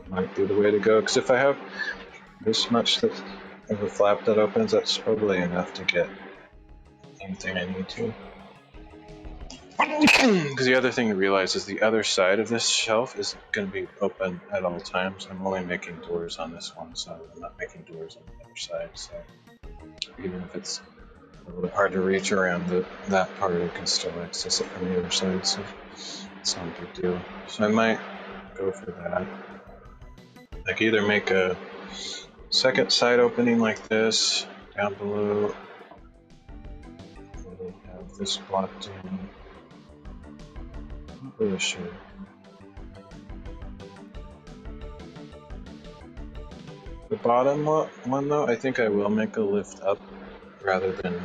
Might be the way to go, because if I have this much of a flap that opens, that's probably enough to get anything I need to. Because the other thing to realize is the other side of this shelf is going to be open at all times. I'm only making doors on this one side. I'm not making doors on the other side. So even if it's a little bit hard to reach around that part, I can still access it from the other side. So it's not a big deal. So I might go for that. Like, either make a second side opening like this down below. We'll have this blocked in. Not really sure. The bottom one though, I think I will make a lift up rather than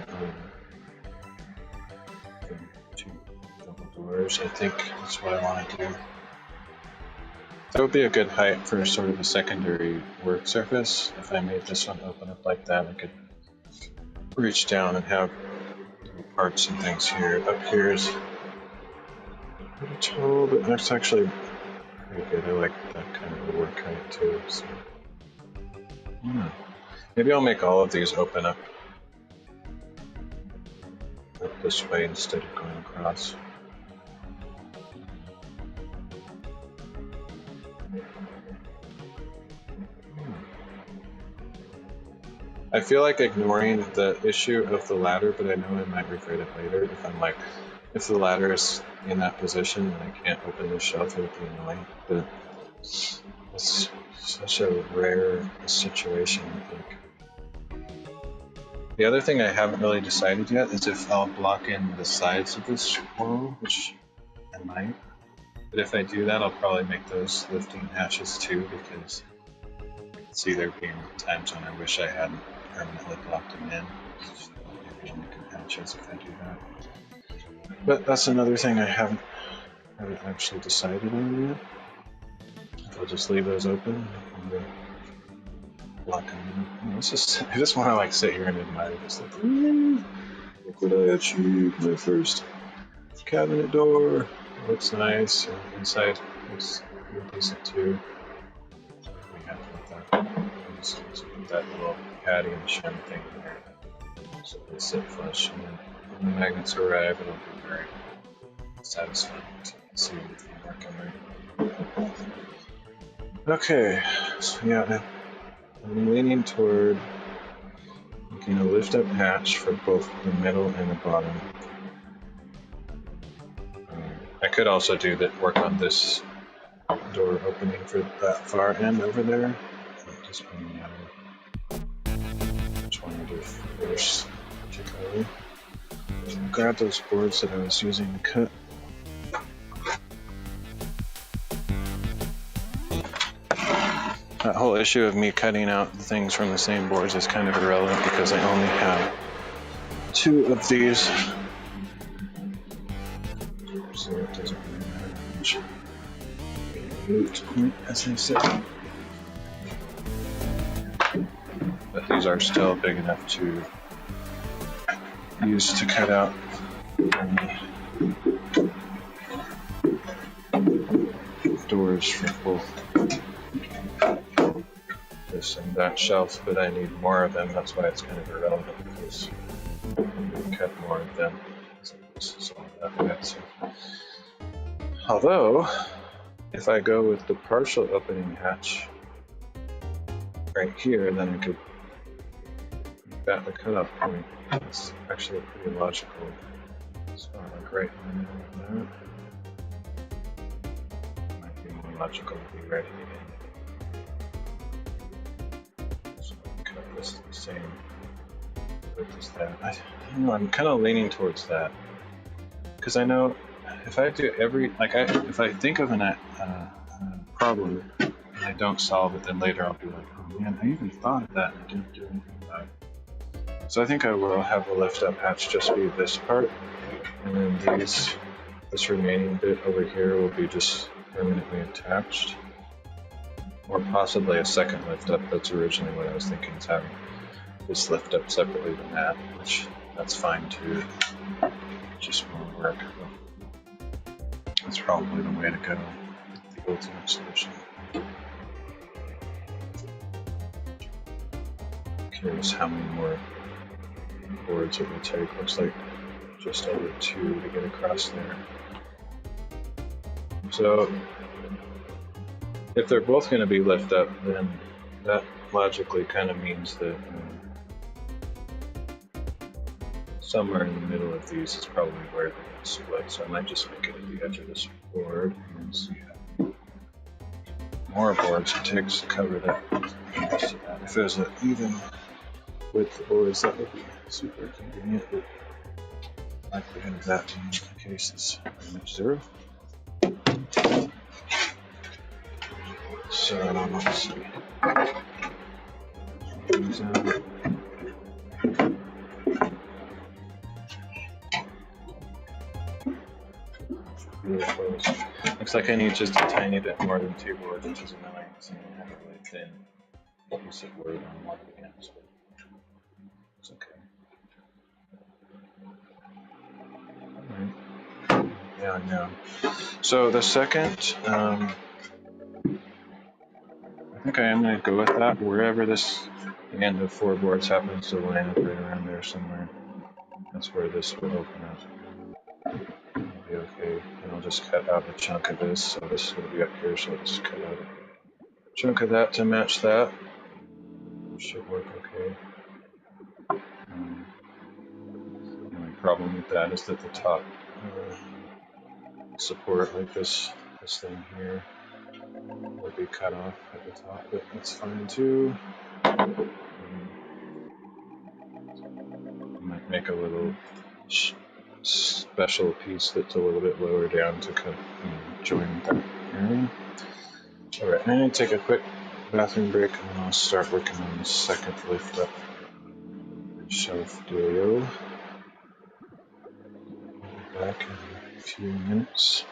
two double doors. I think that's what I want to do. That would be a good height for sort of a secondary work surface. If I made this one open up like that, I could reach down and have parts and things here. Up here is pretty tall, but that's actually pretty good. I like that kind of a work height too. So, maybe I'll make all of these open up this way instead of going across. I feel like ignoring the issue of the ladder, but I know I might regret it later if I'm like, if the ladder is in that position and I can't open the shelf, it would be annoying. But it's such a rare situation, I think. The other thing I haven't really decided yet is if I'll block in the sides of this wall, which I might. But if I do that, I'll probably make those lifting hatches too, because I can see there being times when I wish I hadn't permanently blocked them in. Maybe I'll make them hatches if I do that. But that's another thing I haven't actually decided on yet. If I'll just leave those open and block them in. I just want to like sit here and admire this. Like, look what I achieved! My first cabinet door. Looks nice. Inside looks decent too. We have that. Just put that little patty and shim thing in there, so they sit flush. And then when the magnets arrive, it'll be very satisfying to see everything working right. Okay, so yeah, I'm leaning toward making a lift-up hatch for both the middle and the bottom. I could also do that, work on this door opening for that far end over there. Just which one to do first, particularly. So grab those boards that I was using to cut. That whole issue of me cutting out the things from the same boards is kind of irrelevant because I only have 2 of these. So it doesn't really matter much. Moot point, as I said. But these are still big enough to use to cut out. doors for both this and that shelf, but I need more of them. That's why it's kind of irrelevant, because we cut more of them. So this is all that way. So, although, if I go with the partial opening hatch right here, then I could make that the cutoff point. It's actually pretty logical. So like right in the middle of that. Might be more logical to be ready again. So cut this the same width as that. I don't know, I'm kind of leaning towards that. Because I know if I do if I think of a problem and I don't solve it, then later I'll be like, oh man, I even thought of that and I didn't do anything about it. So I think I will have the lift up hatch just be this part, and then this remaining bit over here will be just permanently attached. Or possibly a second lift up. That's originally what I was thinking, is having this lift up separately than that, which that's fine too. It just won't work. That's probably the way to go. The ultimate solution. Curious how many more boards it will take. Looks like just over 2 to get across there. So if they're both going to be lift up, then that logically kind of means that somewhere in the middle of these is probably where they're going to split. So I might just make it at the edge of this board and see how more boards it takes to cover that. If there's an even width of boards, that would be super convenient, but likelihood of that being the case is pretty much 0. So let's see. Really close. Looks like I need just a tiny bit more than 2 boards, which is annoying because I have a really thin piece of wood on one again, so it's okay. Alright. Yeah, I know. So the second, I think I am going to go with that. Wherever this end of 4 boards happens to land, right around there somewhere, that's where this will open up. It'll be okay. And I'll just cut out a chunk of this. So this will be up here, so I'll just cut out a chunk of that to match that. Should work okay. The only problem with that is that the top support, like this thing here, will be cut off at the top, but that's fine too. I might make a little special piece that's a little bit lower down to kind of join that area. Alright, I'm going to take a quick bathroom break and then I'll start working on the second lift up shelf dealio. I'll be back in a few minutes.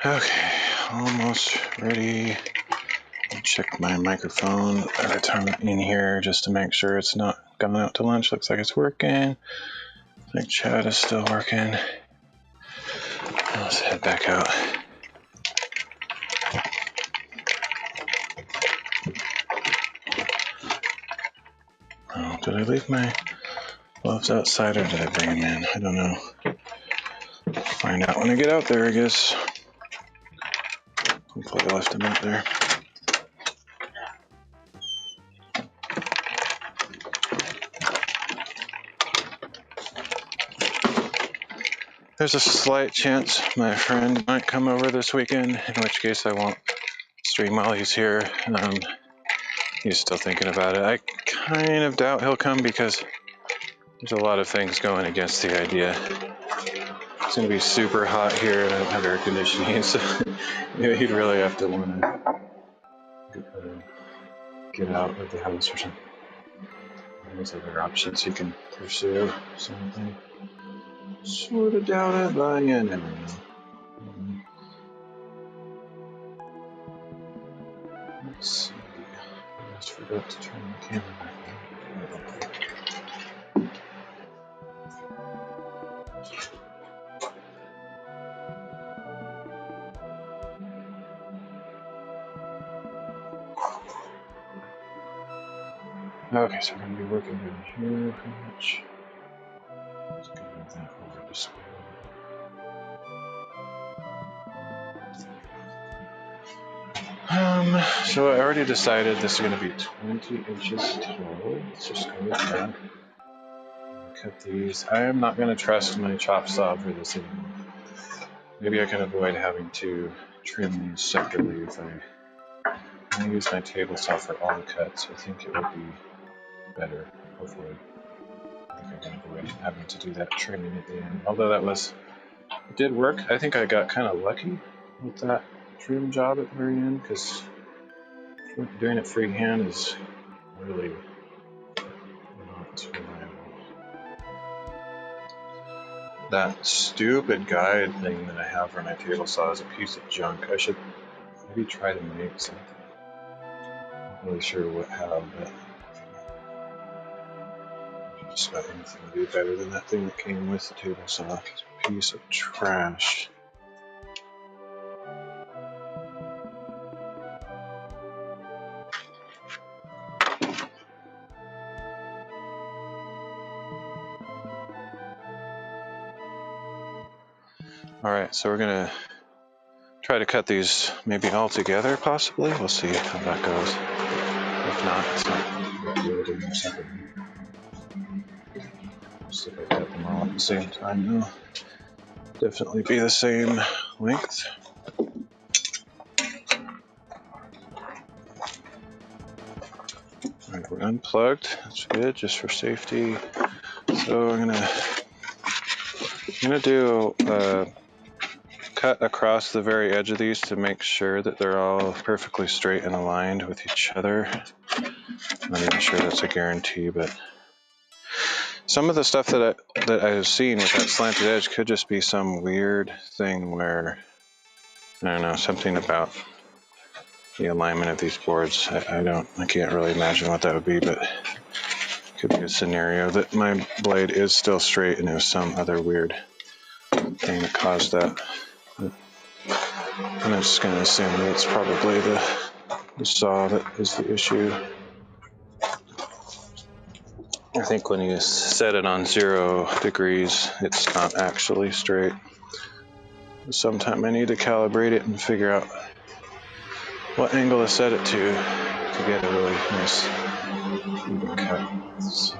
Okay, almost ready. I'll check my microphone every time I'm in here just to make sure it's not gone out to lunch. Looks like it's working. I think chat is still working. Let's head back out. Oh, did I leave my gloves outside or did I bring them in? I don't know. Find out when I get out there, I guess. Hopefully I left them out there. There's a slight chance my friend might come over this weekend, in which case I won't stream while he's here. He's still thinking about it. I kind of doubt he'll come because there's a lot of things going against the idea. It's going to be super hot here and I don't have air conditioning, so he'd really have to want to get out of the house or something. There's other options he can pursue, something. Sort of doubt it, but you never know. Let's see. I just forgot to turn the camera back on. Okay, so we're going to be working down here pretty much. Let's go with that over display. So I already decided this is going to be 20 inches tall. Let's just go with that. Cut these. I am not going to trust my chop saw for this anymore. Maybe I can avoid having to trim these separately if I use my table saw for all cuts. I think it would be better, hopefully. I think I can avoid having to do that trimming at the end. Although it did work. I think I got kind of lucky with that trim job at the very end because doing it freehand is really not reliable. That stupid guide thing that I have for my table saw is a piece of junk. I should maybe try to make something. Not really sure how, but just about anything would be better than that thing that came with the table saw. It's a piece of trash. Alright, so we're going to try to cut these maybe all together, possibly. We'll see how that goes. If not, it's not really doing them separately. See if I cut them all at the same time, though. Definitely be the same length. Alright, we're unplugged. That's good, just for safety. So I'm gonna do a cut across the very edge of these to make sure that they're all perfectly straight and aligned with each other. I'm not even sure that's a guarantee, but some of the stuff that I've seen with that slanted edge could just be some weird thing where, I don't know, something about the alignment of these boards. I can't really imagine what that would be, but it could be a scenario that my blade is still straight and it was some other weird thing that caused that. I'm just going to assume that it's probably the saw that is the issue. I think when you set it on 0 degrees, it's not actually straight. Sometime I need to calibrate it and figure out what angle to set it to get a really nice even cut. So,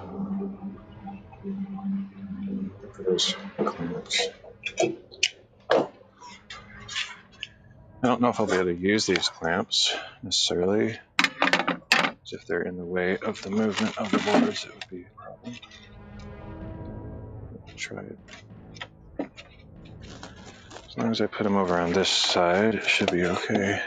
for those clamps. I don't know if I'll be able to use these clamps necessarily. If they're in the way of the movement of the boards, it would be a problem. I'll try it. As long as I put them over on this side, it should be okay.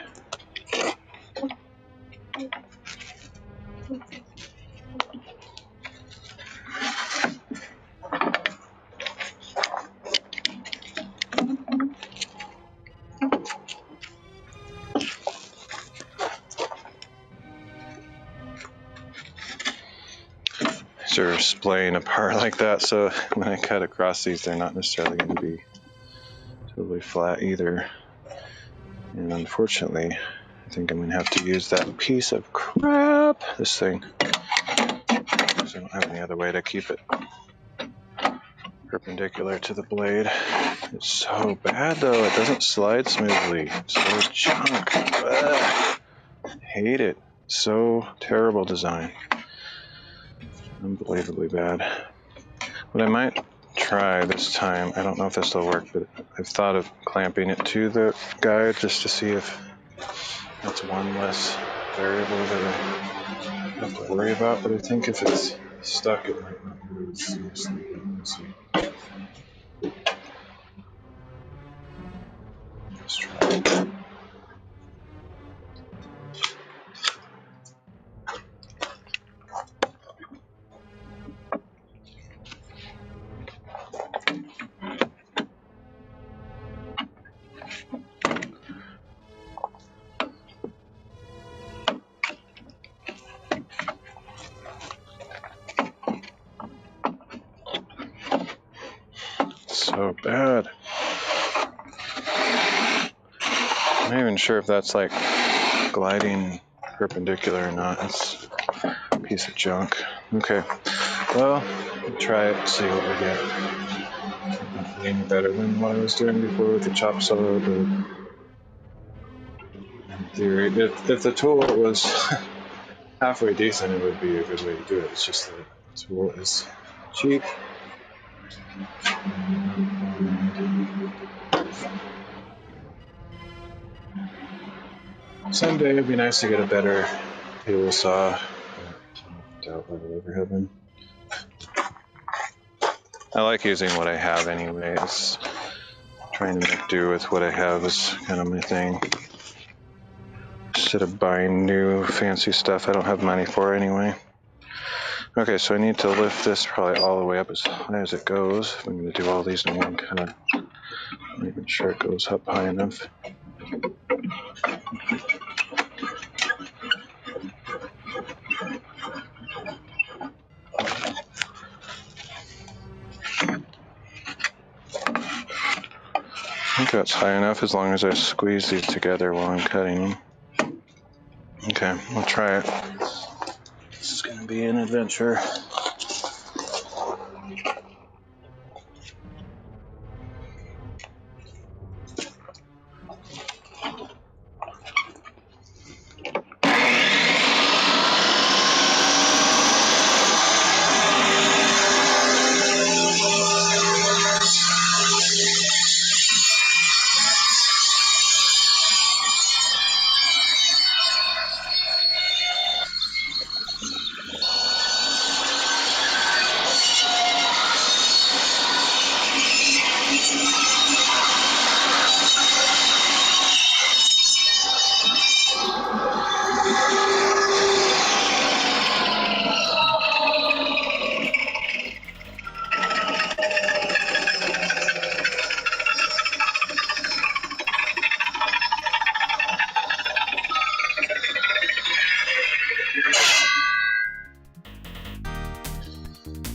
are splaying apart like that, so when I cut across these, they're not necessarily going to be totally flat either. And unfortunately, I think I'm going to have to use that piece of crap, this thing, because I don't have any other way to keep it perpendicular to the blade. It's so bad though, it doesn't slide smoothly. It's so junk. Ugh. Hate it. So terrible design. Unbelievably bad. What I might try this time, I don't know if this will work, but I've thought of clamping it to the guide just to see if that's one less variable that I have to worry about, but I think if it's stuck, it might not move seriously. Let's see. Let's try it. So bad. I'm not even sure if that's like gliding perpendicular or not. It's a piece of junk. Okay, well, we'll try it and see what we get. Not any better than what I was doing before with the chop saw, but in theory, if the tool was halfway decent, it would be a good way to do it. It's just that the tool is cheap. Someday it'd be nice to get a better tool saw. I doubt I will ever have one. I like using what I have anyways. Trying to make do with what I have is kind of my thing. Instead of buying new fancy stuff I don't have money for anyway. Okay, so I need to lift this probably all the way up as high as it goes. I'm going to do all these in one cut. I'm not even sure it goes up high enough. I think that's high enough as long as I squeeze these together while I'm cutting them. Okay, we'll try it. This is going to be an adventure.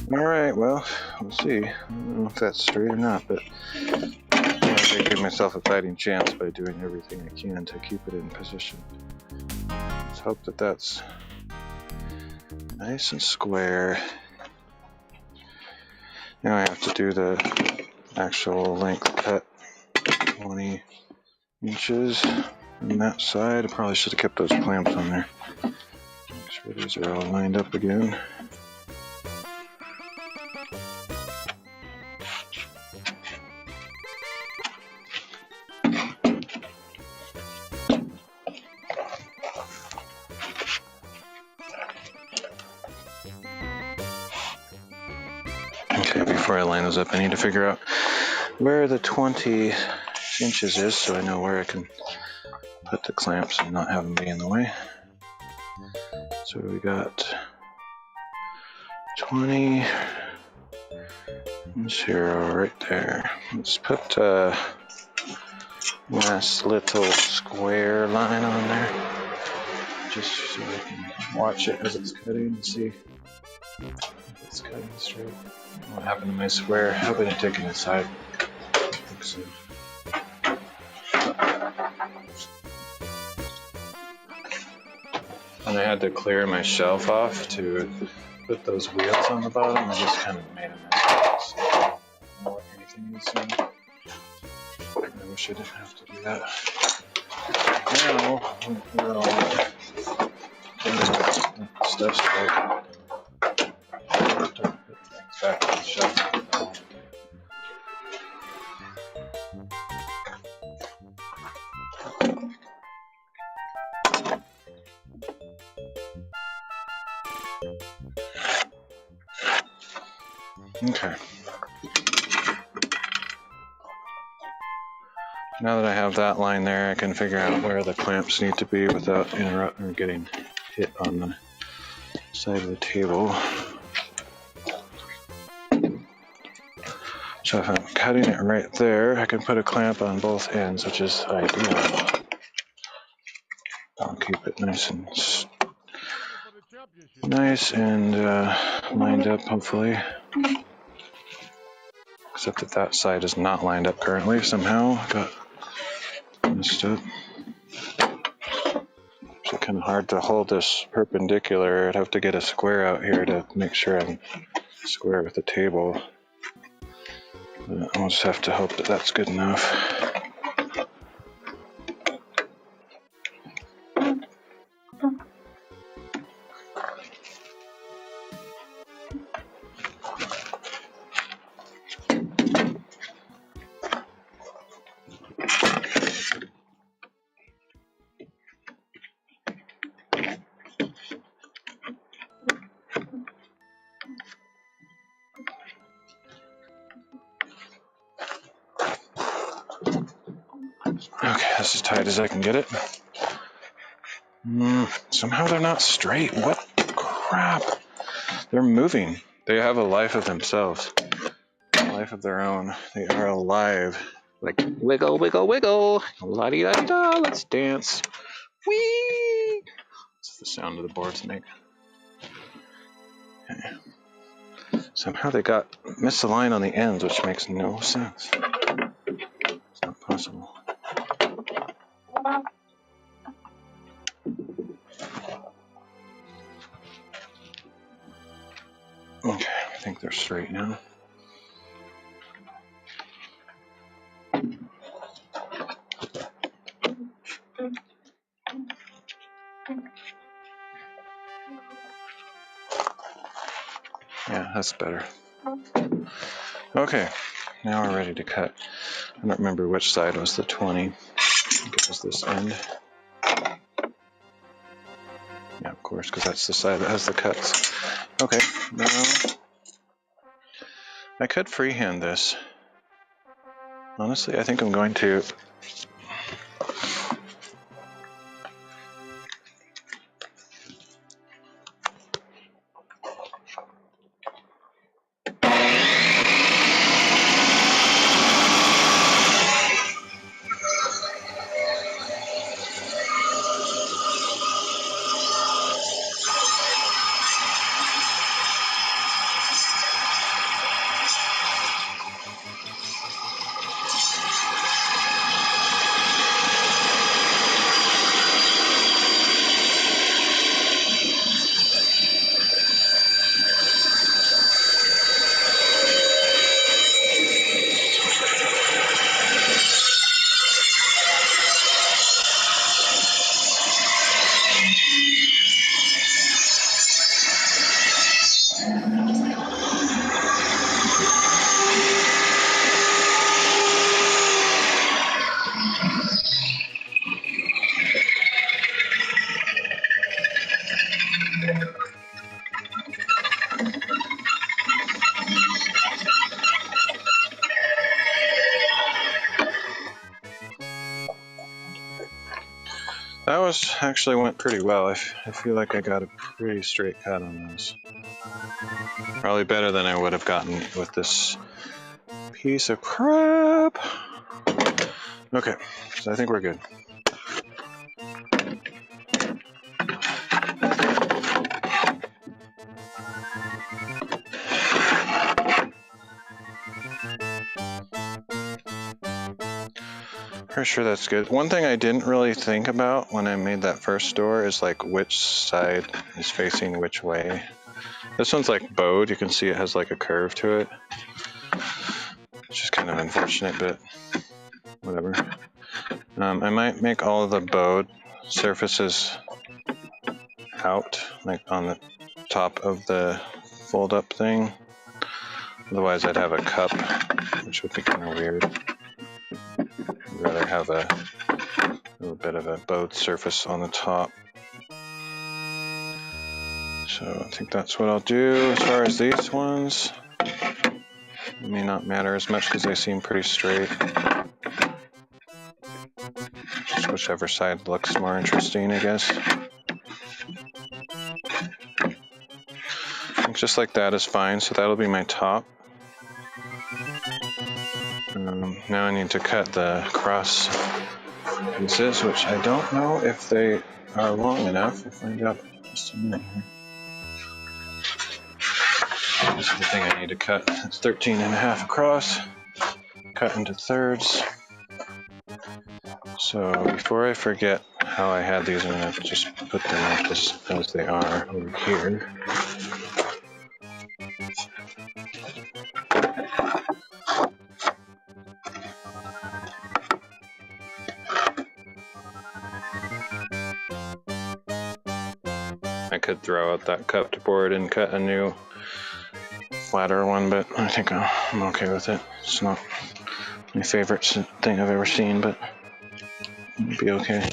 Alright, well, we'll see. I don't know if that's straight or not, but I give myself a fighting chance by doing everything I can to keep it in position. Let's hope that that's nice and square. Now I have to do the actual length cut, 20 inches on that side. I probably should have kept those clamps on there. Make sure these are all lined up again. Okay, before I line those up, I need to figure out where the 20 inches is so I know where I can put the clamps and not have them be in the way. So we got 20 and 0 right there. Let's put a nice little square line on there just so I can watch it as it's cutting and see if it's it's cutting straight. What happened to my square? I hope I didn't take it inside. I think so. And I had to clear my shelf off to put those wheels on the bottom. I just kind of made a mess of it. So I don't know what anything is now. I wish I didn't have to do that. Now, we're all getting stuff straight. Put things back on the shelf. Okay. Now that I have that line there, I can figure out where the clamps need to be without interrupting or getting hit on the side of the table. So if I'm cutting it right there, I can put a clamp on both ends, which is ideal. I'll keep it nice and lined up, hopefully. Except that that side is not lined up currently. Somehow got messed up. It's kind of hard to hold this perpendicular. I'd have to get a square out here to make sure I'm square with the table. But I'll just have to hope that that's good enough. Okay, that's as tight as I can get it. Somehow they're not straight. What crap? They're moving. They have a life of themselves. A life of their own. They are alive. Like, wiggle, wiggle, wiggle. La-di-da-da, let's dance. Whee! That's the sound of the boards make. Okay. Somehow they got misaligned on the ends, which makes no sense. It's not possible. Okay, I think they're straight now. Yeah, that's better. Okay, now we're ready to cut. I don't remember which side was the 20. I think it was this end. Yeah, of course, because that's the side that has the cuts. Okay, now I could freehand this. Honestly, I think I'm going to. That was actually went pretty well. I feel like I got a pretty straight cut on those. Probably better than I would have gotten with this piece of crap. Okay, so I think we're good. Pretty sure that's good. One thing I didn't really think about when I made that first door is like which side is facing which way. This one's like bowed. You can see it has like a curve to it. It's just kind of unfortunate, but whatever. I might make all of the bowed surfaces out, like on the top of the fold up thing. Otherwise I'd have a cup, which would be kind of weird. I'd rather have a little bit of a bowed surface on the top. So I think that's what I'll do. As far as these ones, it may not matter as much because they seem pretty straight. Just whichever side looks more interesting, I guess. Just like that is fine, so that'll be my top. Now I need to cut the cross pieces, which I don't know if they are long enough. We'll find out in just a minute here. This is the thing I need to cut. It's 13.5 across, cut into thirds. So before I forget how I had these, I'm going to just put them like this as they are over here. I could throw out that cupped board and cut a new flatter one, but I think I'm okay with it. It's not my favorite thing I've ever seen, but it'll be okay.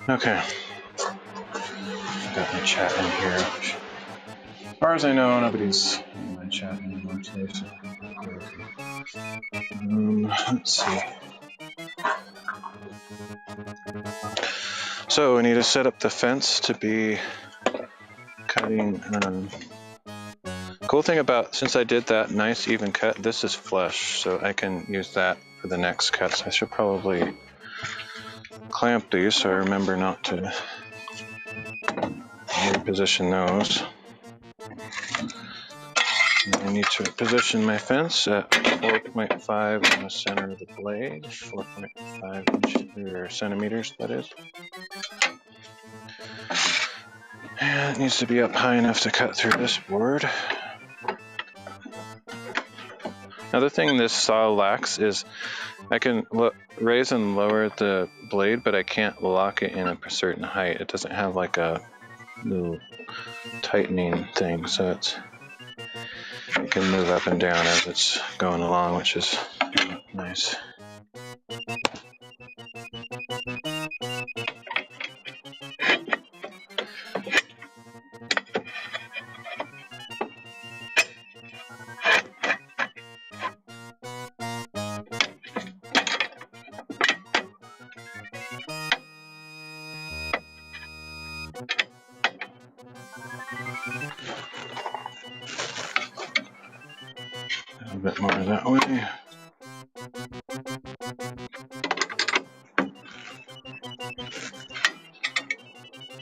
Okay. I got my chat in here. As far as I know, nobody's in my chat anymore today, so let's see. So we need to set up the fence to be cutting. Cool thing about, since I did that nice even cut, this is flush, so I can use that for the next cuts. I should probably clamp these so I remember not to reposition those. And I need to position my fence at 4.5 in the center of the blade, 4.5 centimeters, that is. And it needs to be up high enough to cut through this board. Another thing this saw lacks is I can raise and lower the blade, but I can't lock it in a certain height. It doesn't have like a little tightening thing, so it can move up and down as it's going along, which is nice. A bit more that way.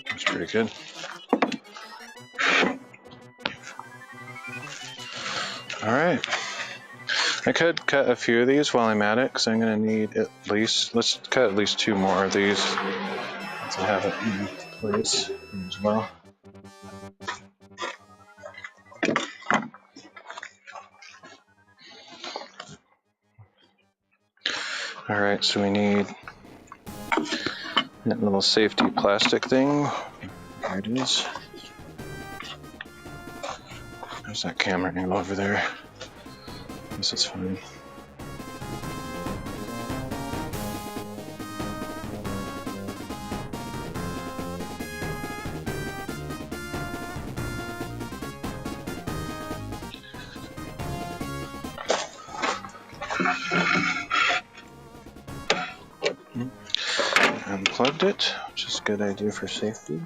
That's pretty good. All right. I could cut a few of these while I'm at it, because I'm going to need at least, let's cut at least 2 more of these to have it in place as well. All right, so we need that little safety plastic thing. There it is. There's that camera angle over there. This is fine. Unplugged it, which is a good idea for safety.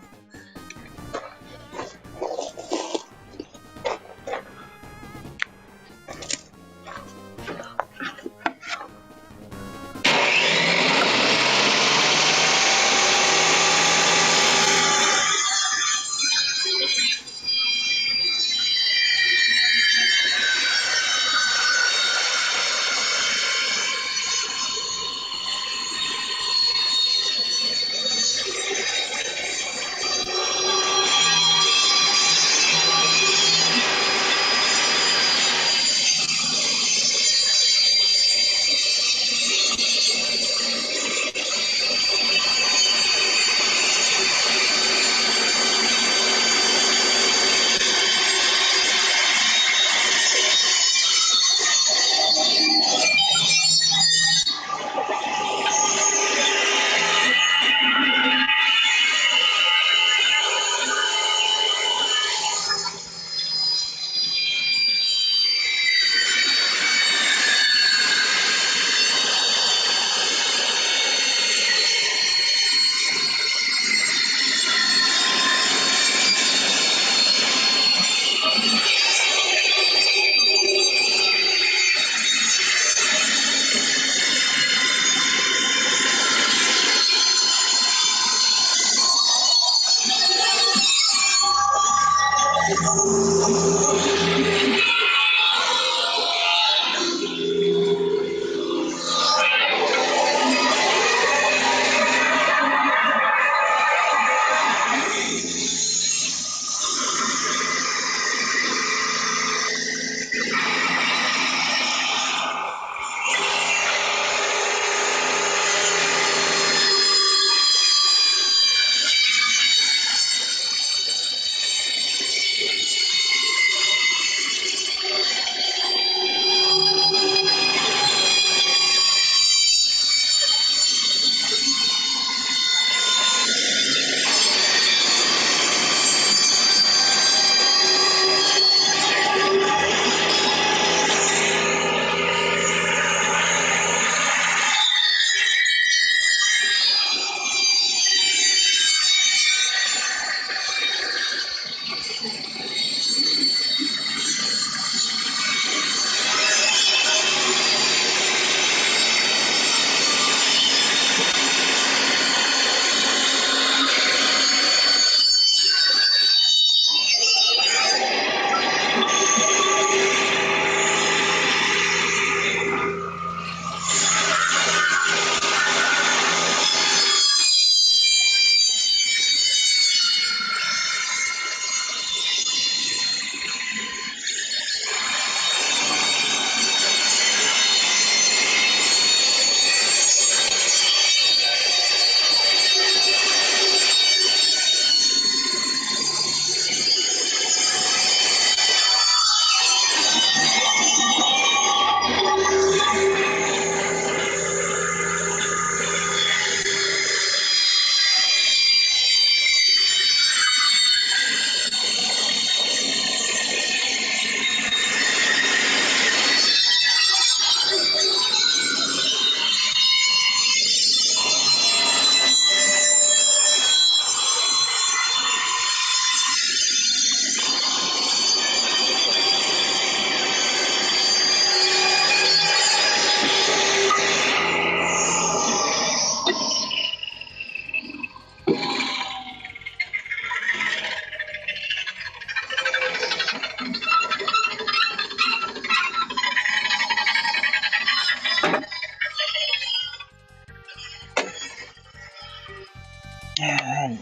Alright.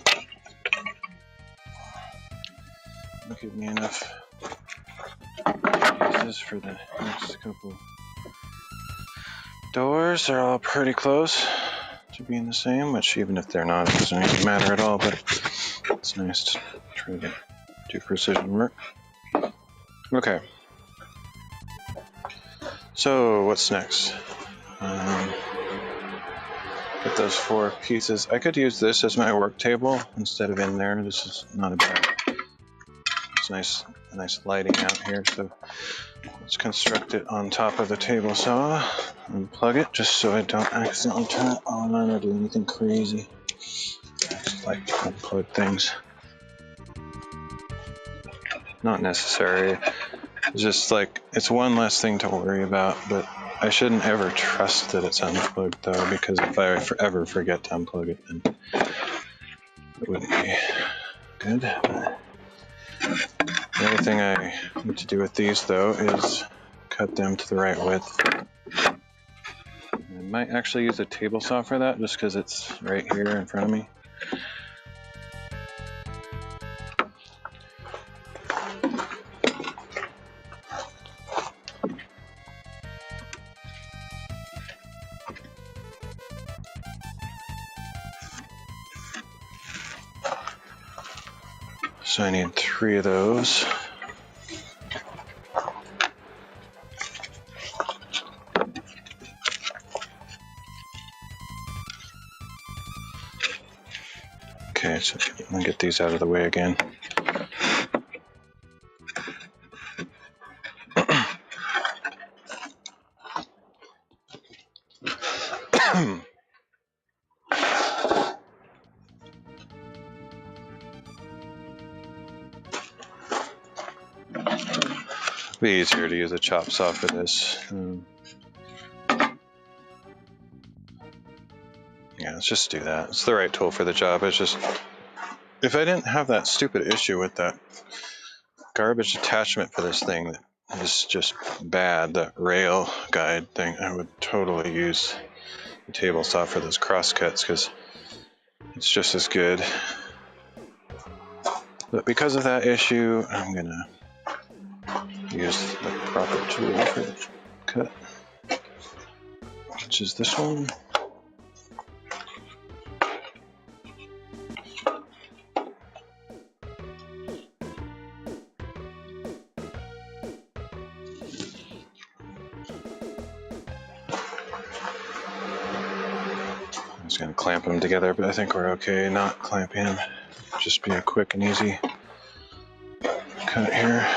That'll give me enough pieces for the next couple doors. They're all pretty close to being the same, which even if they're not, it doesn't even matter at all, but it's nice to try to do precision work. Okay. So what's next? Get those 4 pieces. I could use this as my work table instead of in there. This is not a bad. It's nice lighting out here. So let's construct it on top of the table saw and plug it just so I don't accidentally turn it on or do anything crazy. I just like to unplug things. Not necessary. It's just like it's one less thing to worry about, but I shouldn't ever trust that it's unplugged though, because if I ever forget to unplug it, then it wouldn't be good. The other thing I need to do with these though is cut them to the right width. I might actually use a table saw for that just because it's right here in front of me. So I need 3 of those. Okay, so I'm gonna get these out of the way again. Be easier to use a chop saw for this. Yeah, let's just do that. It's the right tool for the job. It's just, if I didn't have that stupid issue with that garbage attachment for this thing that is just bad. The rail guide thing, I would totally use the table saw for those cross cuts because it's just as good. But because of that issue, I'm gonna use the proper tool for the cut, which is this one. I'm just gonna clamp them together, but I think we're okay not clamping them. Just be a quick and easy cut here.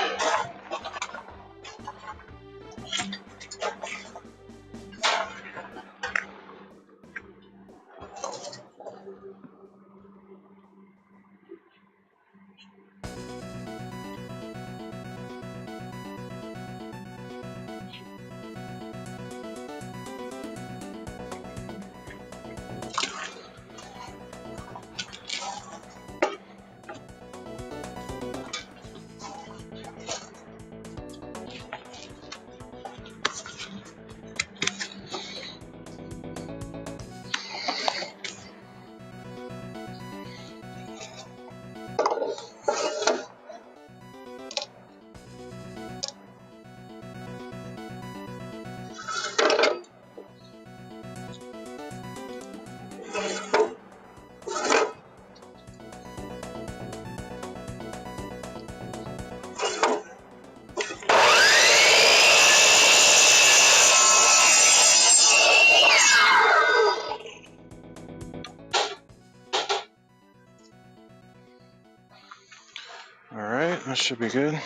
All right, that should be good.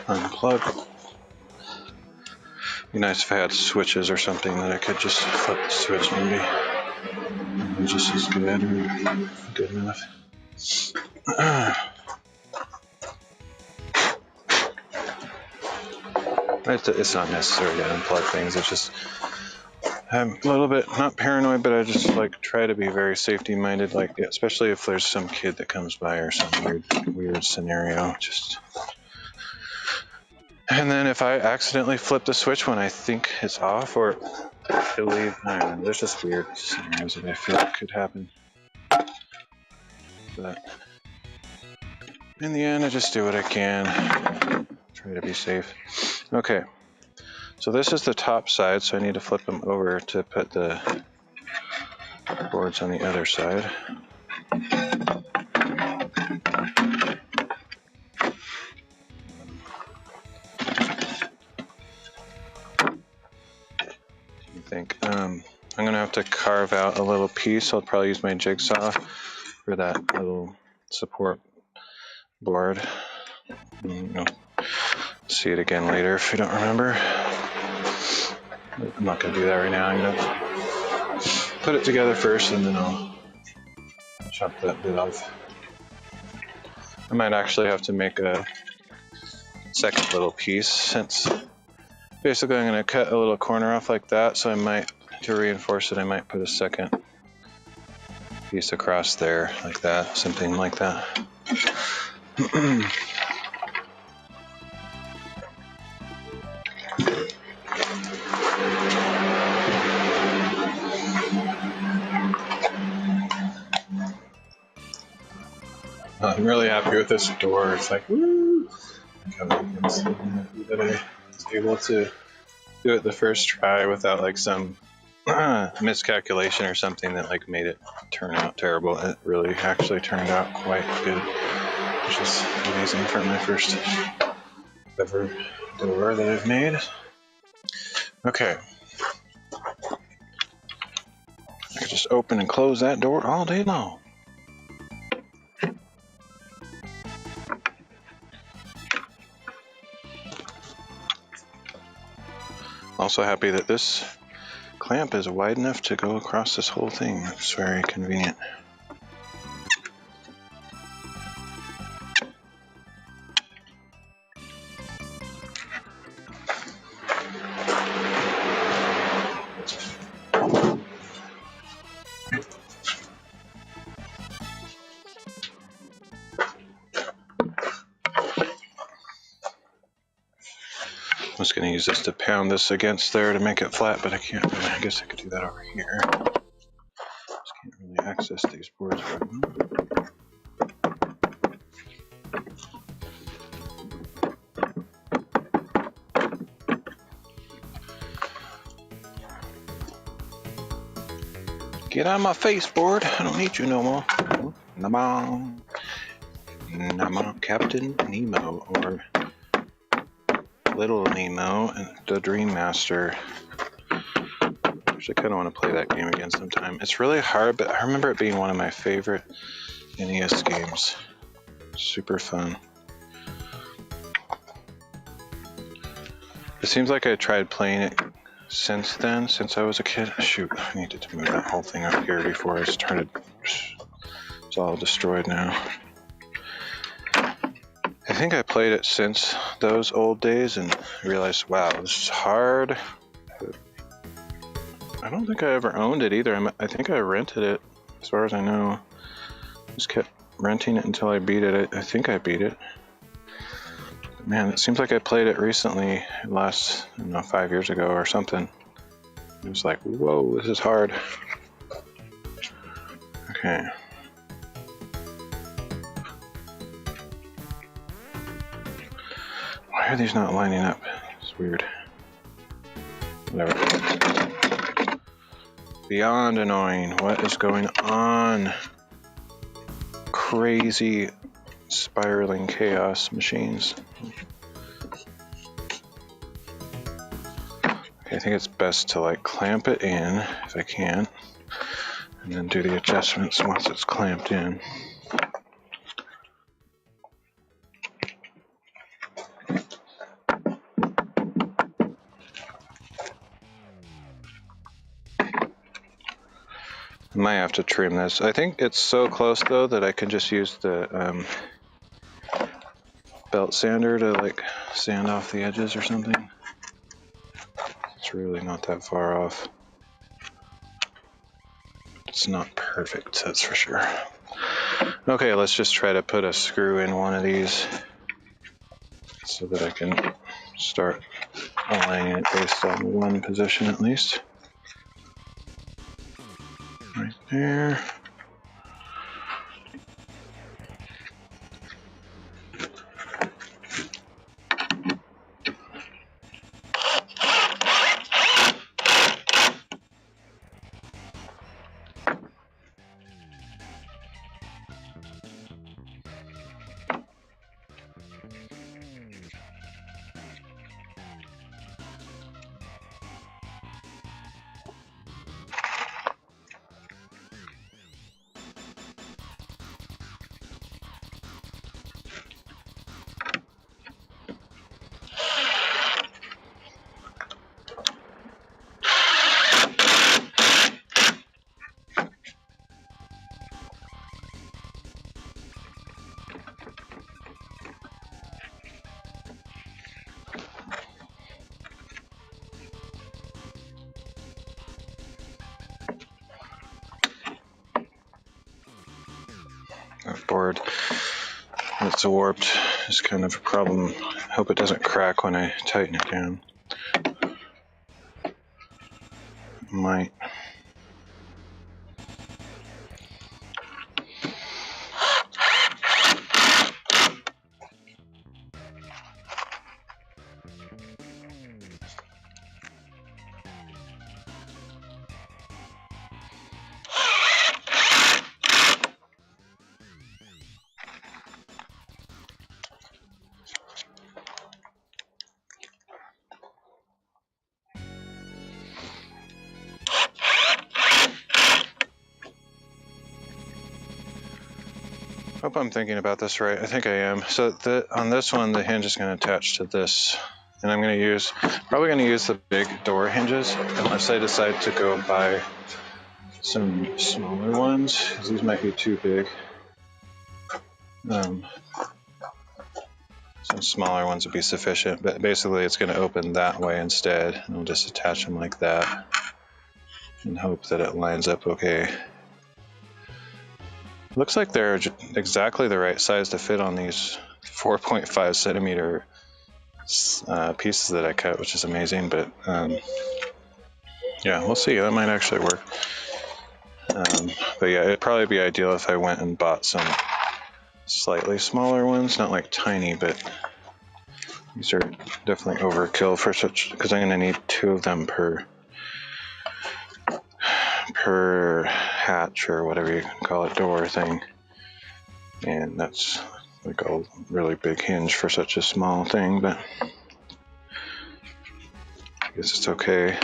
Unplug. Be nice if I had switches or something that I could just flip the switch maybe. Just as good or good enough. It's not necessary to unplug things. It's just I'm a little bit not paranoid, but I just like try to be very safety minded. Like especially if there's some kid that comes by or some weird scenario. And then if I accidentally flip the switch when I think it's off or believe, I don't know, there's just weird scenarios that I feel could happen. But in the end, I just do what I can. Try to be safe. Okay, so this is the top side, so I need to flip them over to put the boards on the other side. I'm gonna have to carve out a little piece. I'll probably use my jigsaw for that little support board. You'll see it again later if you don't remember. I'm not gonna do that right now. I'm gonna put it together first and then I'll chop that bit off. I might actually have to make a second little piece since basically I'm gonna cut a little corner off like that, so I might, to reinforce it, I might put a second piece across there like that, something like that. I'm really happy with this door. It's like, woo! That I was able to do it the first try without like some miscalculation or something that like made it turn out terrible. It really actually turned out quite good, which is amazing for my first ever door that I've made. Okay. I can just open and close that door all day long. Also happy that this clamp is wide enough to go across this whole thing. It's very convenient. was going to use this to pound this against there to make it flat, but I can't really. I guess I could do that over here. Just can't really access these boards right now. Get out of my face, board. I don't need you no more. Nama. Nama, Captain Nemo, or Little Nemo, and the Dream Master. Actually, I kind of want to play that game again sometime. It's really hard, but I remember it being one of my favorite NES games. Super fun. It seems like I tried playing it since then, since I was a kid. Shoot, I needed to move that whole thing up here before I started. It's all destroyed now. I think I played it since those old days and realized, wow, this is hard. I don't think I ever owned it either. I think I rented it, as far as I know. Just kept renting it until I beat it. I think I beat it. Man, it seems like I played it recently, last, I don't know, 5 years ago or something. It was like, whoa, this is hard. Okay. Why are these not lining up? It's weird. Whatever. Beyond annoying. What is going on? Crazy spiraling chaos machines. Okay, I think it's best to like clamp it in if I can, and then do the adjustments once it's clamped in. I might have to trim this. I think it's so close though that I can just use the belt sander to like sand off the edges or something. It's really not that far off. It's not perfect, that's for sure. Okay, let's just try to put a screw in one of these so that I can start aligning it based on one position at least. Right there. That board, it's warped. It's kind of a problem. I hope it doesn't crack when I tighten it down. It might. Hope I'm thinking about this right. I think I am. So on this one, the hinge is going to attach to this, and I'm going to probably going to use the big door hinges unless I decide to go buy some smaller ones, because these might be too big. Some smaller ones would be sufficient, but basically it's going to open that way instead, and I'll just attach them like that and hope that it lines up okay. Looks like they're exactly the right size to fit on these 4.5 centimeter pieces that I cut, which is amazing. But yeah, we'll see. That might actually work. But yeah, it'd probably be ideal if I went and bought some slightly smaller ones, not like tiny, but these are definitely overkill for such, because I'm going to need 2 of them per hatch or whatever you call it, door thing. And that's like a really big hinge for such a small thing, but I guess it's okay.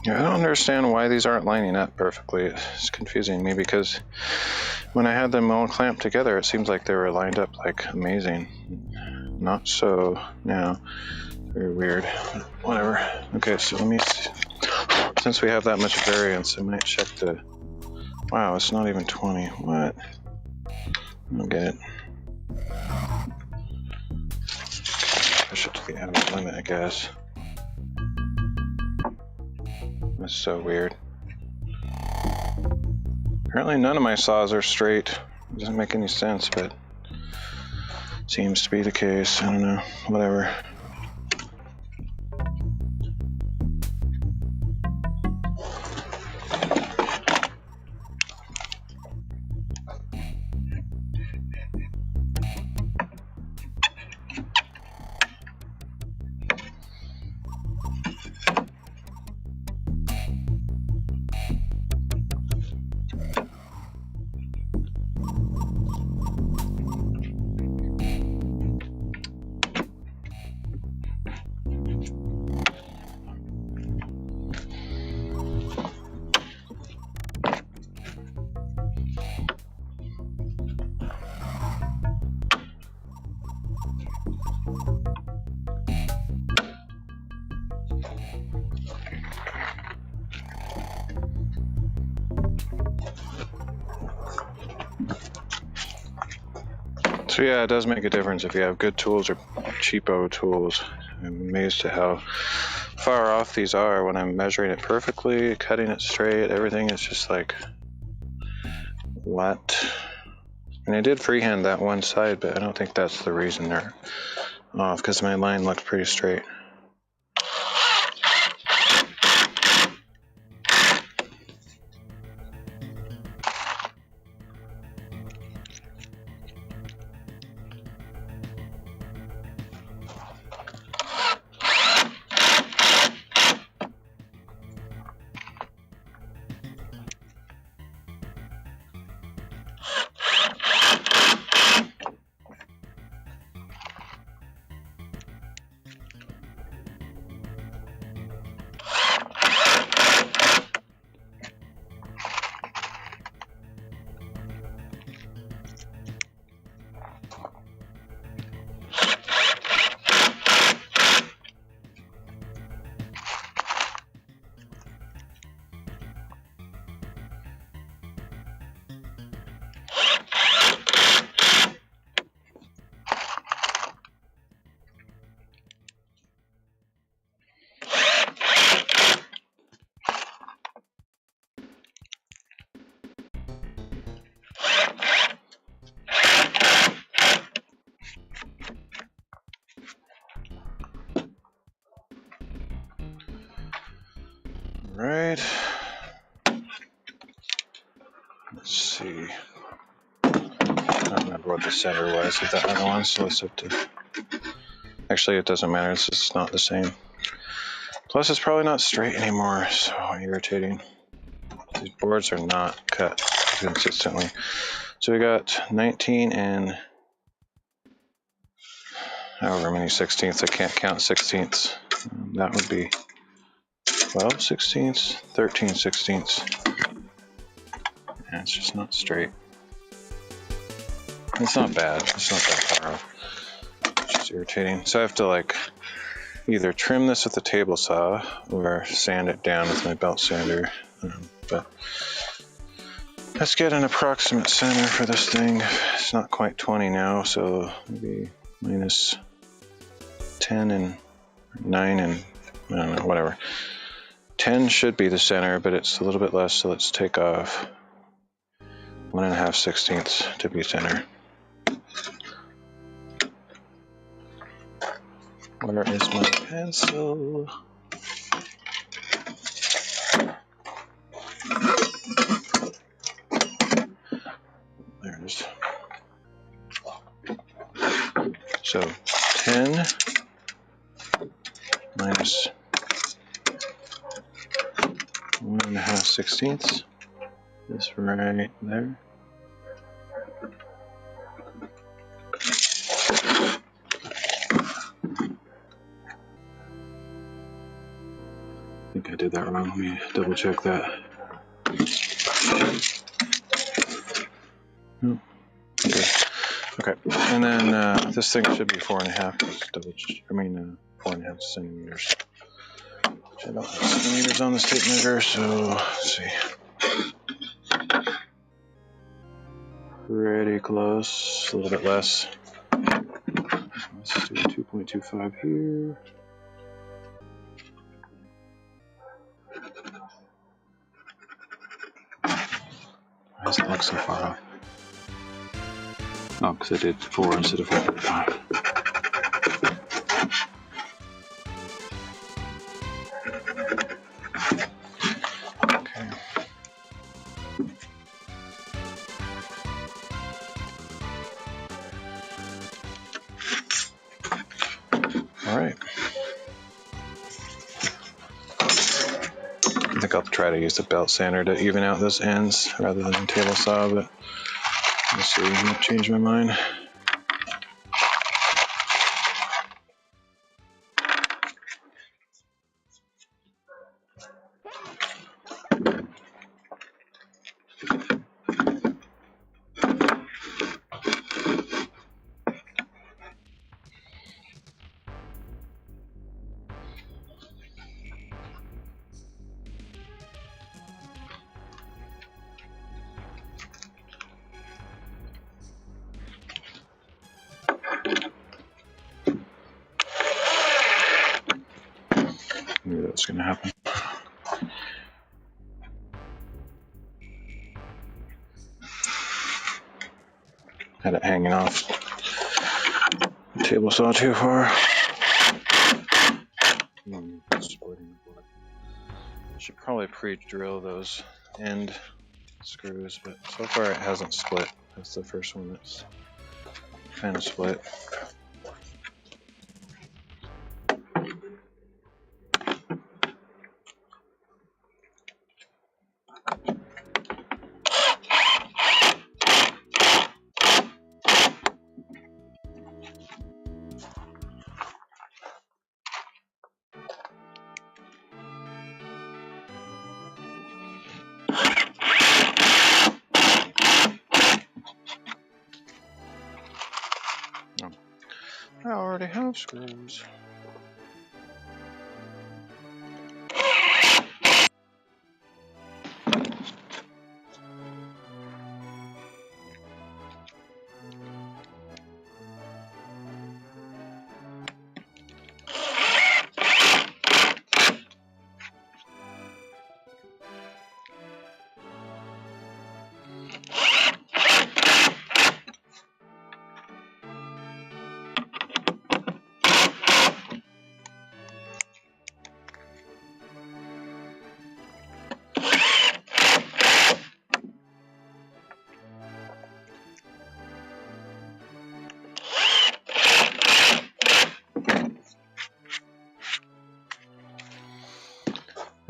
Yeah, I don't understand why these aren't lining up perfectly. It's confusing me because when I had them all clamped together, it seems like they were lined up like amazing. Not so now. Very weird. Whatever. Okay, so let me see. Since we have that much variance, I might check the... Wow, it's not even 20. What? I don't get it. Push it to the outer limit, I guess. That's so weird. Apparently none of my saws are straight. It doesn't make any sense, but seems to be the case. I don't know. Whatever. So yeah, it does make a difference if you have good tools or cheapo tools. I'm amazed at how far off these are when I'm measuring it perfectly, cutting it straight, everything is just like, what? And I did freehand that one side, but I don't think that's the reason they're off, because my line looked pretty straight. Right. Let's see. I don't remember what the center was of that other one, so let's have to... Actually, it doesn't matter. It's just not the same. Plus, it's probably not straight anymore. So irritating. These boards are not cut consistently. So we got 19 and however many sixteenths. I can't count sixteenths. That would be 12 sixteenths, 13 sixteenths. And it's just not straight. It's not bad. It's not that far off. It's just irritating. So I have to like either trim this with a table saw or sand it down with my belt sander. But let's get an approximate center for this thing. It's not quite 20 now, so maybe minus 10 and 9 and I don't know, whatever. 10 should be the center, but it's a little bit less, so let's take off 1.5 sixteenths to be center. Where is my pencil? There it is. So 10 minus 1.5 sixteenths is right there. I think I did that wrong. Let me double check that. Oh, good. Okay, and then this thing should be 4.5. 4.5 centimeters. I don't have centimeters on this tape measure, so let's see. Pretty close, a little bit less. Let's do 2.25 here. Why does it look so far off? Oh, because I did 4 instead of 4.5. Okay. All right. I think I'll try to use the belt sander to even out those ends rather than table saw, but we'll see. I might change my mind. Maybe that's going to happen. Had it hanging off the table saw too far. Should probably pre-drill those end screws, but so far it hasn't split. That's the first one that's kind of split. I already have screws.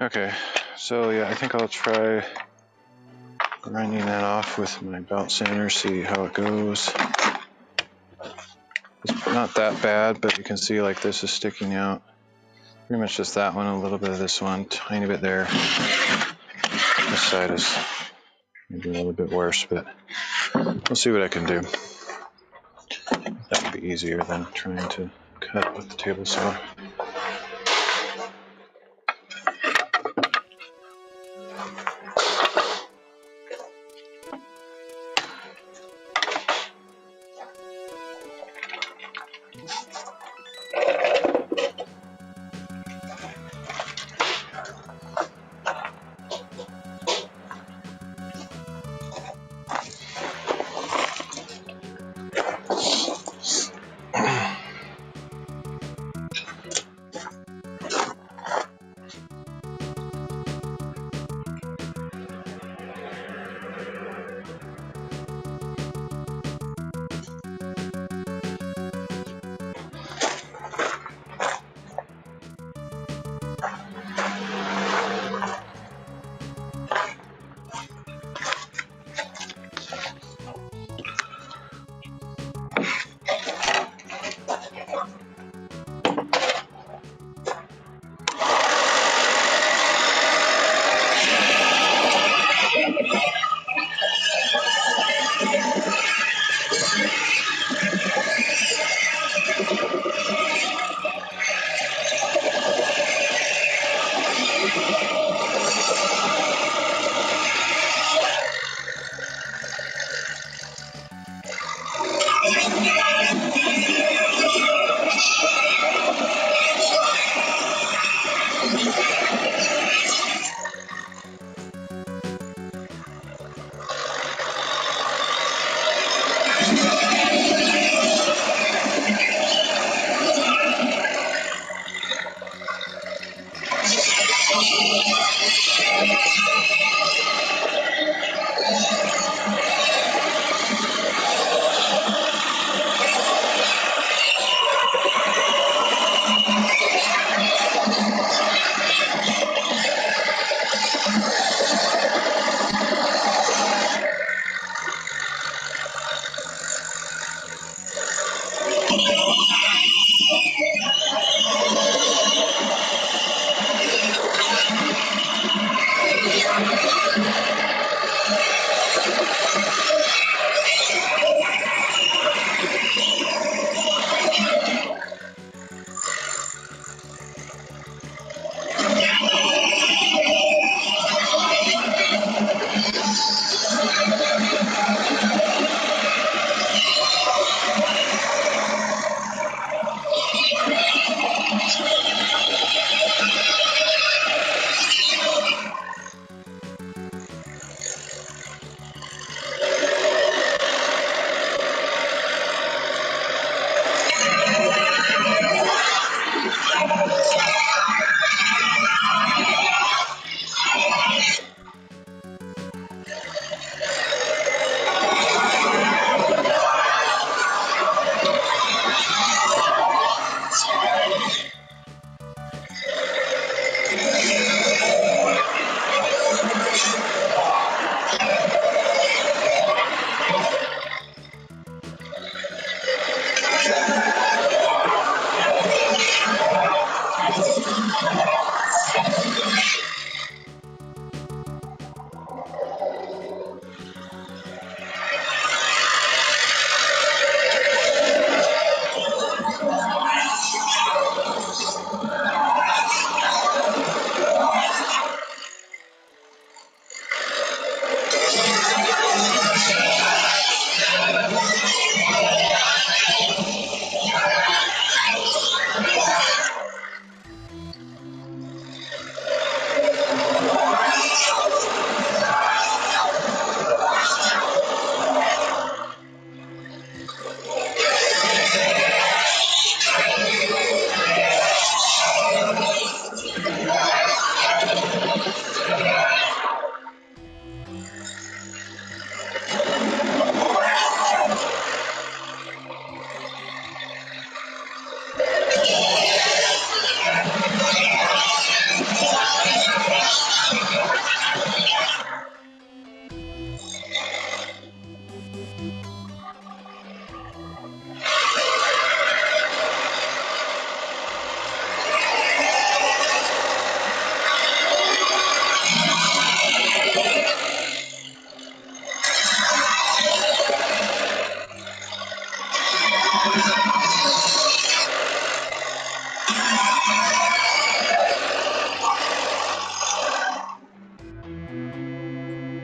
Okay, so yeah, I think I'll try grinding that off with my belt sander, see how it goes. It's not that bad, but you can see like this is sticking out. Pretty much just that one, a little bit of this one, tiny bit there. This side is maybe a little bit worse, but we'll see what I can do. That would be easier than trying to cut with the table saw.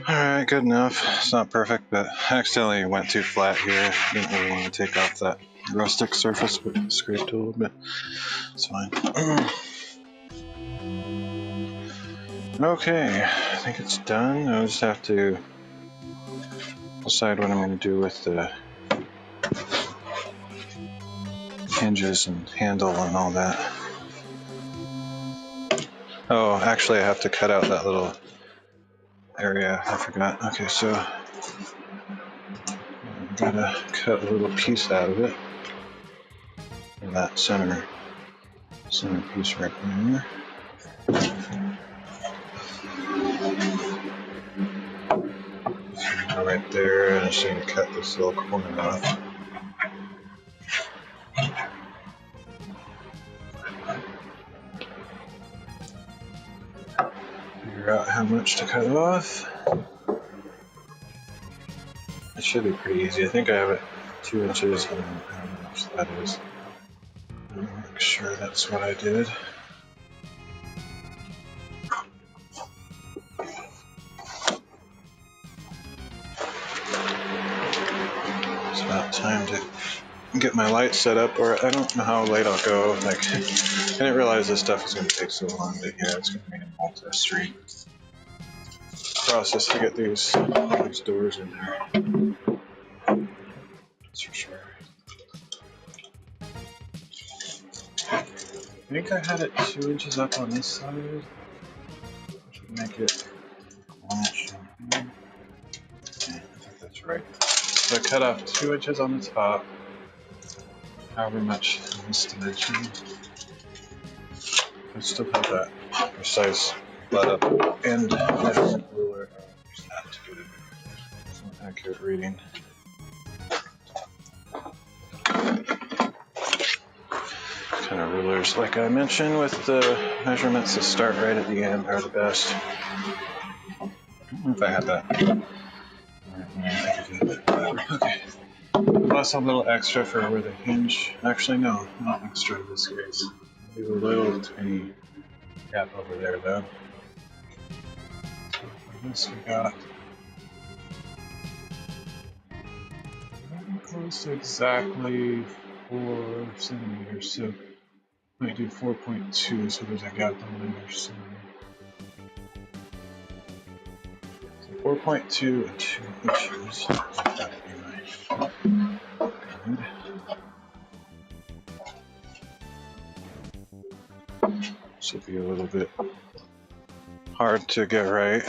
Alright, good enough. It's not perfect, but I accidentally went too flat here. Didn't really want to take off that rustic surface, but scraped a little bit. It's fine. Okay, I think it's done. I'll just have to decide what I'm going to do with the hinges and handle and all that. Oh, actually I have to cut out that little area. I forgot. Okay, so I'm gonna cut a little piece out of it. And that center piece right there. So right there, and I just need to cut this little corner off. Figure out how much to cut off. It should be pretty easy. I think I have it 2 inches, and I don't know how much that is. I'll make sure that's what I did. It's about time to get my light set up, or I don't know how late I'll go. Like, I didn't realize this stuff was going to take so long, but yeah, it's going to be a multi-street process to get these doors in there. That's for sure. I think I had it 2 inches up on this side, which would make it 1 inch. Yeah, I think that's right. So I cut off 2 inches on the top, however much in this dimension. I still have that precise butt up and measurement ruler. Use that to get an accurate reading. Kind of rulers, like I mentioned, with the measurements that start right at the end are the best. I don't know if I had that. Okay. Plus a little extra for where the hinge. Actually, no, not extra in this case. Leave a little tiny gap over there, though. For this, we got close to exactly 4 centimeters, so might do 4.2, so there's a gap on the other side. So 4.2 and 2 inches. That'd be right. Good. Should be a little bit hard to get right.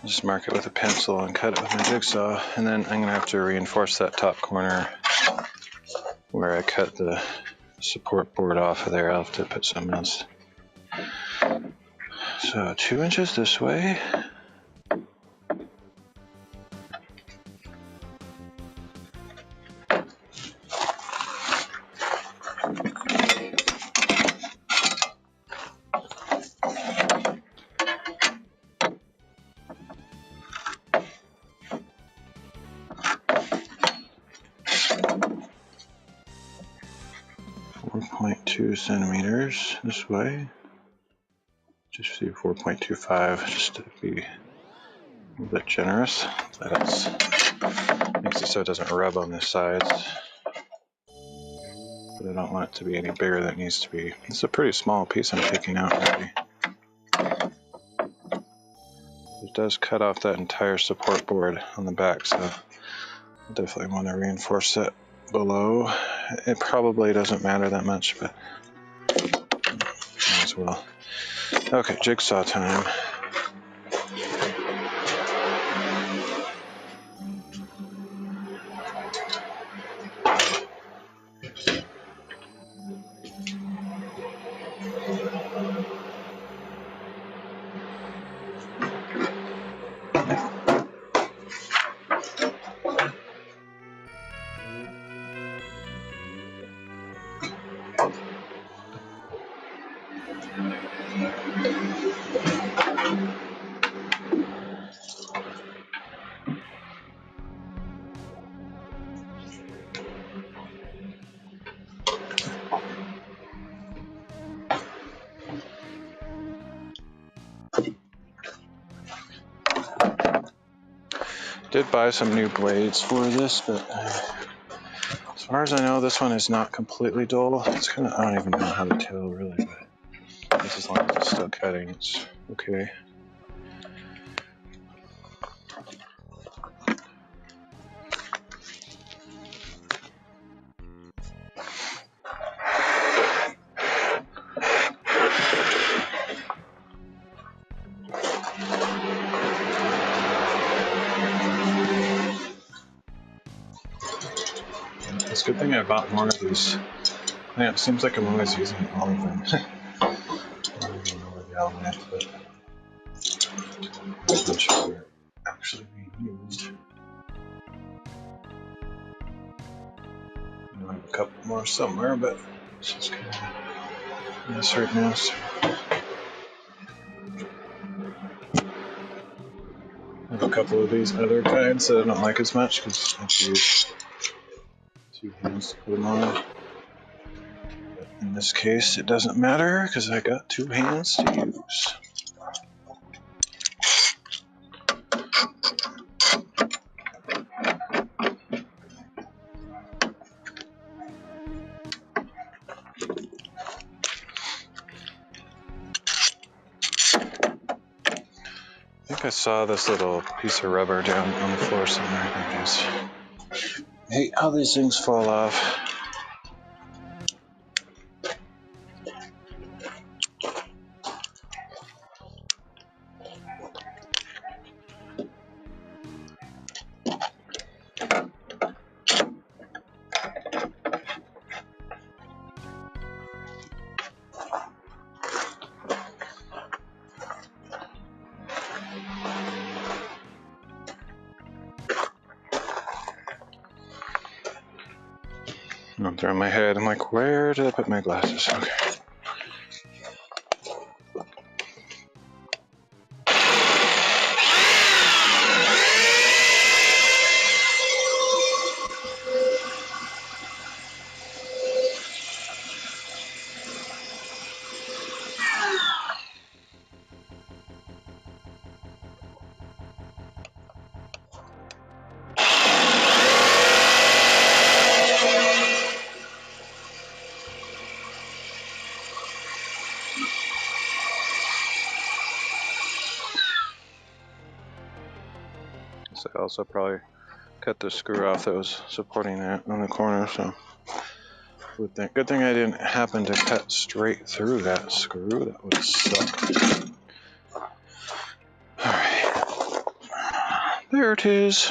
Just mark it with a pencil and cut it with my jigsaw, and then I'm going to have to reinforce that top corner where I cut the support board off of there. I'll have to put something else. So 2 inches this way. Centimeters this way. Just do 4.25 just to be a little bit generous. That makes it so it doesn't rub on the sides. But I don't want it to be any bigger than it needs to be. It's a pretty small piece I'm taking out already. It does cut off that entire support board on the back, so I definitely want to reinforce it below. It probably doesn't matter that much, but might as well. Okay, jigsaw time. Did buy some new blades for this, but as far as I know, this one is not completely dull. It's kind of, I don't even know how to tell really, but just as long as it's still cutting, it's okay. It's a good thing I bought more of these. Yeah, it seems like I'm always using all of them. I don't even know where they all went, but I'm sure they're actually being used. I have a couple more somewhere, but it's just kind of this right now. So I have a couple of these other kinds that I don't like as much because I have to use 2 hands to put them on. But in this case, it doesn't matter because I got 2 hands to use. I think I saw this little piece of rubber down on the floor somewhere. I hate how these things fall off. I'm throwing my head. I'm like, where did I put my glasses? Okay. So I also probably cut the screw off that was supporting that on the corner. So good thing I didn't happen to cut straight through that screw. That would suck. All right, there it is.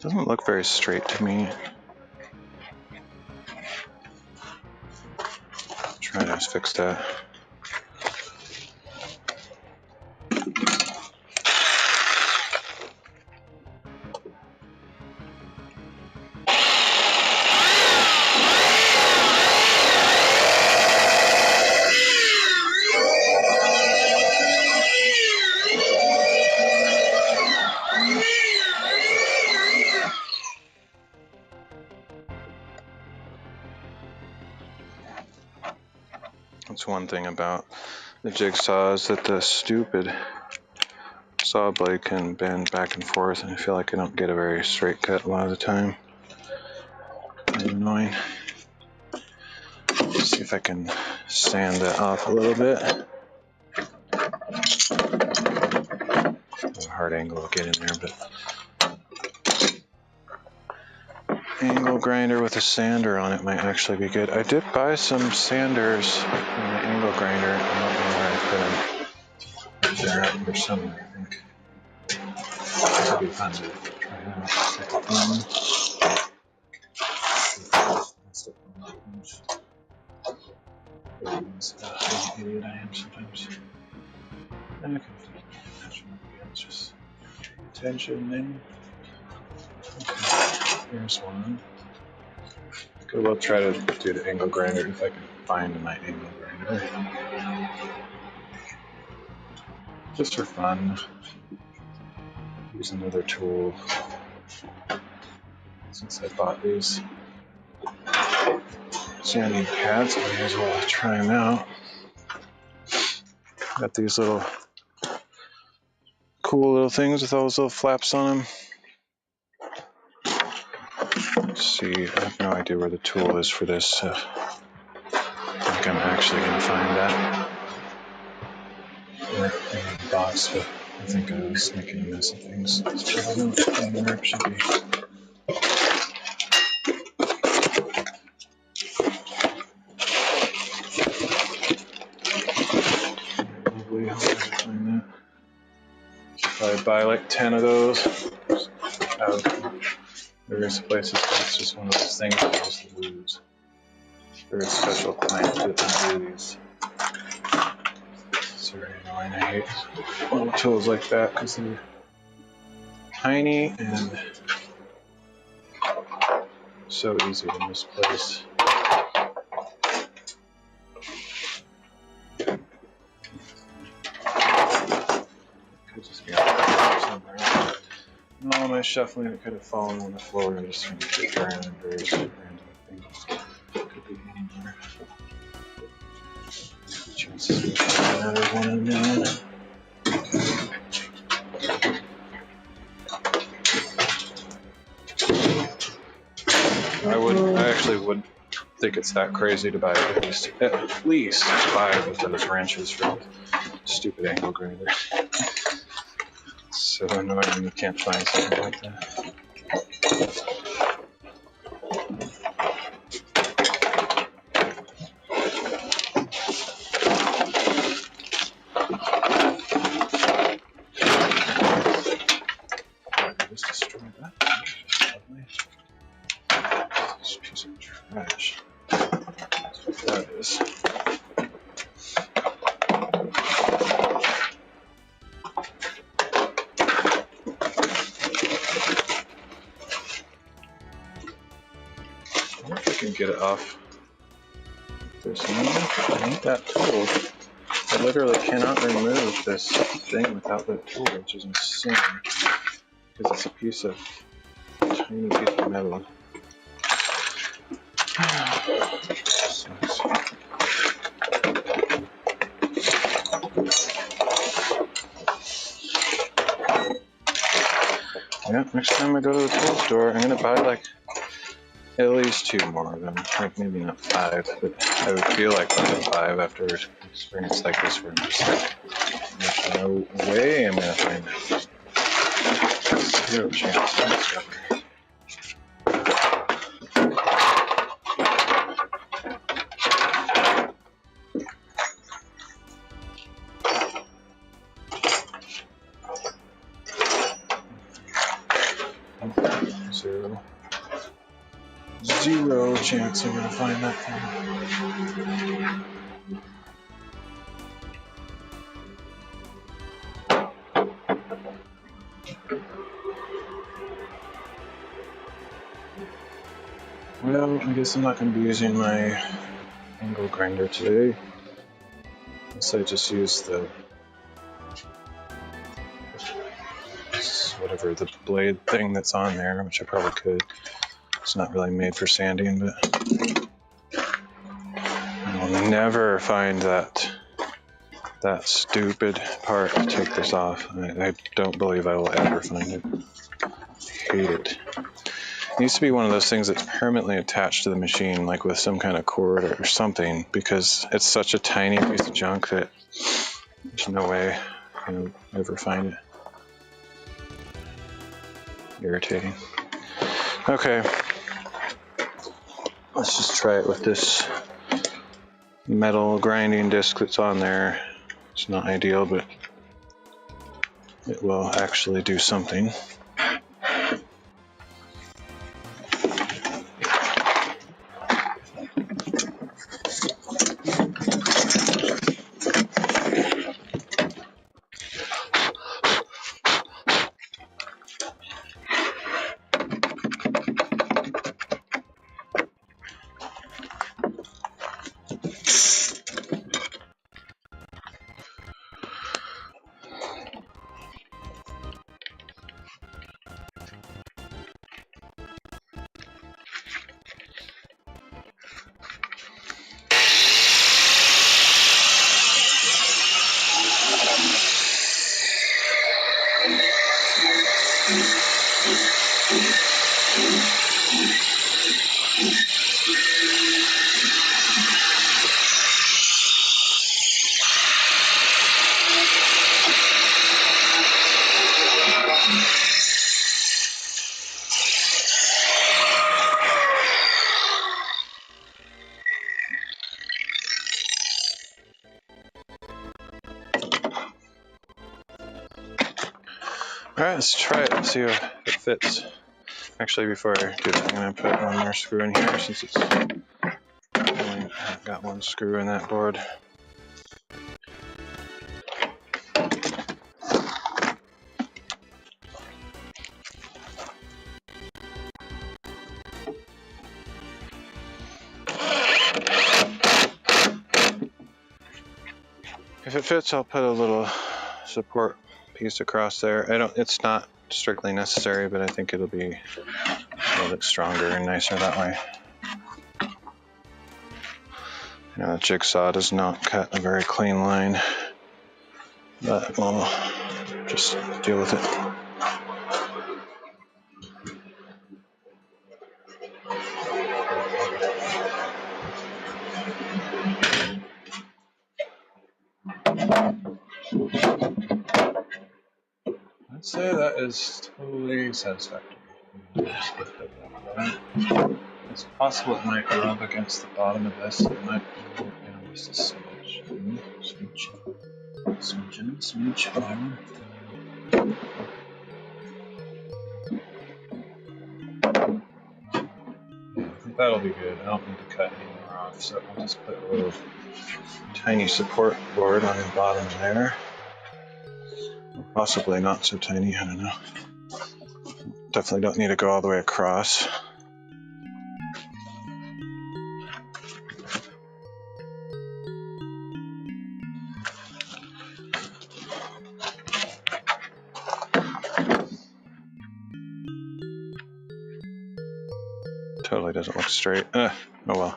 Doesn't look very straight to me. Try to fix that. That's one thing about the jigsaw is that the stupid saw blade can bend back and forth, and I feel like I don't get a very straight cut a lot of the time. Kind of annoying. Let's see if I can sand that off a little bit. A hard angle to get in there, but angle grinder with a sander on it might actually be good. I did buy some sanders in the angle grinder. I don't know where I put them. They're out here somewhere, I think. This would be fun to try out. Idiot I am sometimes. Okay. Let's just pay attention then. Okay. Here's one. Good, we'll try to do the angle grinder if I can find my angle grinder. Just for fun. Use another tool. Since I bought these sanding pads, I may as well try them out. Got these little cool little things with all those little flaps on them. Let's see, I have no idea where the tool is for this. I think I'm actually going to find that in the box, but I think I was making a mess of things. Let's try to find where it should be. Probably how to find that. If I buy like 10 of those out of various places, it's just one of those things that I just lose. Very special client that do these. It's very annoying. I hate little tools like that because they're tiny and so easy to misplace. Could just be somewhere. And all my shuffling, it could have fallen on the floor and just kicked around and various random things. Could be anywhere. Chances we find another one of them. I actually wouldn't think it's that crazy to buy at least 5 of those wrenches from stupid angle grinders. It's so annoying when you can't find something like that. Just destroyed that. Lovely. This piece of trash. That's what that is. I wonder if I can get it off. There's no, ain't that tool. I literally cannot remove this thing without that tool, which is insane. Because it's a piece of tiny piece of metal. Sucks. Yeah, next time I go to the tool store, I'm gonna buy like at least 2 more of them. Like maybe not 5, but I would feel like buying 5 after an experience like this where I'm just like, there's no way I'm gonna find it. Zero chance. Zero chance I'm gonna find that thing. Well, I guess I'm not going to be using my angle grinder today. Unless I just use the whatever the blade thing that's on there, which I probably could. It's not really made for sanding, but I'll never find that stupid part to take this off. I don't believe I will ever find it. I hate it. It needs to be one of those things that's permanently attached to the machine, like with some kind of cord or something, because it's such a tiny piece of junk that there's no way you'll ever find it. Irritating. Okay. Let's just try it with this metal grinding disc that's on there. It's not ideal, but it will actually do something. Alright, let's try it, see if it fits. Actually, before I do that, I'm going to put one more screw in here since it's only got one screw in that board. If it fits, I'll put a little support piece across there. It's not strictly necessary, but I think it'll be a little bit stronger and nicer that way. The jigsaw does not cut a very clean line, but we'll just deal with it. I'd say that is totally satisfactory. It's possible it might rub against the bottom of this. It might work down just a smidge. Smidge, whatever. Yeah, I think that'll be good. I don't need to cut any more off, so I'll just put a little tiny support board on the bottom there. Or possibly not so tiny, I don't know. Definitely don't need to go all the way across. Totally doesn't look straight. Oh well.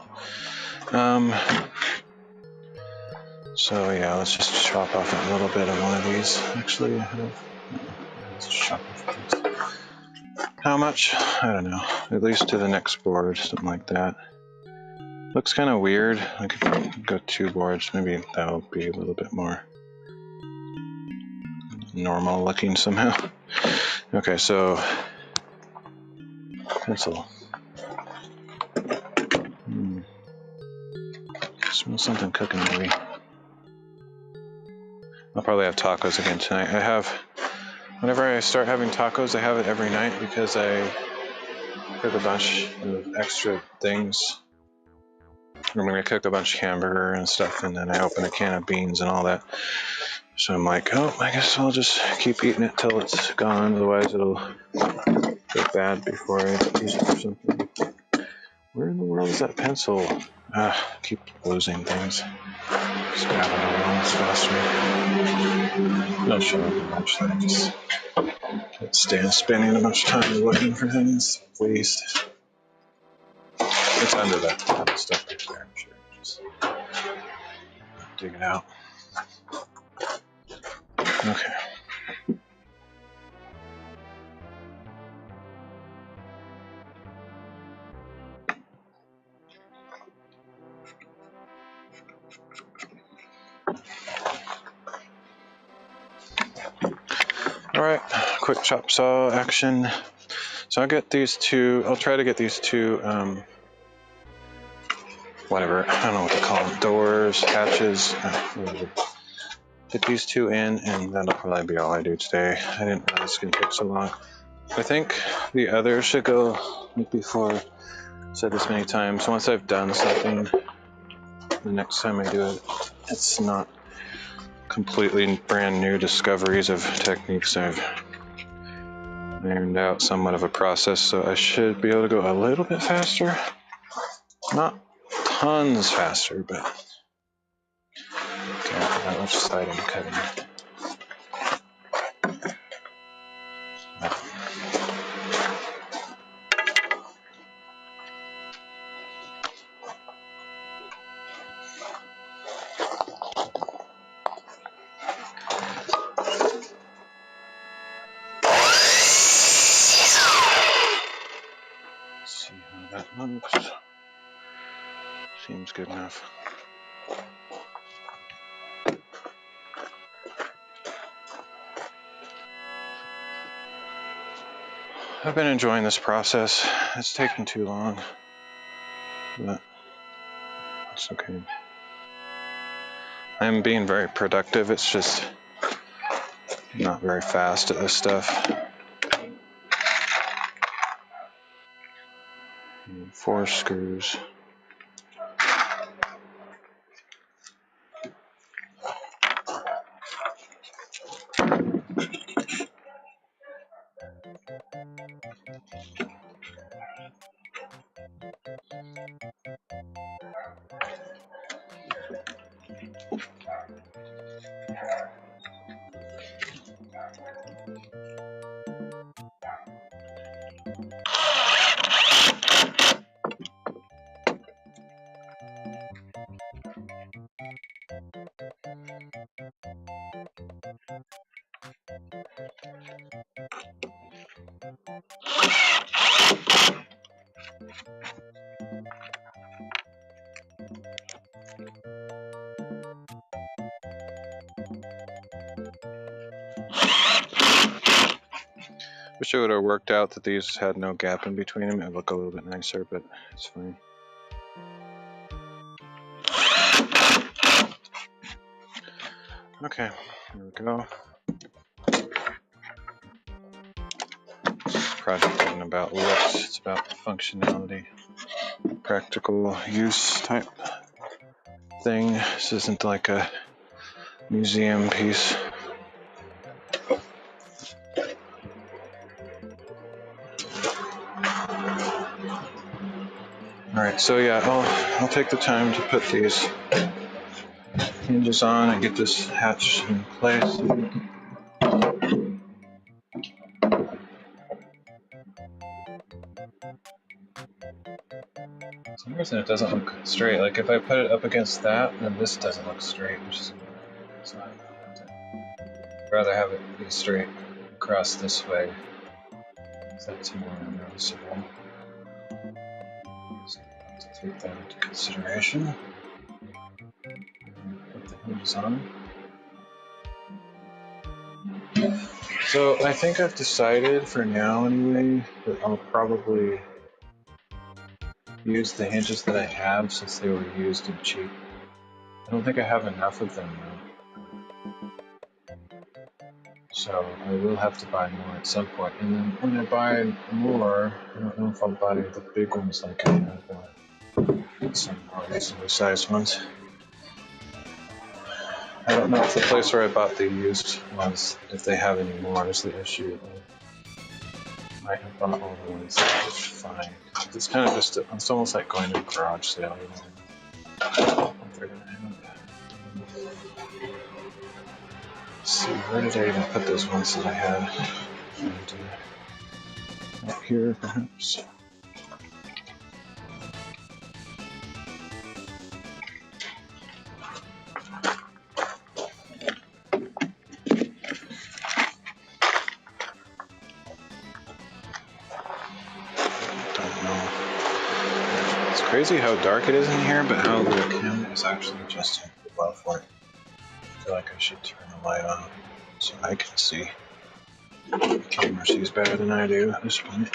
So yeah, let's just chop off a little bit of one of these. Actually, let's chop off this. How much? I don't know. At least to the next board, something like that. Looks kind of weird. I could go 2 boards. Maybe that'll be a little bit more normal looking somehow. Okay, so pencil. Smell something cooking maybe. I'll probably have tacos again tonight. Whenever I start having tacos, I have it every night because I cook a bunch of extra things. I'm going to cook a bunch of hamburger and stuff, and then I open a can of beans and all that. So I'm like, oh, I guess I'll just keep eating it till it's gone. Otherwise, it'll go bad before I use it for something. Where in the world is that pencil? Keep losing things. Just grab another one that's faster. It'll show up eventually. I just can't stand spending a bunch of time looking for things. Waste. It's under that stuff right there, I'm sure. Just dig it out. Okay. Alright, quick chop saw action. So I'll get these 2, I'll try to get these 2, whatever, I don't know what to call them, doors, hatches, get these 2 in, and that'll probably be all I do today. I didn't realize it's going to take so long. I think the others should go, like before, I've said this many times, once I've done something, the next time I do it, it's not completely brand new discoveries of techniques. I've ironed out somewhat of a process, so I should be able to go a little bit faster. Not tons faster, but okay, that much sliding cutting. That looks. Seems good enough. I've been enjoying this process. It's taking too long, but it's okay. I'm being very productive. It's just Not very fast at this stuff. And 4 screws. Wish it would have worked out that these had no gap in between them. It would look a little bit nicer, but it's fine. Okay, here we go. Project isn't about looks, it's about functionality, practical use type thing. This isn't like a museum piece. Alright, so yeah, I'll take the time to put these hinges on and get this hatch in place. For some reason it doesn't look straight. Like if I put it up against that, then this doesn't look straight, which is it's not. I'd rather have it be straight across this way. That's more noticeable. So I have to take that into consideration. Put the hinges on. So I think I've decided for now anyway that I'll probably use the hinges that I have since they were used and cheap. I don't think I have enough of them though. So I will have to buy more at some point. And then when I buy more, I don't know if I'll buy the big ones like I have or some more reasonably sized ones. I don't know if the place where I bought the used ones, if they have any more, is the issue. I might have bought all the ones that were fine. It's kind of just, it's almost like going to a garage sale. You know? What they're gonna have. Let's see, where did I even put those ones that I had? Up here, perhaps. Crazy how dark it is in here, but how the camera is actually adjusting well for it. I feel like I should turn the light on so I can see. The camera sees better than I do at this point.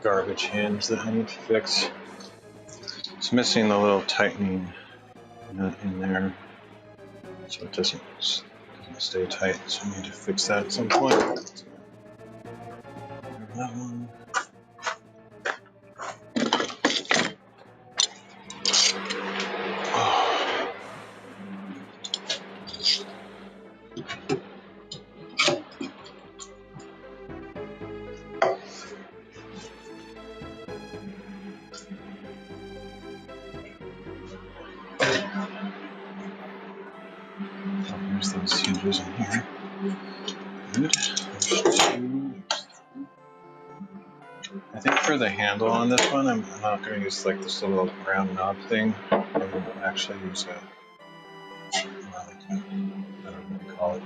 Garbage hinge that I need to fix. It's missing the little tightening nut in there, so it doesn't stay tight. So I need to fix that at some point. That one. There's those hinges in here. Good. I think for the handle on this one, I'm not going to use like this little round knob thing. I'm going to actually use a, I don't know what to call it,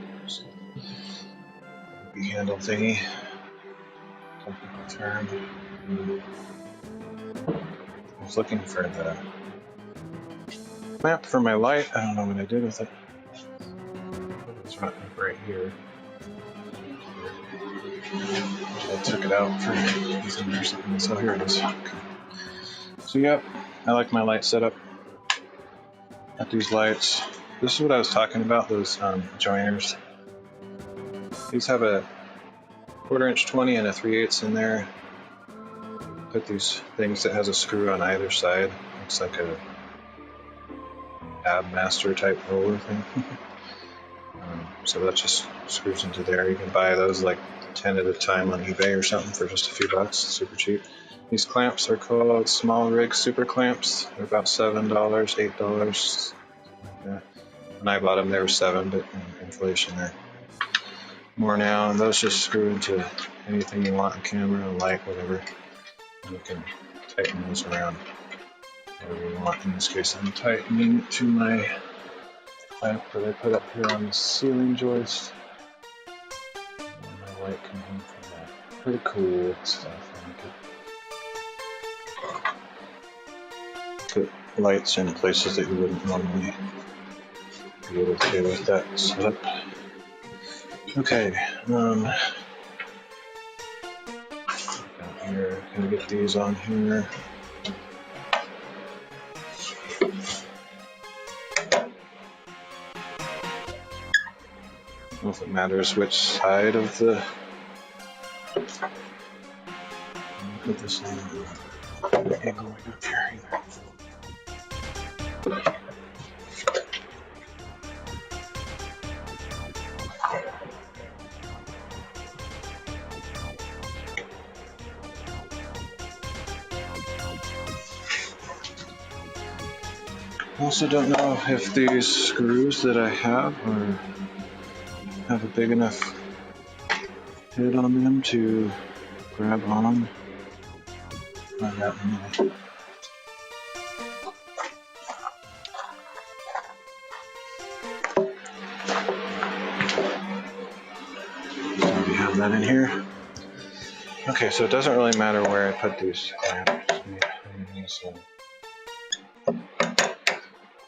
a handle thingy, technical term. I was looking for the clamp for my light. I don't know what I did with it. It's right here. I took it out for using or something. So here it is. Okay. So yep, I like my light setup. Got these lights. This is what I was talking about, those joiners. These have a 1/4 inch 20 and a 3/8 in there. Put these things that has a screw on either side. Looks like a ab master type roller thing. So that just screws into there. You can buy those like 10 at a time on eBay or something for just a few bucks. Super cheap. These clamps are called small rig super clamps. They're about $7, $8. Like that. When I bought them, they were $7, but inflation, they're more now. And those just screw into anything you want, a camera, a light, whatever. And you can tighten those around whatever you want. In this case, I'm tightening it to my clamp that I put up here on the ceiling joist. And my light can hang from that. Pretty cool stuff. I like it. Put lights in places that you wouldn't normally be able to with that setup. Okay, down here, gonna get these on here. I don't know if it matters which side of the. Put this on the angle right up here either. I also don't know if these screws that I have have a big enough head on them to grab on. Find out in a minute. We have that in here. Okay, so it doesn't really matter where I put these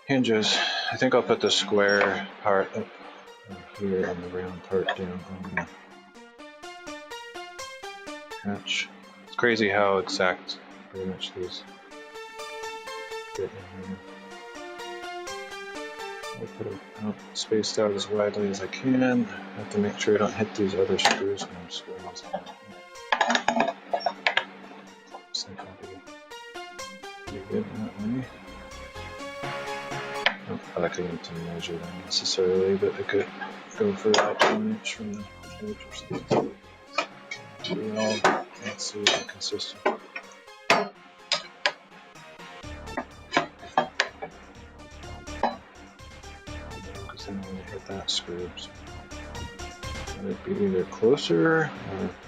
hinges. I think I'll put the square part up here and the round part down on the hatch. It's crazy how exact pretty much these fit in here. I'll put them out, spaced out as widely as I can. I have to make sure I don't hit these other screws when I'm screwing these out. Looks like I'll be pretty good that way. I don't feel like I need to measure them necessarily, but I could go for about 1 inch from the edge or something. Well, let's see how consistent. Because then I'm going to hit that screw. So it'd be either closer or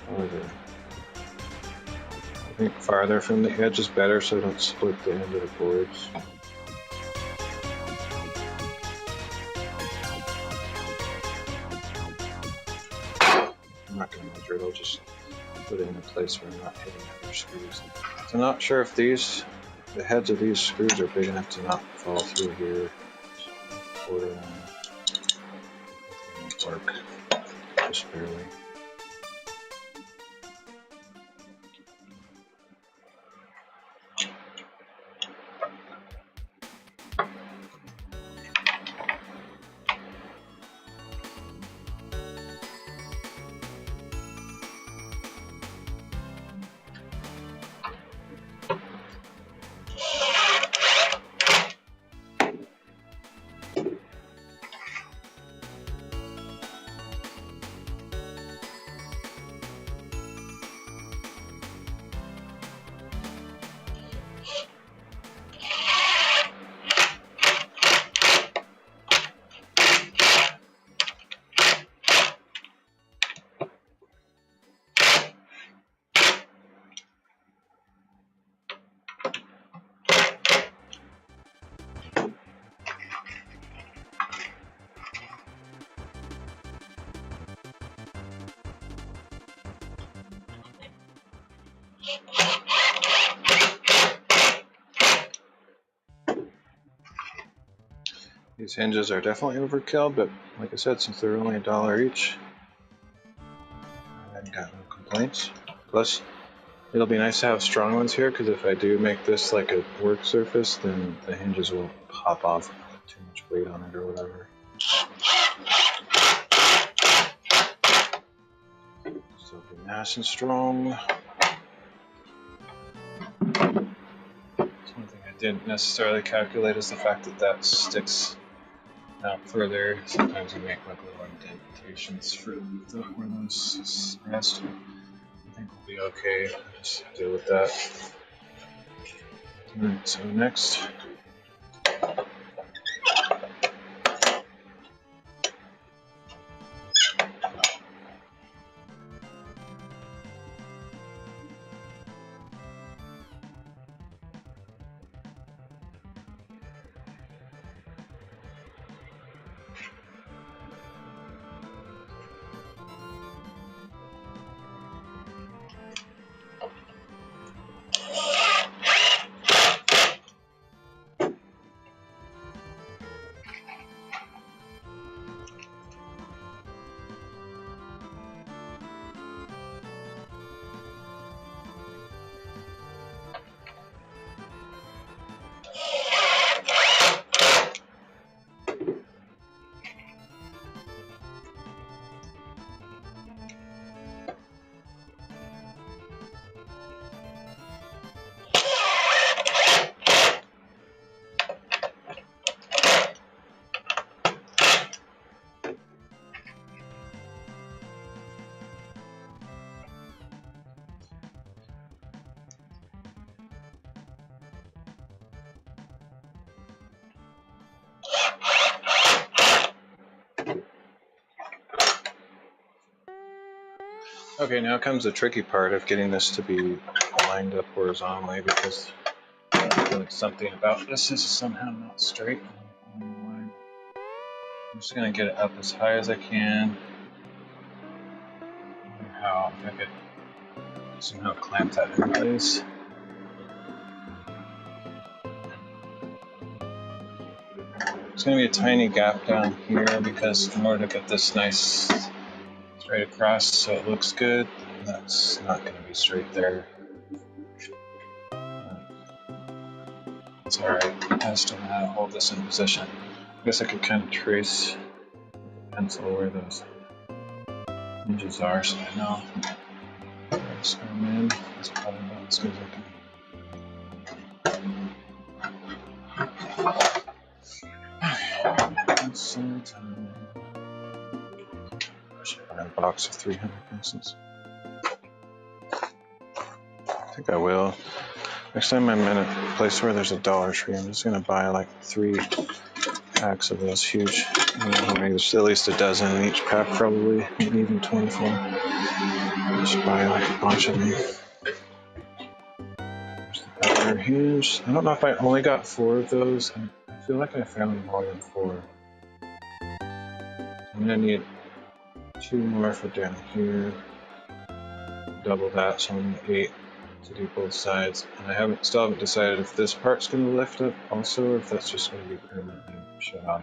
farther. I think farther from the edge is better so I don't split the end of the boards. I'm not going to measure it, I'll just put it in a place where I'm not hitting other screws. So I'm not sure if the heads of these screws are big enough to not fall through here. Borderline. It won't work, just barely. These hinges are definitely overkill, but like I said, since they're only $1 each, I haven't got no complaints. Plus, it'll be nice to have strong ones here, because if I do make this like a work surface, then the hinges will pop off with too much weight on it or whatever. Still be nice and strong. One thing I didn't necessarily calculate is the fact that that sticks out further. Sometimes you make like little indentations for where those rest. I think we'll be okay. Just deal with that. Alright, so next. Okay, now comes the tricky part of getting this to be lined up horizontally, because I feel like something about this is somehow not straight. I don't know why. I'm just going to get it up as high as I can. I wonder how, if I could somehow clamp that in place. There's going to be a tiny gap down here, because in order to get this nice straight across so it looks good, that's not going to be straight there. It's alright, I still know how to hold this in position. I guess I could kind of trace with a pencil where those hinges are, so I know where to screw them in. That's probably about as good as I can. I should buy a box of 300 pencils. I think I will. Next time I'm in a place where there's a Dollar Tree, I'm just going to buy like 3 packs of those huge. Maybe there's at least a dozen in each pack, probably, maybe even 24. I should buy like a bunch of them. There's the other hinge. I don't know if I only got 4 of those. I feel like I found more than 4. I'm going to need 2 more for down here. Double that, so I'm going to 8 to do both sides. And I still haven't decided if this part's going to lift up also, or if that's just going to be permanently shut off.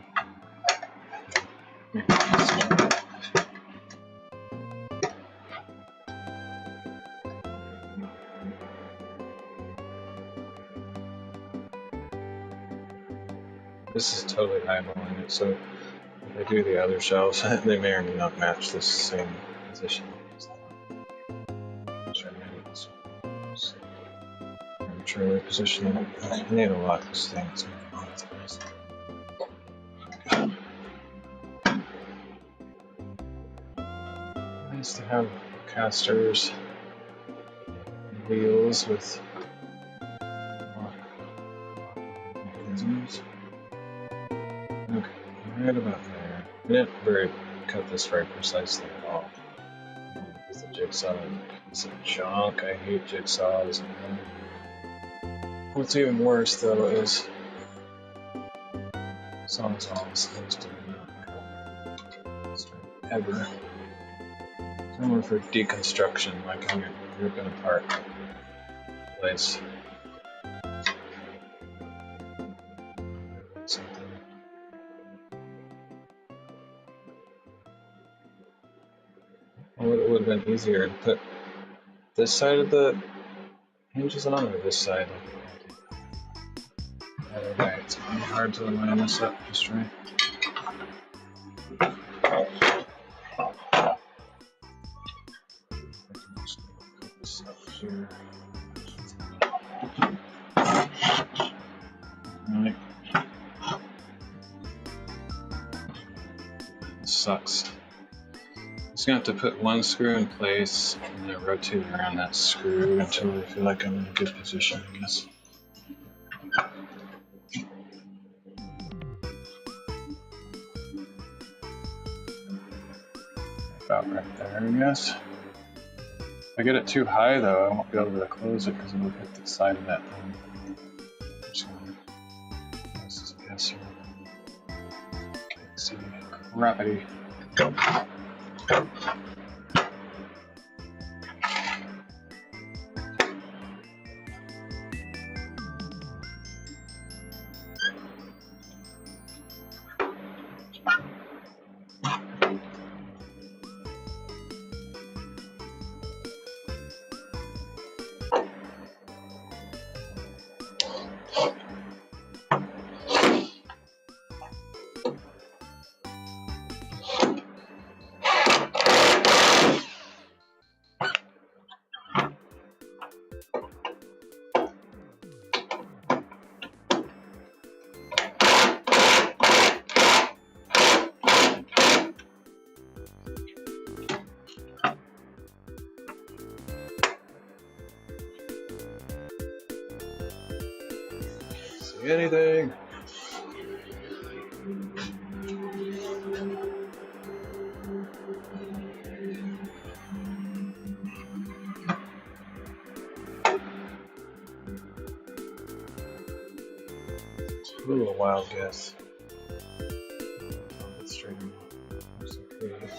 This is totally eyeballing it, so if I do the other shelves, they may or may not match this same position. Arbitrarily position it. I need to lock this thing. It's nice to have casters, wheels with mechanisms. Okay, right about there. I didn't cut this very precisely at all. It's a jigsaw piece of junk. I hate jigsaws. What's even worse though is sawzalls supposed to be ever. Somewhere for deconstruction, like when you're ripping apart place. Well, it would have been easier to put this side of the hinges on or this side. Either way, it's going to be hard to line this up just right. Here. Right. This sucks. Just gonna have to put one screw in place and then rotate around that screw until I feel like I'm in a good position, I guess. About right there, I guess. If I get it too high though, I won't be able to close it because it'll hit the side of that thing. I'm just gonna, this is a guess here. Okay, let's see, gravity. Anything. It's a little wild guess. I'll get straight in. That's okay.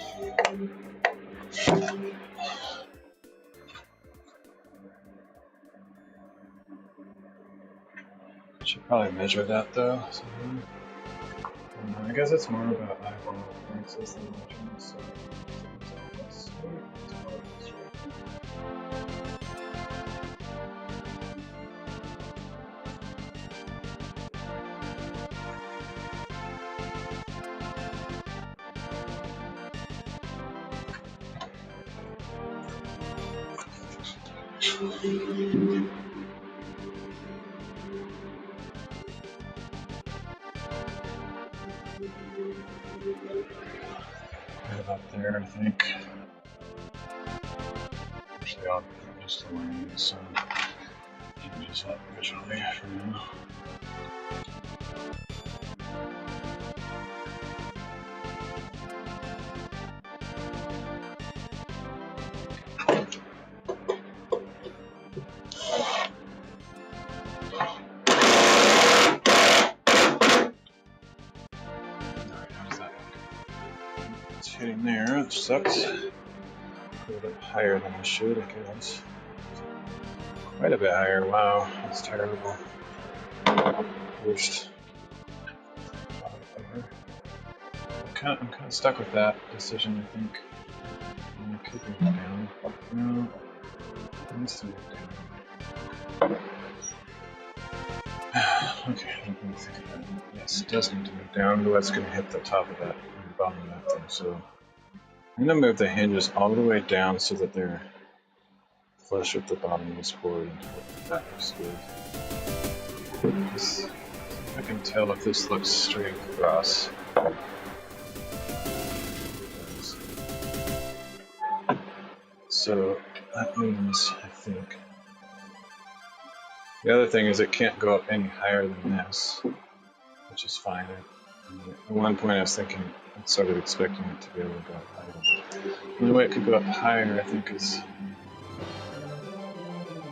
Should probably measure that though. So, I guess it's more about eyeball appearances than measurements. So. Right about there, I think. Actually, I'll just align this just up visually for now. Hitting there, which sucks. A little bit higher than I should, I guess. Quite a bit higher, wow, that's terrible. Worst. I'm kind of stuck with that decision, I think. I could move down. No, it needs to move down. Okay, let me think about it. Yes, it does need to move down, but that's going to hit the top of that, and the bottom of that thing. So I'm going to move the hinges all the way down so that they're flush with the bottom of this board. That looks good. I can tell if this looks straight across. So that means, I think, the other thing is it can't go up any higher than this, which is fine. At one point I was thinking, I started expecting it to be able to go up higher. The only way it could go up higher, I think, is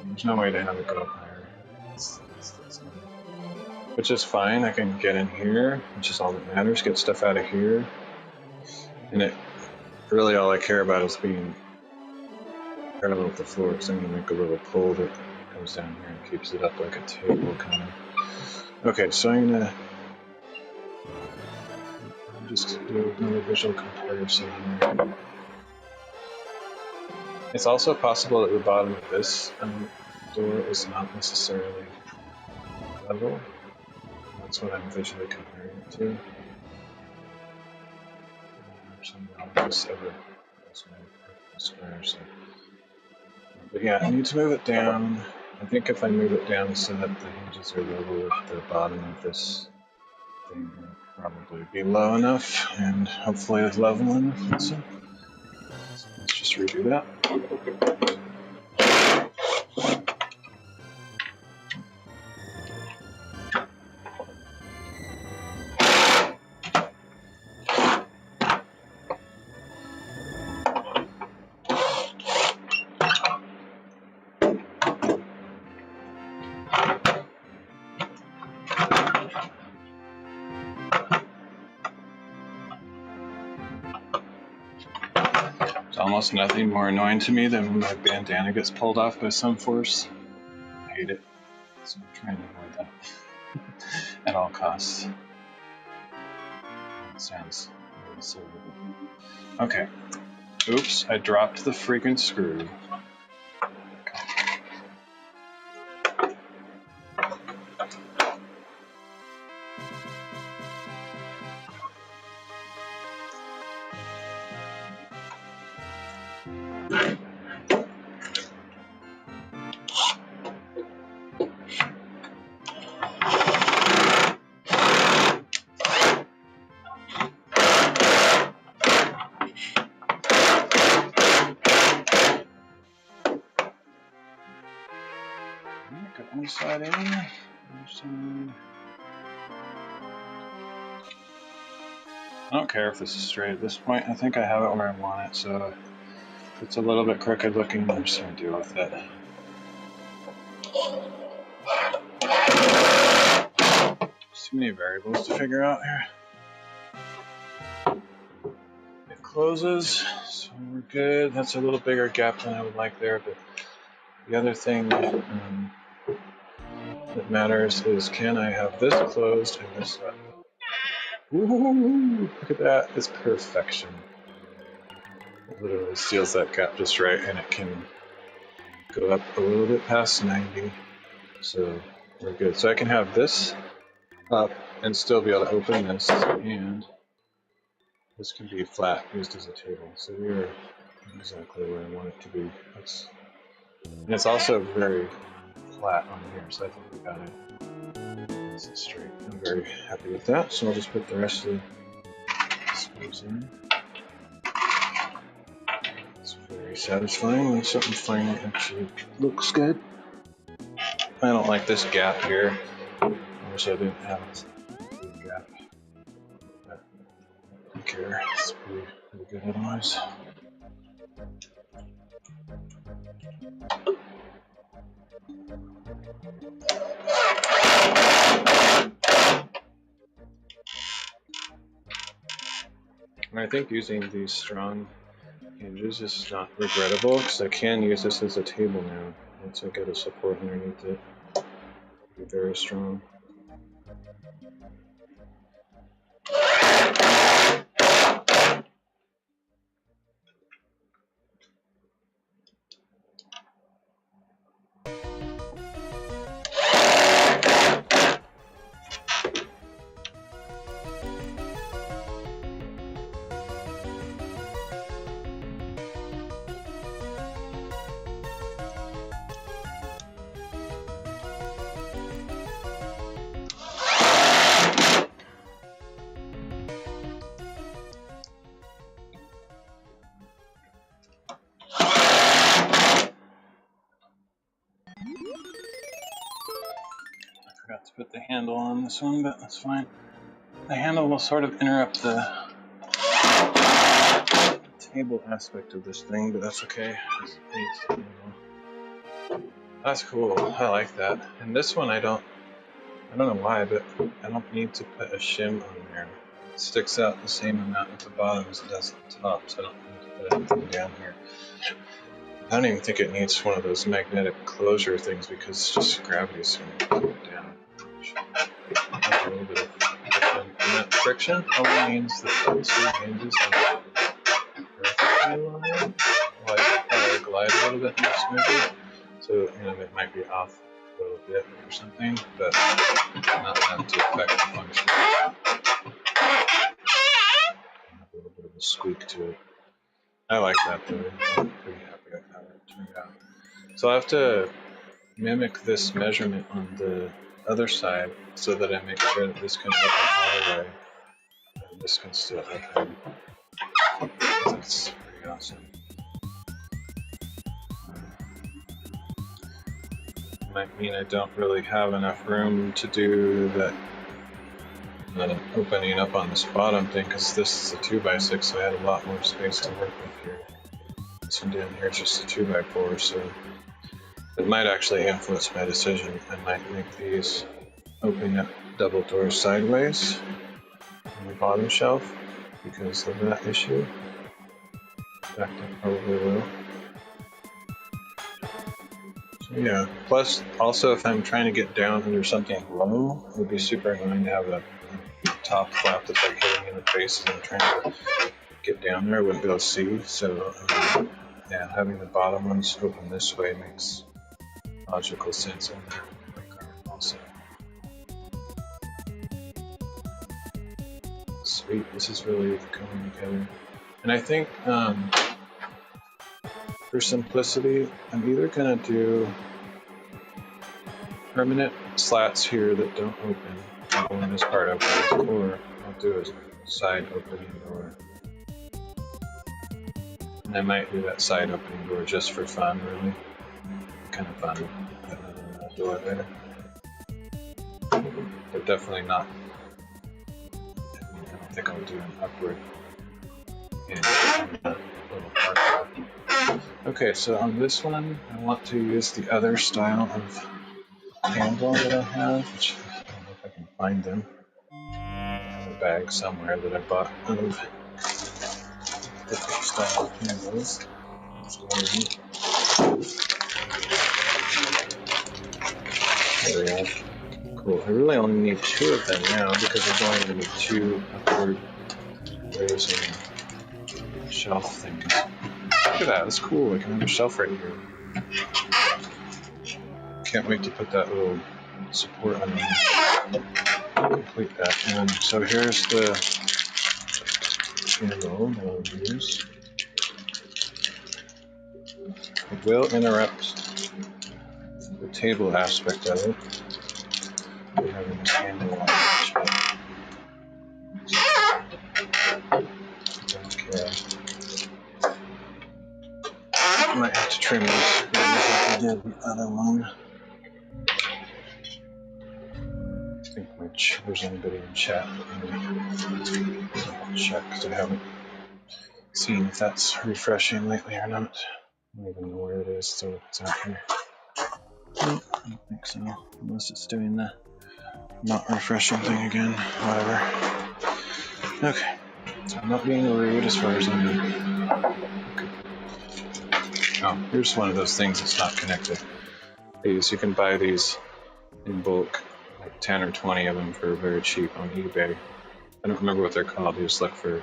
there's no way to have it go up higher. Which is fine. I can get in here, which is all that matters. Get stuff out of here, and it really all I care about is being parallel with the floor. Because I'm going to make a little pole that comes down here and keeps it up like a table kind of. Okay, so I'm gonna just do another visual comparison here. It's also possible that the bottom of this door is not necessarily level. That's what I'm visually comparing it to. Square, so. But yeah, I need to move it down. I think if I move it down so that the hinges are level with the bottom of this thing, it'll probably be low enough and hopefully it's level enough. So let's just redo that. Almost nothing more annoying to me than when my bandana gets pulled off by some force. I hate it, so I'm trying to avoid that at all costs. It sounds really silly. Okay. Oops, I dropped the freaking screw. Got one side in, other side. I don't care if this is straight at this point. I think I have it where I want it, so if it's a little bit crooked looking, I'm just going to deal with it. There's too many variables to figure out here. It closes, so we're good. That's a little bigger gap than I would like there, but the other thing that matters is, can I have this closed and this up? Ooh, look at that, it's perfection. It literally seals that gap just right, and it can go up a little bit past 90, so we're good. So I can have this up and still be able to open this, and this can be flat, used as a table. So we're exactly where I want it to be. And it's also very flat on here, so I think we got it. This is straight. I'm very happy with that, so I'll just put the rest of the screws in. It's very satisfying when something finally actually looks good. I don't like this gap here. I wish I didn't have this big gap. But I don't care. It's pretty good otherwise. And I think using these strong hinges is not regrettable, because I can use this as a table now once I get a support underneath it. It'll be very strong. Forgot to put the handle on this one, but that's fine. The handle will sort of interrupt the table aspect of this thing, but that's okay. That's cool. I like that. And this one I don't know why, but I don't need to put a shim on there. It sticks out the same amount at the bottom as it does at the top, so I don't need to put anything down here. I don't even think it needs one of those magnetic closure things because it's just gravity's going to pull it down. A little bit of friction. And that friction only means that the two hinges are perfectly aligned. Well, I probably glide a little bit more smoothly. So, it might be off a little bit or something, but not enough to affect the function. A little bit of a squeak to it. I like that though. I'm pretty happy with how it turned out. So I have to mimic this measurement on the other side so that I make sure that this can open all the way and this can still open. That's pretty awesome. Might mean I don't really have enough room to do that opening up on this bottom thing because this is a 2x6, so I had a lot more space to work with here. This one down here is just a 2x4, so it might actually influence my decision. I might make these opening up double doors sideways on the bottom shelf because of that issue. In fact, I probably will. So yeah, plus also if I'm trying to get down under something low, it would be super annoying to have a top flap that's like hitting in the face as I'm trying to get down there. I wouldn't be able to see, so yeah, having the bottom ones open this way makes logical sense in my car also. Sweet, this is really coming together. And I think for simplicity, I'm either gonna do permanent slats here that don't open, when this part opens, or I'll do a side opening door. And I might do that side opening door just for fun, really. Kind of fun, putting a door there. But definitely not, I don't think I'll do an upward hinge on that little part. Okay, so on this one, I want to use the other style of handle that I have, which I don't know if I can find them. I have a bag somewhere that I bought of different style of handles. There we go. Cool. I really only need 2 of them now because there's only going to be 2 upward raising shelf things. Look at that, that's cool. I can have a shelf right here. Can't wait to put that little support on there. Complete that. And so here's the handle that I'll use. It will interrupt the table aspect of it. We're having this handle on it, okay. I might have to trim these screws like I did the other one. I think there's anybody in chat. I'll check because I haven't seen if that's refreshing lately or not. I don't even know where it is, so it's out here. I don't think so, unless it's doing the not refreshing thing again. Whatever. Okay, so I'm not being rude as far as I know. Okay. Oh, here's one of those things that's not connected. These, you can buy these in bulk, like 10 or 20 of them for very cheap on eBay. I don't remember what they're called. You just look for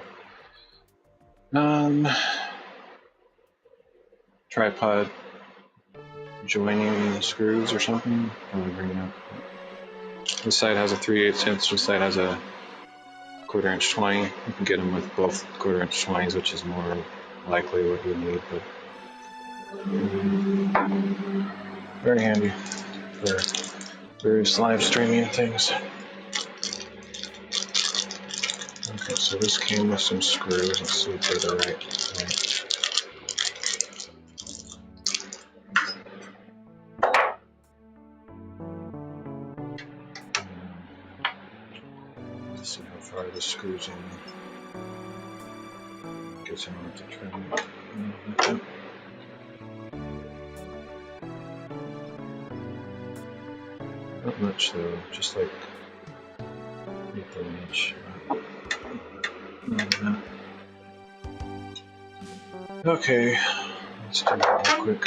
tripod joining screws or something. I'll bring it up. This side has a 3/8 inch, this side has a 1/4 inch 20. You can get them with both 1/4 inch 20s, which is more likely what you need, but very handy for various live streaming things. Okay, so this came with some screws. Let's see if they're the right height. Let's see how far this screws in. Guess I need to trim it. Not much though, just like 1/8 inch. Okay, Let's do that real quick.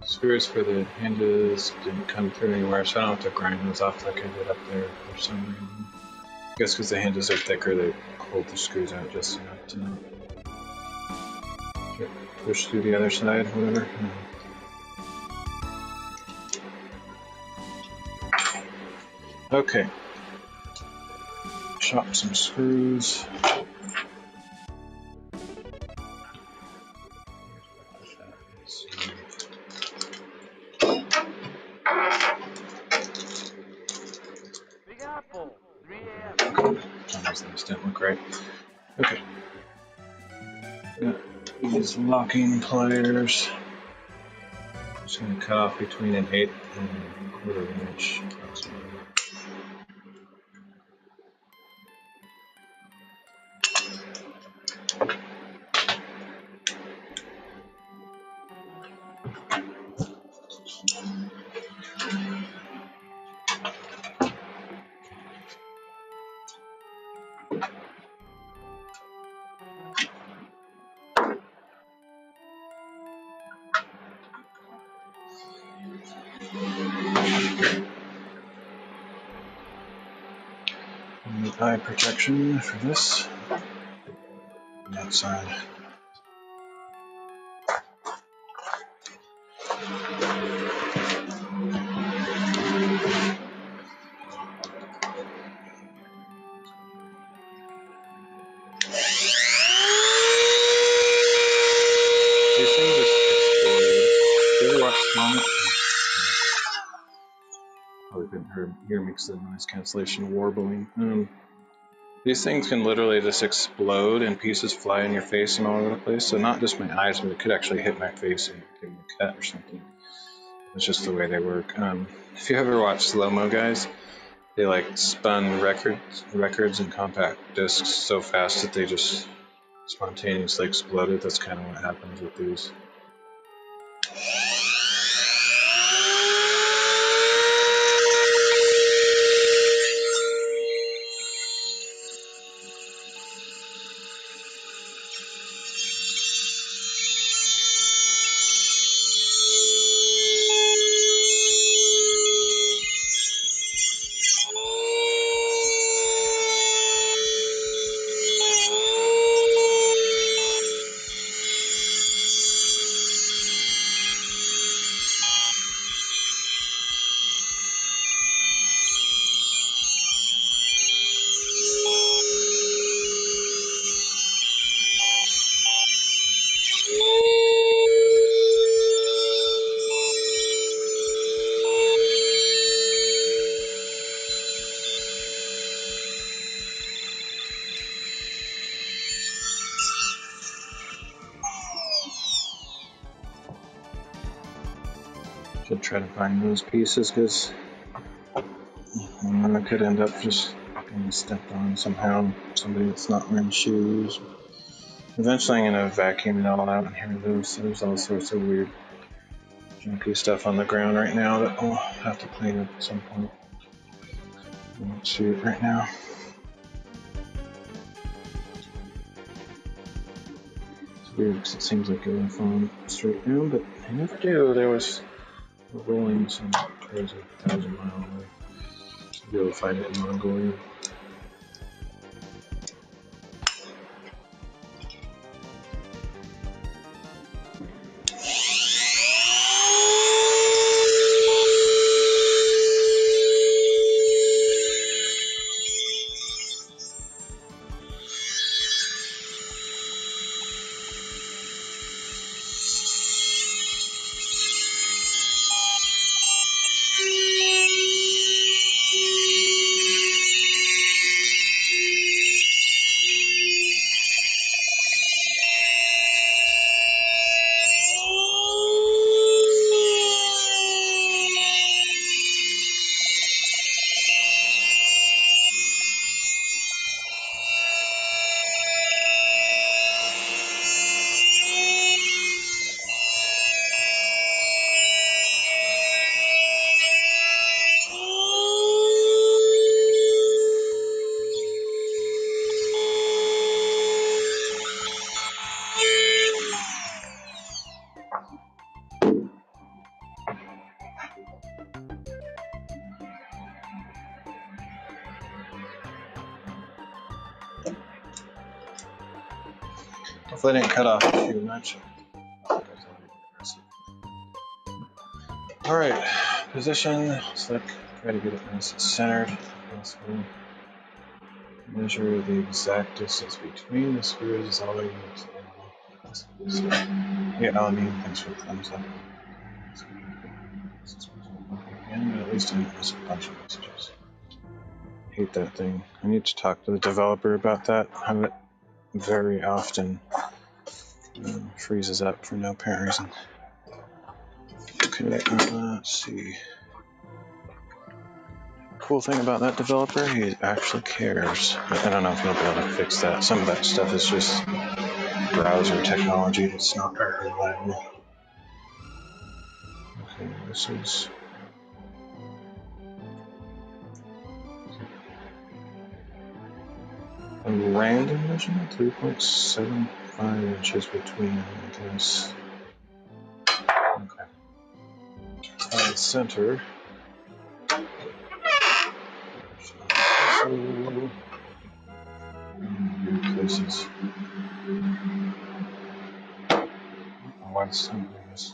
Screws for the hinges didn't come through anywhere, so I don't have to grind those off like I did up there for some reason. I guess because the hinges are thicker, they hold the screws out just enough to not get pushed through the other side, whatever. Okay. Shop some screws. These didn't look right. Okay. Got these locking pliers. Just going to cut off between an 1/8 and a 1/4 inch. Eye protection for this. On the outside. These things just explode. You ever watch Sonic? Probably couldn't hear me because of the noise cancellation warbling. These things can literally just explode and pieces fly in your face and all over the place. So not just my eyes, but it could actually hit my face and give me a cut or something. It's just the way they work. If you ever watch slow-mo guys, they like spun records and compact discs so fast that they just spontaneously exploded. That's kind of what happens with these. Should try to find those pieces because I could end up just getting stepped on somehow. Somebody that's not wearing shoes. Eventually I'm going to vacuum it all out and hear those. There's all sorts of weird junky stuff on the ground right now that I'll have to clean up at some point. I won't see it right now. It's weird because it seems like it would fall straight down, but I never do. There was rolling some crazy 1,000-mile away. I'll be able to find it in Mongolia. Hopefully I didn't cut off too much. Alright, position, select, try to get it nice and centered. Measure the exact distance between the screws is all I use. Yeah, Alamine, thanks for the thumbs up. Again, but at least I miss a bunch of messages. Hate that thing. I need to talk to the developer about that. I have it very often freezes up for no apparent reason. Okay, let's see. Cool thing about that developer, he actually cares. I don't know if he'll be able to fix that. Some of that stuff is just browser technology that's not very reliable. Okay, this is a random measurement, 3.75 inches between, I guess. Okay. Center. Weird places. Why is some of this?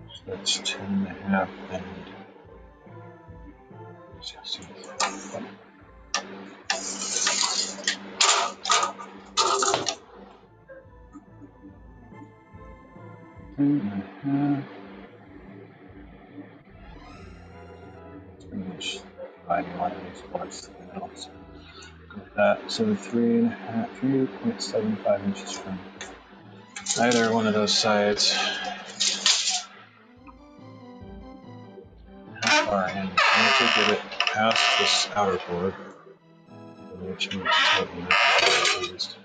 So that's 10.5 and 16. Pretty much dividing one of these parts to the middle. So got that. So 3.75 inches from either one of those sides. How far in? I need to get it past this outer board, which needs to tighten up at least.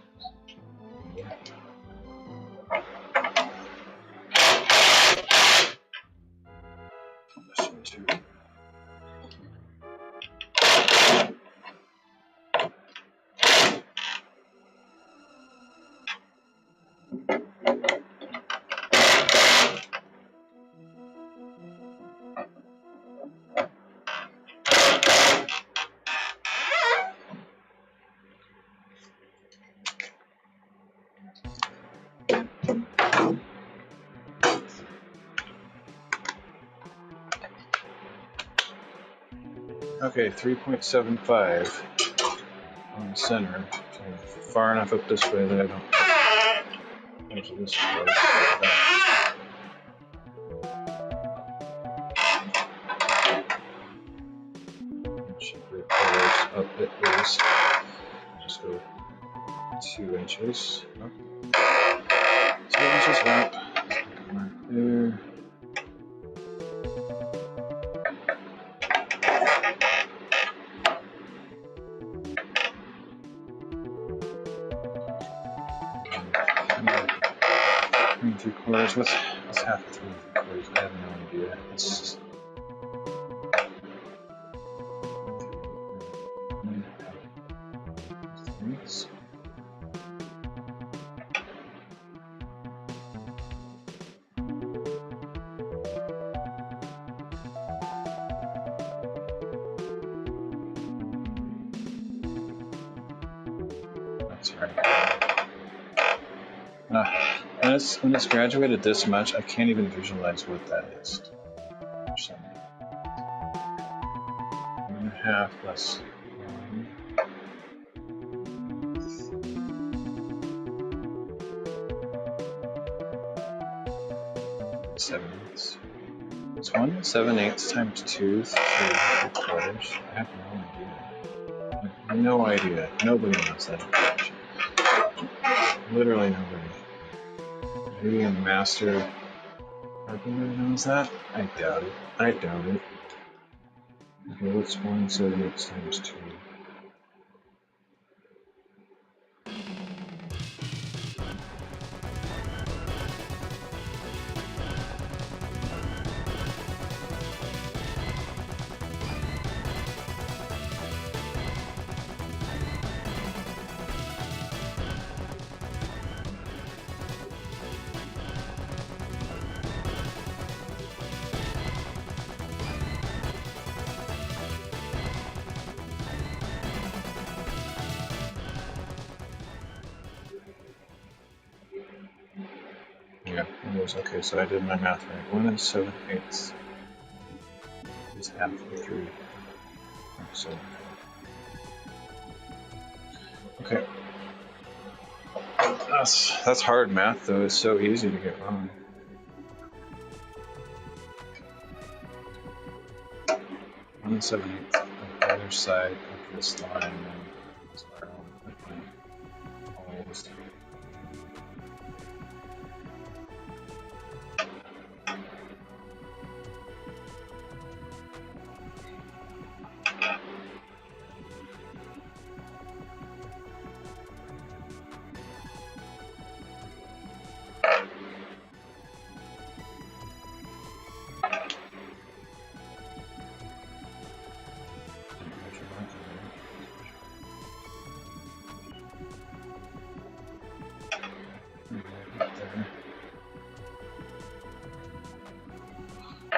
Okay, 3.75 on the center. So far enough up this way that I don't into this close. Should be up at least. Just go 2 inches. Okay. 2 inches up. Right there. And 3/4. What's half of 3/4? I have no idea. It's just that's right. When it's graduated this much, I can't even visualize what that is. 1.5 less 7/8. It's 1 7/8 times 2 3/4. I have no idea. No idea. Nobody knows that information. Literally nobody. Maybe a master carpenter knows that? I doubt it. I doubt it. Okay, what's 1 7/8 times 2? Okay, so I did my math right. 1 7/8 is halfway through. So, okay. That's hard math, though. It's so easy to get wrong. 1 7/8 on either side of this line, and spiral always.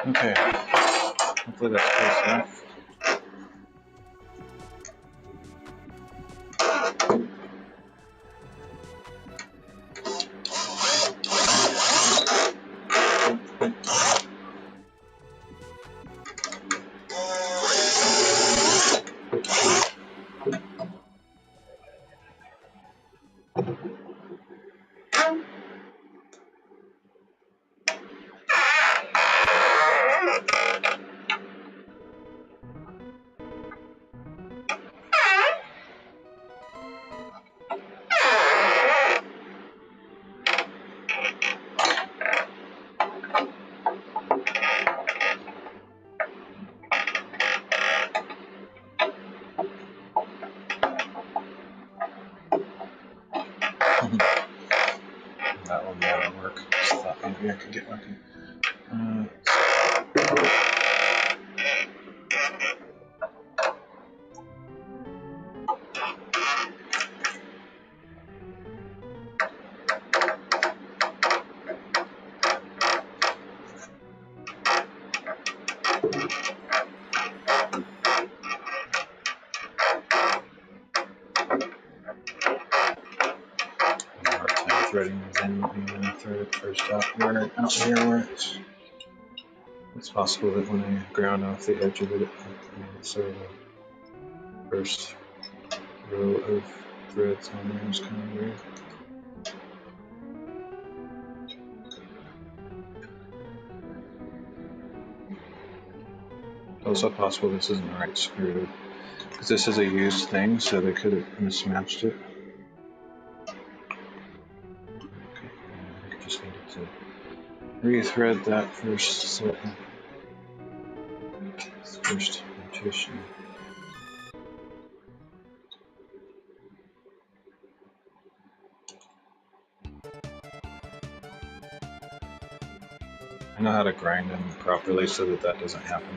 Okay, hopefully that's close enough. That one didn't work. Just thought maybe I could get lucky. Threading these in, and thread it first out here where it's possible that when I ground off the edge of it, so the first row of threads on there is kind of weird. Also possible this isn't the right screw, because this is a used thing, so they could have mismatched it. Just needed to rethread that first rotation. I know how to grind them properly so that doesn't happen.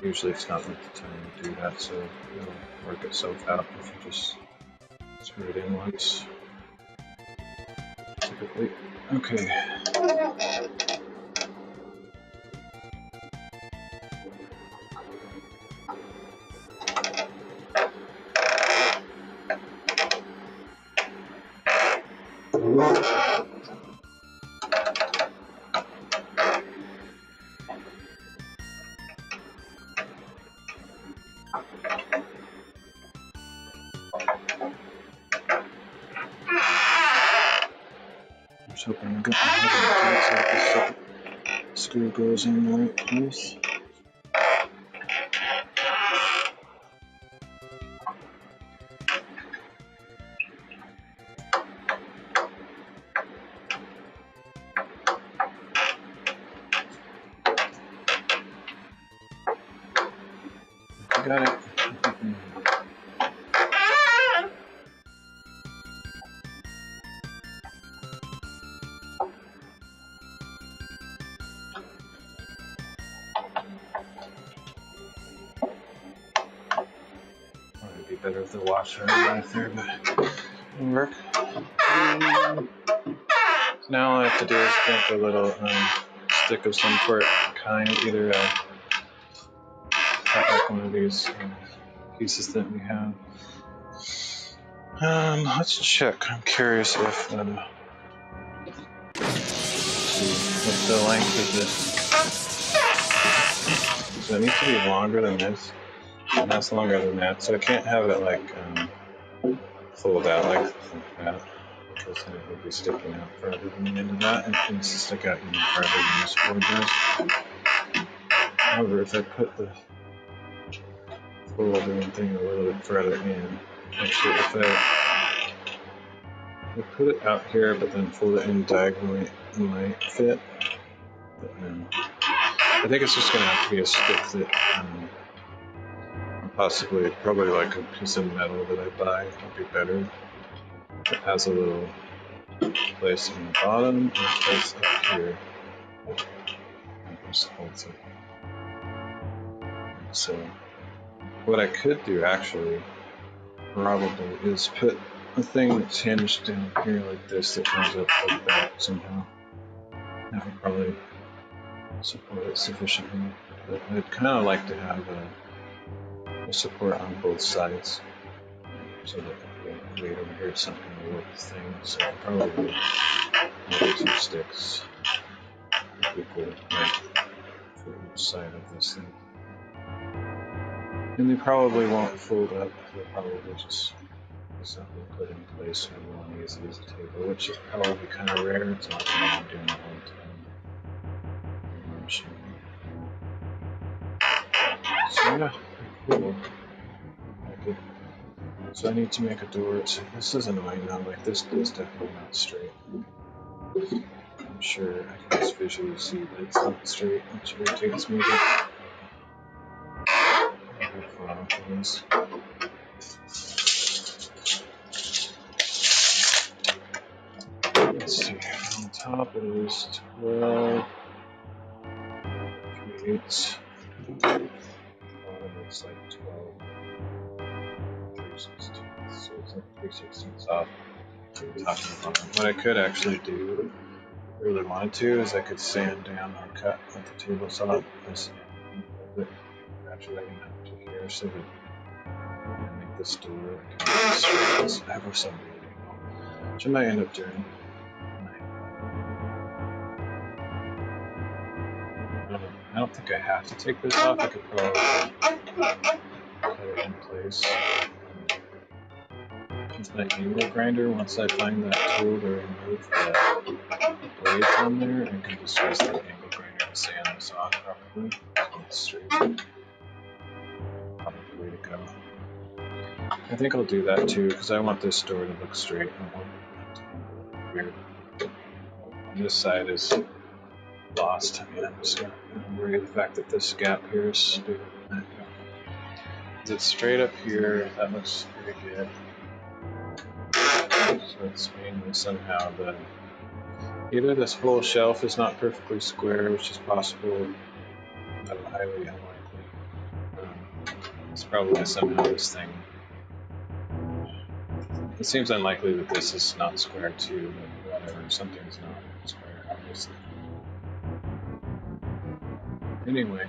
Usually it's not worth the time to do that, so it'll work itself out if you just screw it in once. Typically. Okay. Just hoping I got my head so that the screw goes in the right place. Got it. It'd be better if the washer right there, but it'll work. Now all I have to do is make a little stick of some kind, either like one of these pieces that we have. Let's check. I'm curious if What's the length of this? So it needs to be longer than this, and that's longer than that. So I can't have it like fold out like that, because then it would be sticking out further than the end of that, and it needs to stick out even further than this board does. However, if I put the folding thing a little bit further in, actually if I put it out here but then fold it in diagonally, it might fit. But I think it's just going to have to be a stick that possibly, probably like a piece of metal that I buy would be better. It has a little place in the bottom and a place up here. Just holds it. So what I could do actually probably is put a thing that's hinged down here like this that comes up like that somehow. That would probably support it sufficiently. But I'd kind of like to have a support on both sides so that the weight over here is not going to warp the thing. So I'll probably make 2 sticks equal length for each side of this thing. And they probably won't fold up, they'll probably just be something put in place when you want to use it as a table, which is probably kind of rare. It's not something I'm doing all the time. So yeah, cool. Okay. So I need to make a door. So this is annoying now, like this is definitely not straight. I'm sure I can just visually see that it's not straight, which irritates me, but let's see, on top it is 12, 3/8, bottom it's like 12, 3/16, so it's like 3/16 off the top and the bottom. What I could actually do, if I really wanted to, is I could sand down or cut at the table saw this graduating up to here so that I make this door kind of straight ever so big, which I might end up doing. I don't think I have to take this off. I could probably cut it in place with my angle grinder. Once I find that tool to remove the blades on there, I can just use that angle grinder to sand this off properly. So it's straight. Probably the way to go. I think I'll do that too, because I want this door to look straight. I don't want it to look weird. And this side is lost. I mean, I'm just going to worry the fact that this gap here is stupid. Is it straight up here? That looks pretty good. So it's mainly somehow either this whole shelf is not perfectly square, which is possible, but highly unlikely. It's probably somehow this thing. It seems unlikely that this is not square too, but whatever, something's not square, obviously. Anyway,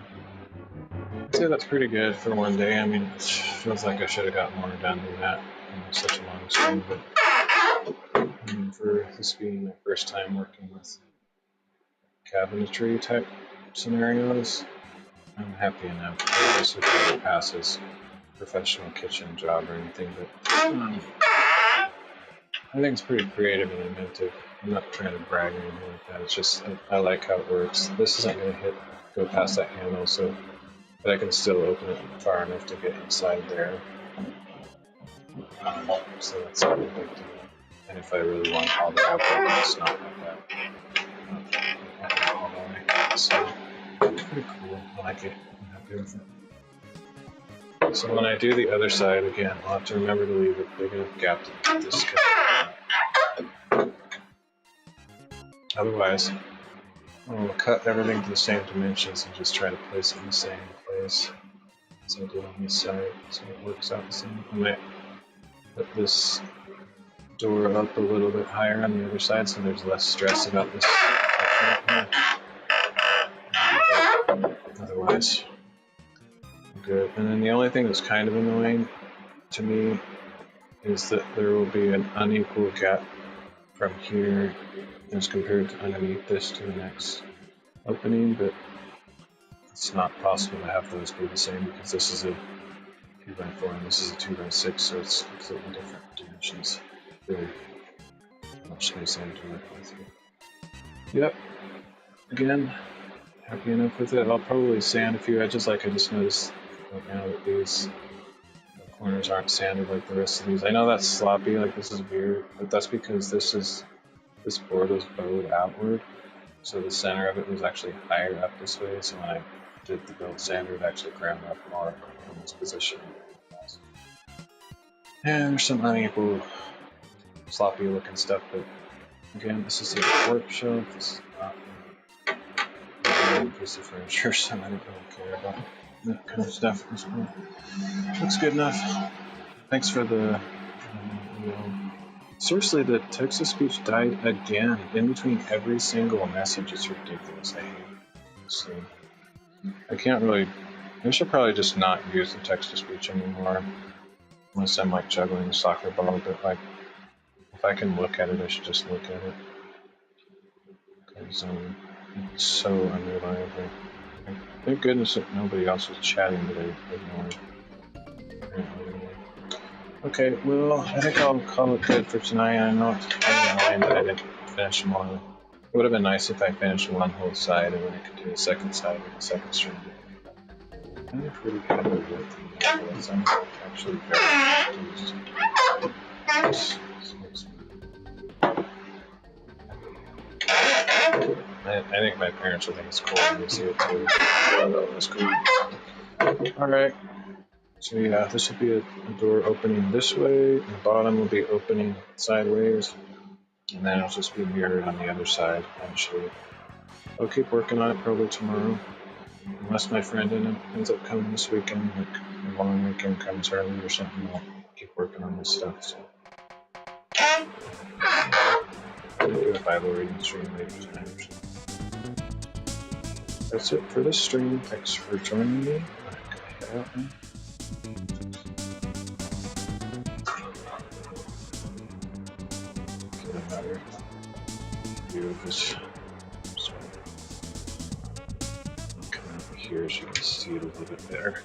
I'd say that's pretty good for one day. I mean, it feels like I should have got more done than that in such a long stream, but I mean, for this being my first time working with cabinetry type scenarios, I'm happy enough. I guess would probably pass as professional kitchen job or anything, but I think it's pretty creative and inventive. I'm not trying to brag or anything like that. It's just I like how it works. This isn't going to go past that handle, so but I can still open it far enough to get inside there. So that's not a big deal. And if I really want all the way, it's not like that. All the way. So pretty cool. I like it. I'm happy with it. So when I do the other side again, I'll have to remember to leave a big enough gap to get this cut. Otherwise, I'm going to cut everything to the same dimensions and just try to place it in the same place as I did on this side, so it works out the same. I might put this door up a little bit higher on the other side so there's less stress about this section up here. Otherwise, I'm good. And then the only thing that's kind of annoying to me is that there will be an unequal gap from here as compared to underneath this to the next opening, but it's not possible to have those be the same because this is a 2x4 and this is a 2x6, so it's completely different dimensions. Really much space I have to work with. Yep. Again, happy enough with it. I'll probably sand a few edges, like I just noticed right now that these corners aren't sanded like the rest of these. I know that's sloppy, like this is weird, but that's because this board was bowed outward, so the center of it was actually higher up this way, so when I did the build sander, it actually ground up more in this position. And there's some unequal, sloppy looking stuff, but again, this is a workshop. This is not a piece of furniture, so I don't really care about that kind of stuff. This looks good enough. Thanks for the seriously, the text-to-speech died again in between every single message. It's ridiculous. I hate it. So, I can't really. I should probably just not use the text-to-speech anymore, unless I'm like juggling a soccer ball. But like, if I can look at it, I should just look at it, because it's so unreliable. Thank goodness that nobody else was chatting, but I ignored. Okay, well, I think I'll call it good for tonight. I know it's annoying that I didn't finish more. It would have been nice if I finished one whole side and then I could do a second side with the second string. I'm pretty happy with it. I'm actually very confused. I think my parents will think it's cool when they see it too. Oh, that's cool. Alright. So yeah, this will be a door opening this way, the bottom will be opening sideways, and then it'll just be mirrored on the other side eventually. I'll keep working on it probably tomorrow, unless my friend ends up coming this weekend, like a long weekend comes early or something. I'll keep working on this stuff. So. I'll do a Bible reading stream later tonight or something. That's it for this stream. Thanks for joining me. I'm gonna head out now. Another view of this. I'll come over here so you can see it a little bit better.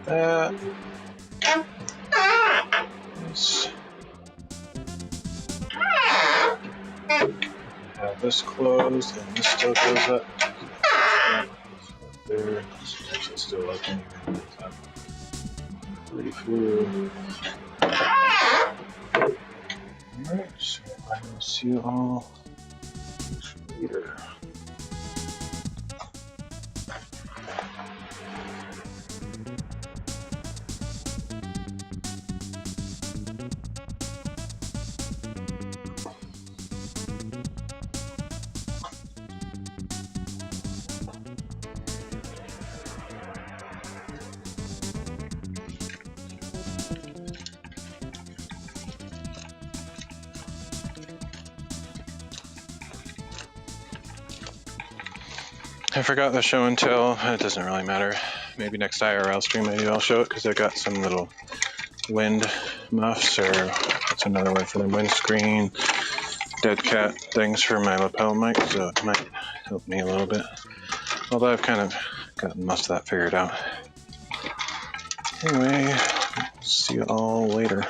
That is. Have this closed and this still goes up. There, it's actually still open. Pretty fluid. Alright, so I will see you all later. I forgot the show and tell. It doesn't really matter. Maybe next IRL stream, maybe I'll show it because I got some little wind muffs, or what's another word for them? Windscreen, dead cat things for my lapel mic, so it might help me a little bit. Although I've kind of gotten most of that figured out. Anyway, see you all later.